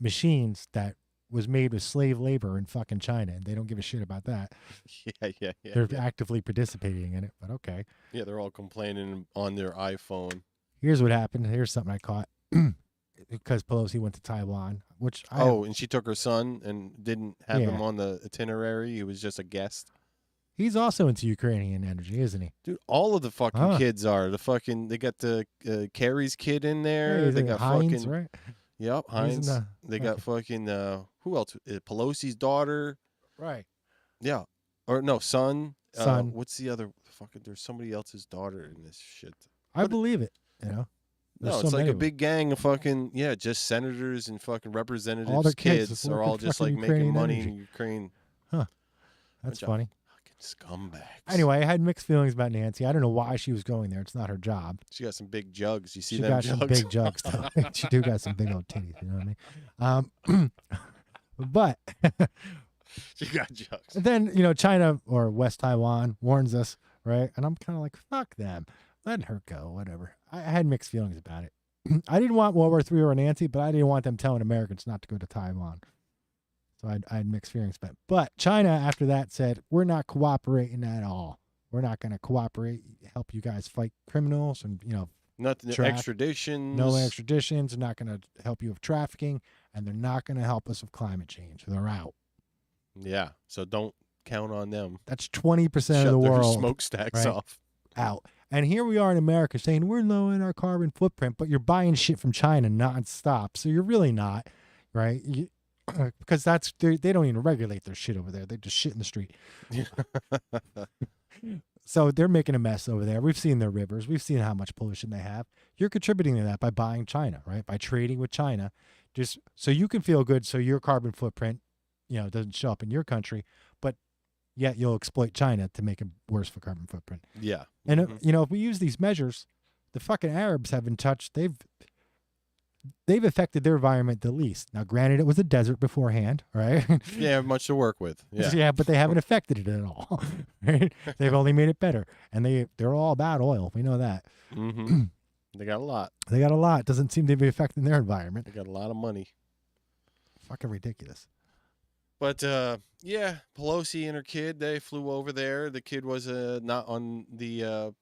machines that was made with slave labor in fucking China, and they don't give a shit about that. Yeah. They're actively participating in it, but okay. Yeah, they're all complaining on their iPhone. Here's what happened. Here's something I caught. Because Pelosi went to Taiwan, which I And she took her son and didn't have Yeah. him on the itinerary. He was just a guest. he's also into Ukrainian energy, isn't he? Dude, all of the fucking Huh. kids are. They got the Carrie's kid in there. Yeah, he's They in got Heinz, fucking right? Yep, He's in Heinz. the- They got fucking who else? Pelosi's daughter. Right. Yeah, or no, son. Son. What's the other? Fucking, there's somebody else's daughter in this shit. I But- believe it. You know, There's No, so it's like many a of them. big gang of fucking just senators and fucking representatives. All their kids kids work are in all just fucking like making Ukrainian money energy. in Ukraine. That's Bunch of funny. Fucking scumbags. Anyway, I had mixed feelings about Nancy. I don't know why she was going there. It's not her job. she got some big jugs. You see She them got jugs? some big jugs. Though. She do got some big old titties. You know what I mean? But She got jugs. then, China or West Taiwan warns us, right? And I'm kind of like, fuck them. Let her go, whatever. I had mixed feelings about it. I didn't want World War III or Nancy, but I didn't want them telling Americans not to go to Taiwan. So I had mixed feelings about it. But China, after that, said, we're not cooperating at all. We're not going to cooperate, help you guys fight criminals and, Nothing. Extraditions. no extraditions. They're not going to help you with trafficking, and they're not going to help us with climate change. They're out. Yeah. So don't count on them. That's 20% Shut of the their world smokestacks right? off. out. And here we are in America saying we're lowering our carbon footprint, but you're buying shit from China nonstop. So you're really not, right? Because they don't even regulate their shit over there. They just shit in the street. So they're making a mess over there. We've seen their rivers. We've seen how much pollution they have. You're contributing to that by buying China, right? By trading with China, just so you can feel good. So your carbon footprint, doesn't show up in your country, but yet you'll exploit China to make it worse for carbon footprint. Yeah. And Mhm. if we use these measures, the fucking Arabs haven't touched. They've affected their environment the least. Now, granted, it was a desert beforehand, right? They have much to work with. Yeah. But they haven't affected it at all. Right? They've only made it better, and they're all about oil. We know that. Mm-hmm. They got a lot. They got a lot. Doesn't seem to be affecting their environment. They got a lot of money. Fucking ridiculous. But Pelosi and her kid, they flew over there. The kid was not on the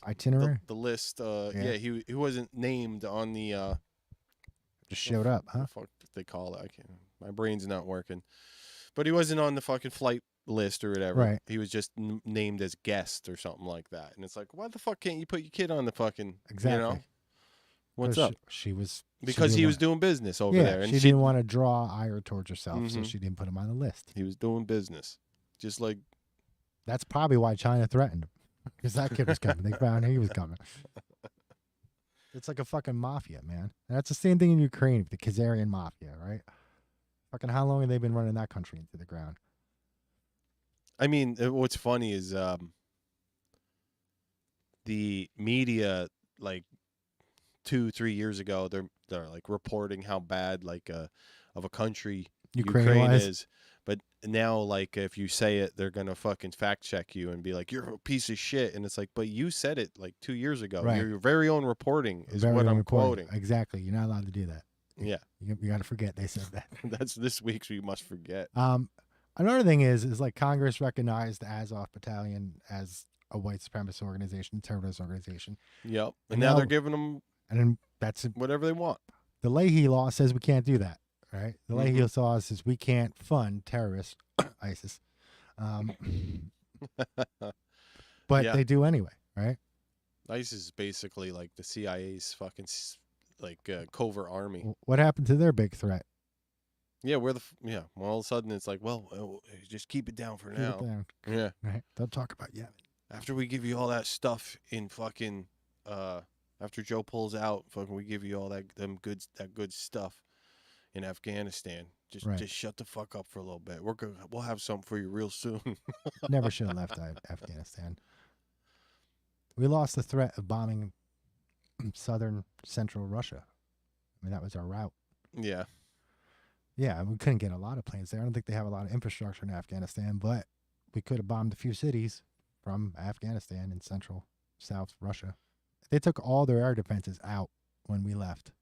Itinerary the list. Yeah. He wasn't named on the just showed up, what huh? the fuck they call it? I can't. My brain's not working. But he wasn't on the fucking flight list or whatever. Right. He was just named as guest or something like that. And it's like, why the fuck can't you put your kid on the fucking Exactly. What's 'Cause up? She was Because didn't he was want- doing business over yeah, there, and she didn't want to draw ire towards herself, so Mhm. she didn't put him on the list. he was doing business, just like That's probably why China threatened him, because that kid was coming. They found he was coming. It's like a fucking mafia, man. And that's the same thing in Ukraine with the Khazarian mafia, right? Fucking how long have they been running that country into the ground? I mean, what's funny is the media, like 2-3 years ago, they're like reporting how bad of a country Ukraine was. is. But now, like, if you say it, they're gonna fucking fact check you and be like, "You're a piece of shit." And it's like, but you said it like 2 years ago. Right. Your very own reporting is Very what I'm unimportant. quoting. Exactly. You're not allowed to do that. Yeah, You got to forget they said that. that's this week's. We must forget. Another thing is like Congress recognized the Azov Battalion as a white supremacist organization, terrorist organization, Yep. And And now now- they're giving them and then that's whatever they want. the Leahy law says we can't do that, right? The way he saw us is we can't fund terrorists, ISIS, but Yeah. they do anyway, right? ISIS is basically like the CIA's fucking covert army. What happened to their big threat? Yeah, well, all of a sudden it's like, well, just keep it down for Keep it now. down. Yeah. Right? Don't talk about Yemen. After we give you all that stuff in fucking, after Joe pulls out, fucking, we give you all that good stuff in Afghanistan. Just shut the fuck up for a little bit. We'll have something for you real soon. Never should have left Afghanistan. We lost the threat of bombing southern central Russia. I mean, that was our route. Yeah. Yeah, we couldn't get a lot of planes there. I don't think they have a lot of infrastructure in Afghanistan, but we could have bombed a few cities from Afghanistan in central, south Russia. They took all their air defenses out when we left.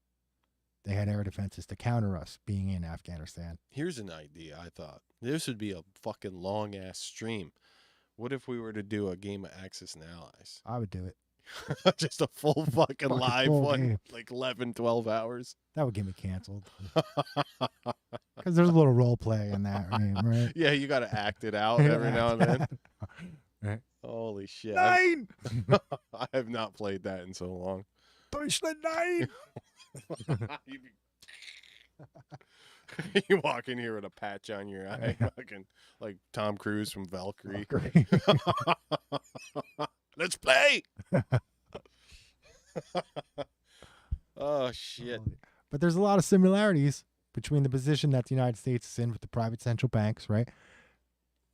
They had air defenses to counter us being in Afghanistan. Here's an idea I thought. This would be a fucking long-ass stream. What if we were to do a game of Axis and Allies? I would do it. Just a full fucking live full one, game. like 11, 12 hours. That would get me canceled. Because there's a little role play in that game, right? Yeah, you got to act it out every now and then. Right. Holy shit. 9! I have not played that in so long. Deutschland 9! You walk in here with a patch on your eye, fucking like Tom Cruise from Valkyrie. Let's play. Oh shit. But there's a lot of similarities between the position that the United States is in with the private central banks, right?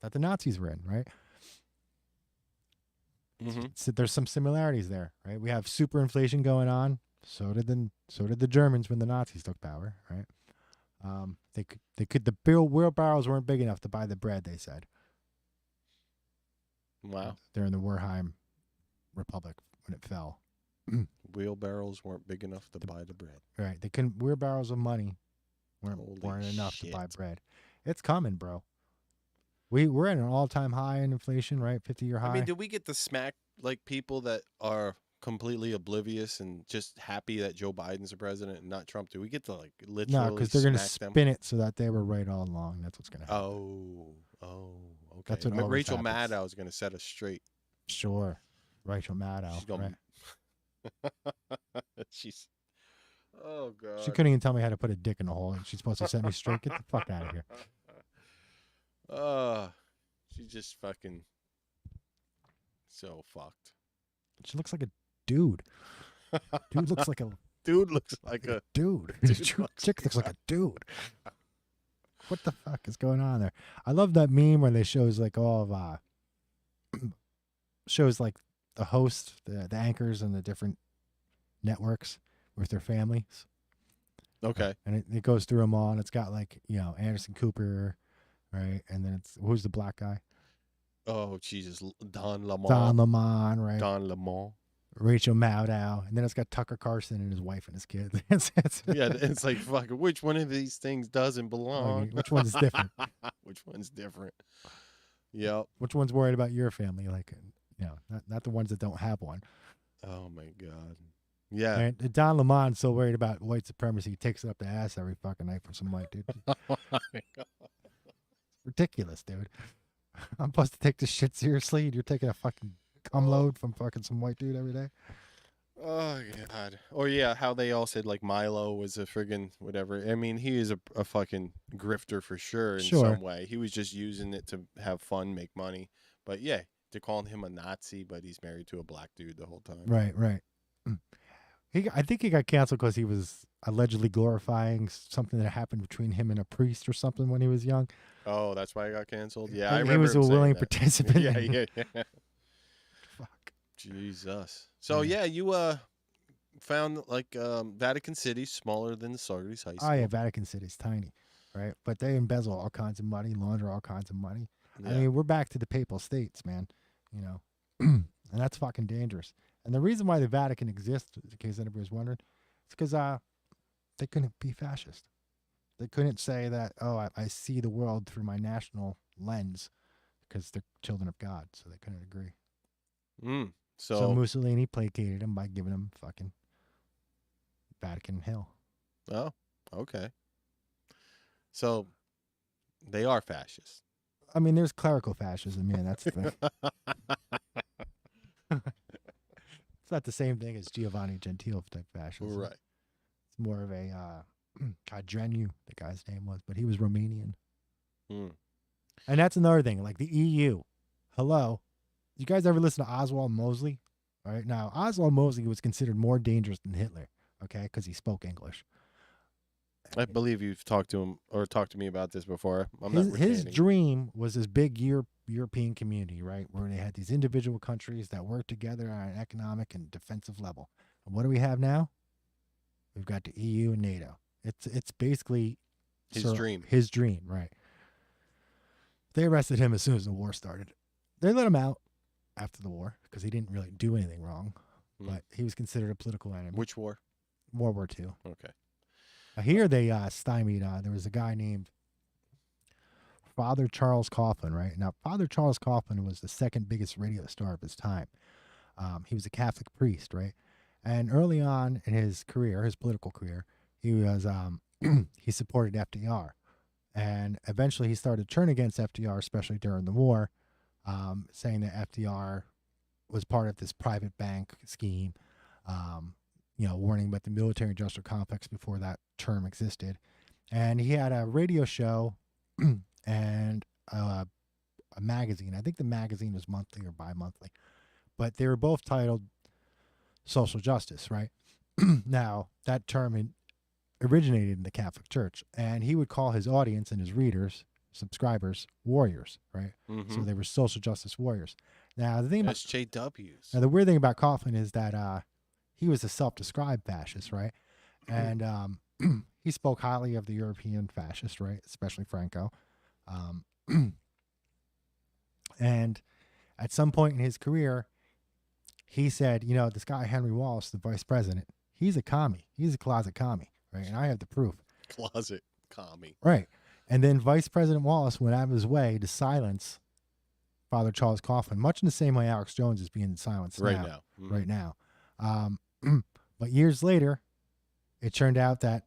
That the Nazis were in, right? Mm-hmm. So there's some similarities there, right? We have super inflation going on. So did the Germans when the Nazis took power, right? The wheelbarrows weren't big enough to buy the bread, they said. Wow. During the Wehrheim Republic when it fell. Wheelbarrows weren't big enough to buy the bread. Right. They couldn't wheelbarrows of money weren't enough to buy bread. It's coming, bro. We're at an all-time high in inflation, right? 50-year high. I mean, did we get to smack like people that are completely oblivious and just happy that Joe Biden's the president and not Trump? Do we get to like literally no, because they're going to smack spin them? it so that they were right all along. That's what's going to happen. Okay. That's what always Rachel happens. Maddow is going to set us straight. Sure. Rachel Maddow. She's gonna Right. She's. Oh god. She couldn't even tell me how to put a dick in a hole. She's supposed to set me straight. Get the fuck out of here. She's just fucking so fucked. She looks like a dude. Dude looks like a Dude looks like a dude. Dude Chick looks like a dude. What the fuck is going on there? I love that meme where they shows like all of shows like the hosts, the anchors, and the different networks with their families. Okay. And it goes through them all, and it's got like Anderson Cooper, right? And then it's who's the black guy? Oh Jesus, Don Lemon. Don Lemon, right? Don Lemon. Rachel Maddow, and then it's got Tucker Carlson and his wife and his kids. Yeah, it's like fucking. Which one of these things doesn't belong? Which one's different? Which one's different? Yep. Which one's worried about your family? Like, not the ones that don't have one. Oh my god. Yeah. And Don Lemon's so worried about white supremacy, he takes it up the ass every fucking night for some white dude. Oh my god. Ridiculous, dude. I'm supposed to take this shit seriously, and you're taking a fucking cum load from fucking some white dude every day. Oh god. Or yeah, how they all said like Milo was a friggin' whatever. I mean, he is a fucking grifter for sure in some way. He was just using it to have fun, make money. But yeah, they're calling him a Nazi, but he's married to a black dude the whole time. Right. I think he got canceled because he was allegedly glorifying something that happened between him and a priest or something when he was young. Oh, that's why he got canceled? Yeah, I He remember was a him saying willing that. participant. Yeah. Fuck. Jesus. So yeah, you found like Vatican City smaller than the Saugerties High School. Oh yeah, Vatican City's tiny, right? But they embezzle all kinds of money, launder all kinds of money. Yeah. I mean, we're back to the papal states, man. And that's fucking dangerous. And the reason why the Vatican exists, in case anybody's wondering, it's because they couldn't be fascist. They couldn't say that, I see the world through my national lens, because they're children of God, so they couldn't agree. So Mussolini placated them by giving them fucking Vatican Hill. Oh, okay. So they are fascists. I mean, there's clerical fascism. Yeah, that's the thing. It's not the same thing as Giovanni Gentile type fascism. Right. It's more of a Cadrenu, the guy's name was, but he was Romanian. Mm. And that's another thing, like the EU. Hello. You guys ever listen to Oswald Mosley? All right. Now, Oswald Mosley was considered more dangerous than Hitler, okay, because he spoke English. I believe you've talked to him or talked to me about this before. His dream was this big European community, right, where they had these individual countries that worked together on an economic and defensive level. And what do we have now? We've got the EU and NATO. It's basically his dream. His dream, right. They arrested him as soon as the war started. They let him out after the war because he didn't really do anything wrong, but he was considered a political enemy. Which war? World War II. Okay. Here they stymied. There was a guy named Father Charles Coughlin, right? Now, Father Charles Coughlin was the second biggest radio star of his time. He was a Catholic priest, right? And early on in his career, his political career, he was he supported FDR. And eventually he started to turn against FDR, especially during the war, saying that FDR was part of this private bank scheme, warning about the military-industrial complex before that term existed. And he had a radio show and a magazine. I think the magazine was monthly or bi-monthly. But they were both titled Social Justice, right? Now, that term originated in the Catholic Church, and he would call his audience and his readers, subscribers, warriors, right? Mm-hmm. So they were social justice warriors. Now, the thing about SJWs. Now, the weird thing about Coughlin is that he was a self-described fascist, right? And he spoke highly of the European fascists, right? Especially Franco. And at some point in his career, he said, this guy, Henry Wallace, the vice president, he's a commie. He's a closet commie, right? And I have the proof. Closet commie. Right. And then Vice President Wallace went out of his way to silence Father Charles Coughlin, much in the same way Alex Jones is being silenced right now. Mm-hmm. Right now. But years later, it turned out that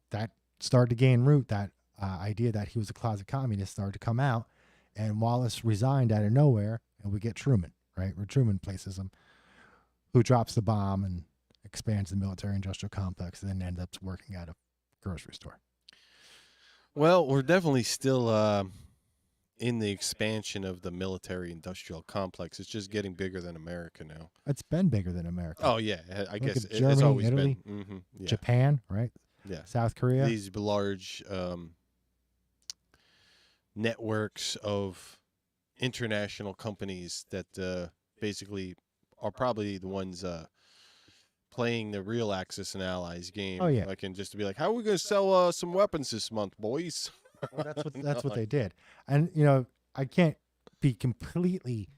started to gain root, that idea that he was a closet communist started to come out, and Wallace resigned out of nowhere, and we get Truman, right? Where Truman places him, who drops the bomb and expands the military-industrial complex, and then ends up working at a grocery store. Well, we're definitely still in the expansion of the military-industrial complex. It's just getting bigger than America now. It's been bigger than America. Oh, yeah. I guess Germany, it's always Italy, been. Mm-hmm, yeah. Japan, right? Yeah. South Korea. These large networks of international companies that basically are probably the ones playing the real Axis and Allies game. Oh, yeah. Like, and just to be like, how are we going to sell some weapons this month, boys? Well, that's what they did. And, I can't be completely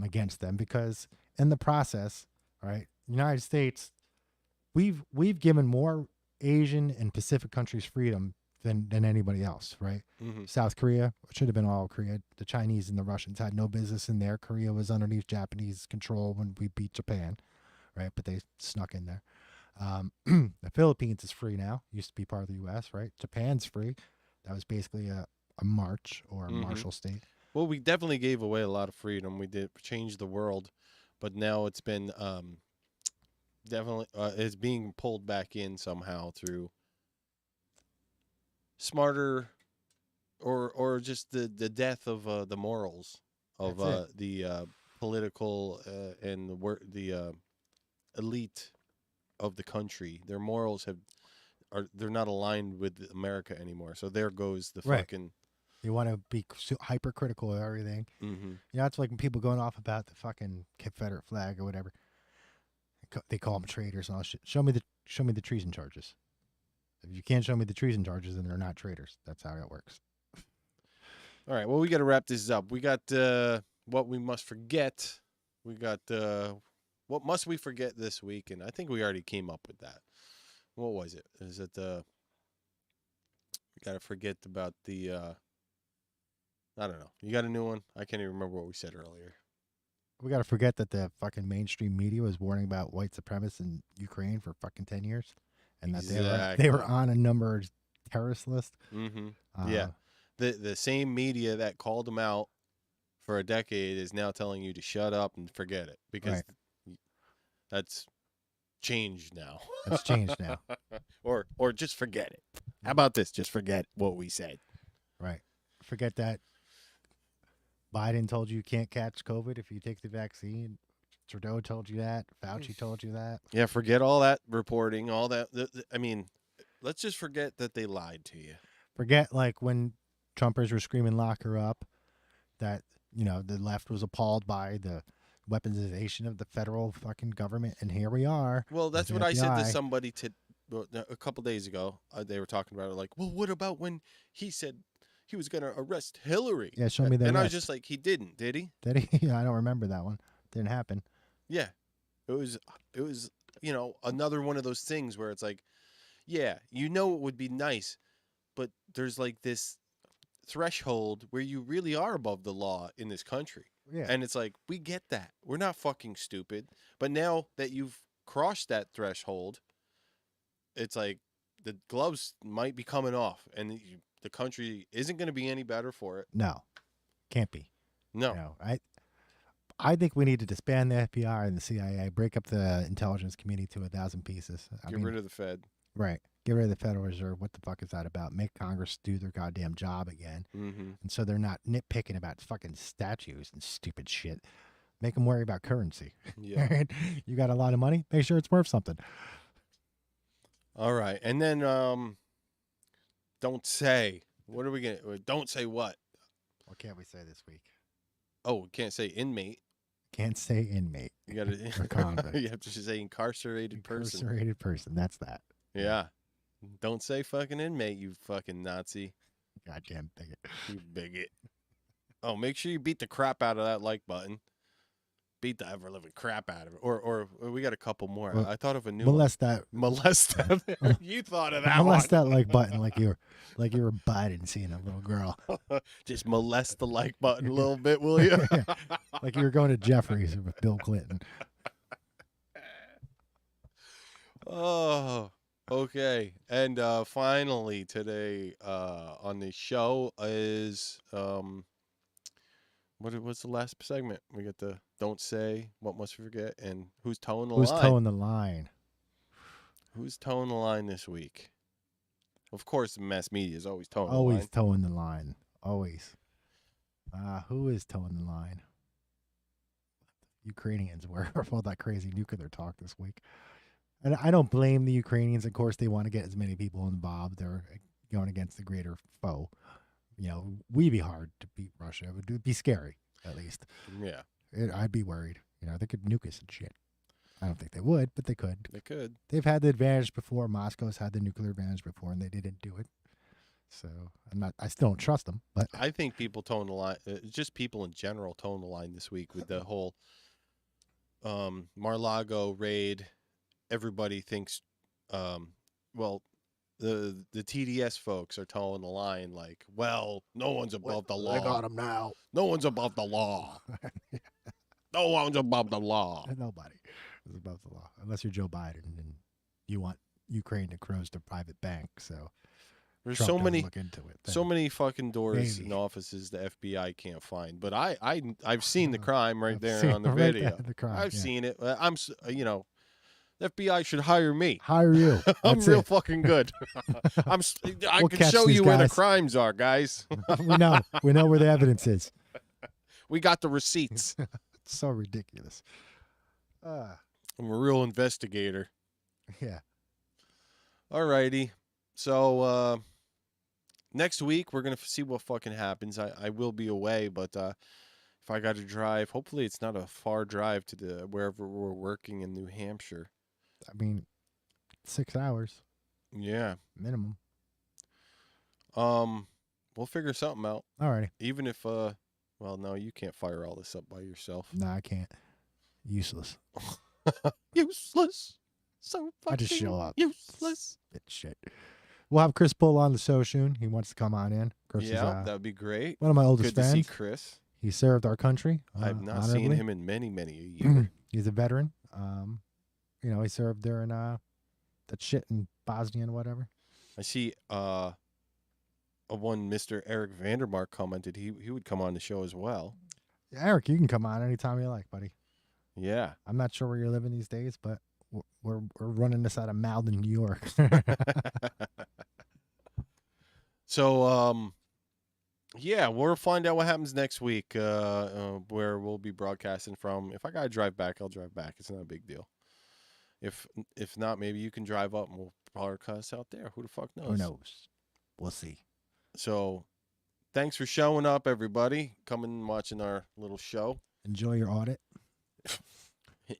against them because in the process, right, United States, we've given more Asian and Pacific countries freedom than anybody else, right? Mm-hmm. South Korea, it should have been all Korea. The Chinese and the Russians had no business in there. Korea was underneath Japanese control when we beat Japan, right? But they snuck in there. The Philippines is free now. Used to be part of the U.S., right? Japan's free. That was basically a march or a martial state. Well, we definitely gave away a lot of freedom. We did change the world, but now it's been definitely it's being pulled back in somehow through smarter or just the death of the morals of the political and the elite of the country. Their morals they're not aligned with America anymore. So there goes the fucking. You want to be hypercritical of everything. Mm-hmm. It's like when people going off about the fucking Confederate flag or whatever. They call them traitors and all shit. Show me the treason charges. If you can't show me the treason charges, then they're not traitors. That's how it works. All right. Well, we got to wrap this up. We got what we must forget. We got what must we forget this week, and I think we already came up with that. What was it? Is it we got to forget about the I don't know. You got a new one? I can't even remember what we said earlier. We got to forget that the fucking mainstream media was warning about white supremacists in Ukraine for fucking 10 years. And that they were on a number of terrorist list. Mm-hmm. Yeah. The same media that called him out for a decade is now telling you to shut up and forget it because that's changed now. It's changed now. or just forget it. How about this? Just forget what we said. Right. Forget that Biden told you can't catch COVID if you take the vaccine. Trudeau told you that. Fauci told you that. Yeah, forget all that reporting, all that. I mean, let's just forget that they lied to you. Forget like when Trumpers were screaming "lock her up," that the left was appalled by the weaponization of the federal fucking government, and here we are. Well, that's with what the I said to FBI. somebody a couple days ago. They were talking about it like, well, what about when he said he was going to arrest Hillary? Yeah, show me the And I was arrest. just like, he didn't, did he? Did he? I don't remember that one. Didn't happen. Yeah. It was another one of those things where it's like, yeah, it would be nice, but there's like this threshold where you really are above the law in this country. Yeah. And it's like, we get that. We're not fucking stupid. But now that you've crossed that threshold, it's like the gloves might be coming off and the country isn't going to be any better for it. No, can't be. No. No, I think we need to disband the FBI and the CIA, break up the intelligence community to 1,000 pieces. Get rid of the Fed. Right. Get rid of the Federal Reserve. What the fuck is that about? Make Congress do their goddamn job again. Mm-hmm. And so they're not nitpicking about fucking statues and stupid shit. Make them worry about currency. Yeah. Right? You got a lot of money? Make sure it's worth something. All right. And then don't say. What are we going to... Don't say what? What can't we say this week? Oh, we can't say inmate. Can't say inmate. You got to... Or convict. You have to say incarcerated person. Incarcerated person. That's that. Yeah. Don't say fucking inmate, you fucking Nazi. Goddamn bigot. You bigot. Oh, make sure you beat the crap out of that like button. Beat the ever-living crap out of it. Or we got a couple more. Well, I thought of a new molest that. one. Molest that. You thought of that Molest one. that like button like you were Biden seeing a little girl. Just molest the like button a little bit, will you? Like you were going to Jeffries with Bill Clinton. Oh, okay. And finally today on the show is what's the last segment? We got the don't say, what must we forget, and who's towing the line. Who's towing the line? Who's towing the line this week? Of course, the mass media is always towing the line. Always towing the line. Always. Who is towing the line? Ukrainians were all that crazy nuclear talk this week. And I don't blame the Ukrainians. Of course, they want to get as many people involved. They're going against the greater foe. We'd be hard to beat Russia. It would be scary, at least. Yeah. I'd be worried. They could nuke us and shit. I don't think they would, but they could. They could. They've had the advantage before. Moscow's had the nuclear advantage before, and they didn't do it. So I still don't trust them. But I think people towing the line, just people in general towing the line this week with the whole Mar-a-Lago raid. Everybody thinks, the TDS folks are towing the line like, well, no one's above the law. I got them now. No one's above the law. No one's above the law. Nobody is above the law, unless you're Joe Biden and you want Ukraine to close their private bank. So there's Trump so doesn't many, look into it. so many fucking doors Maybe. and offices the FBI can't find. But I've seen the crime right I've there seen on the right video. there, the crime, I've yeah. seen it. The FBI should hire me. Hire you. I'm That's real it. fucking good. I We'll can catch show these you where the guys. crimes are, guys. We know where the evidence is. We got the receipts. It's so ridiculous. I'm a real investigator. Yeah. All righty. So next week we're gonna see what fucking happens. I will be away, but if I got to drive, hopefully it's not a far drive to wherever we're working in New Hampshire. I mean, 6 hours Yeah. minimum. We'll figure something out. Alrighty. Even if no, you can't fire all this up by yourself. No, I can't. Useless. Useless. So fucking I just show up. useless. It's shit. We'll have Chris Bull on the show soon. He wants to come on in. Chris is Yeah, that would be great. one of my oldest Good to see fans. Chris. He served our country. I've not honorably. seen him in many, many a year. He's a veteran. He served during that shit in Bosnia and whatever. I see a one Mr. Eric Vandermark commented he would come on the show as well. Eric, you can come on anytime you like, buddy. Yeah. I'm not sure where you're living these days, but we're running this out of Malden, New York. So, yeah, we'll find out what happens next week, where we'll be broadcasting from. If I gotta drive back, I'll drive back. It's not a big deal. If not, maybe you can drive up and we'll broadcast out there. Who the fuck knows? Who knows? We'll see. So, thanks for showing up, everybody. Coming and watching our little show. Enjoy your audit.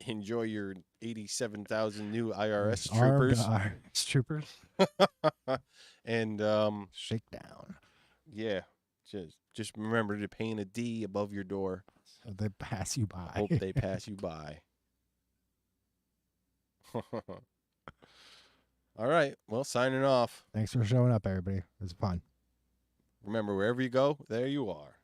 Enjoy your 87,000 new IRS troopers. IRS troopers. And Shakedown. yeah, just remember to paint a D above your door. So they pass you by. Hope they pass you by. All right. Well, signing off. Thanks for showing up, everybody. It was fun. Remember, wherever you go, there you are.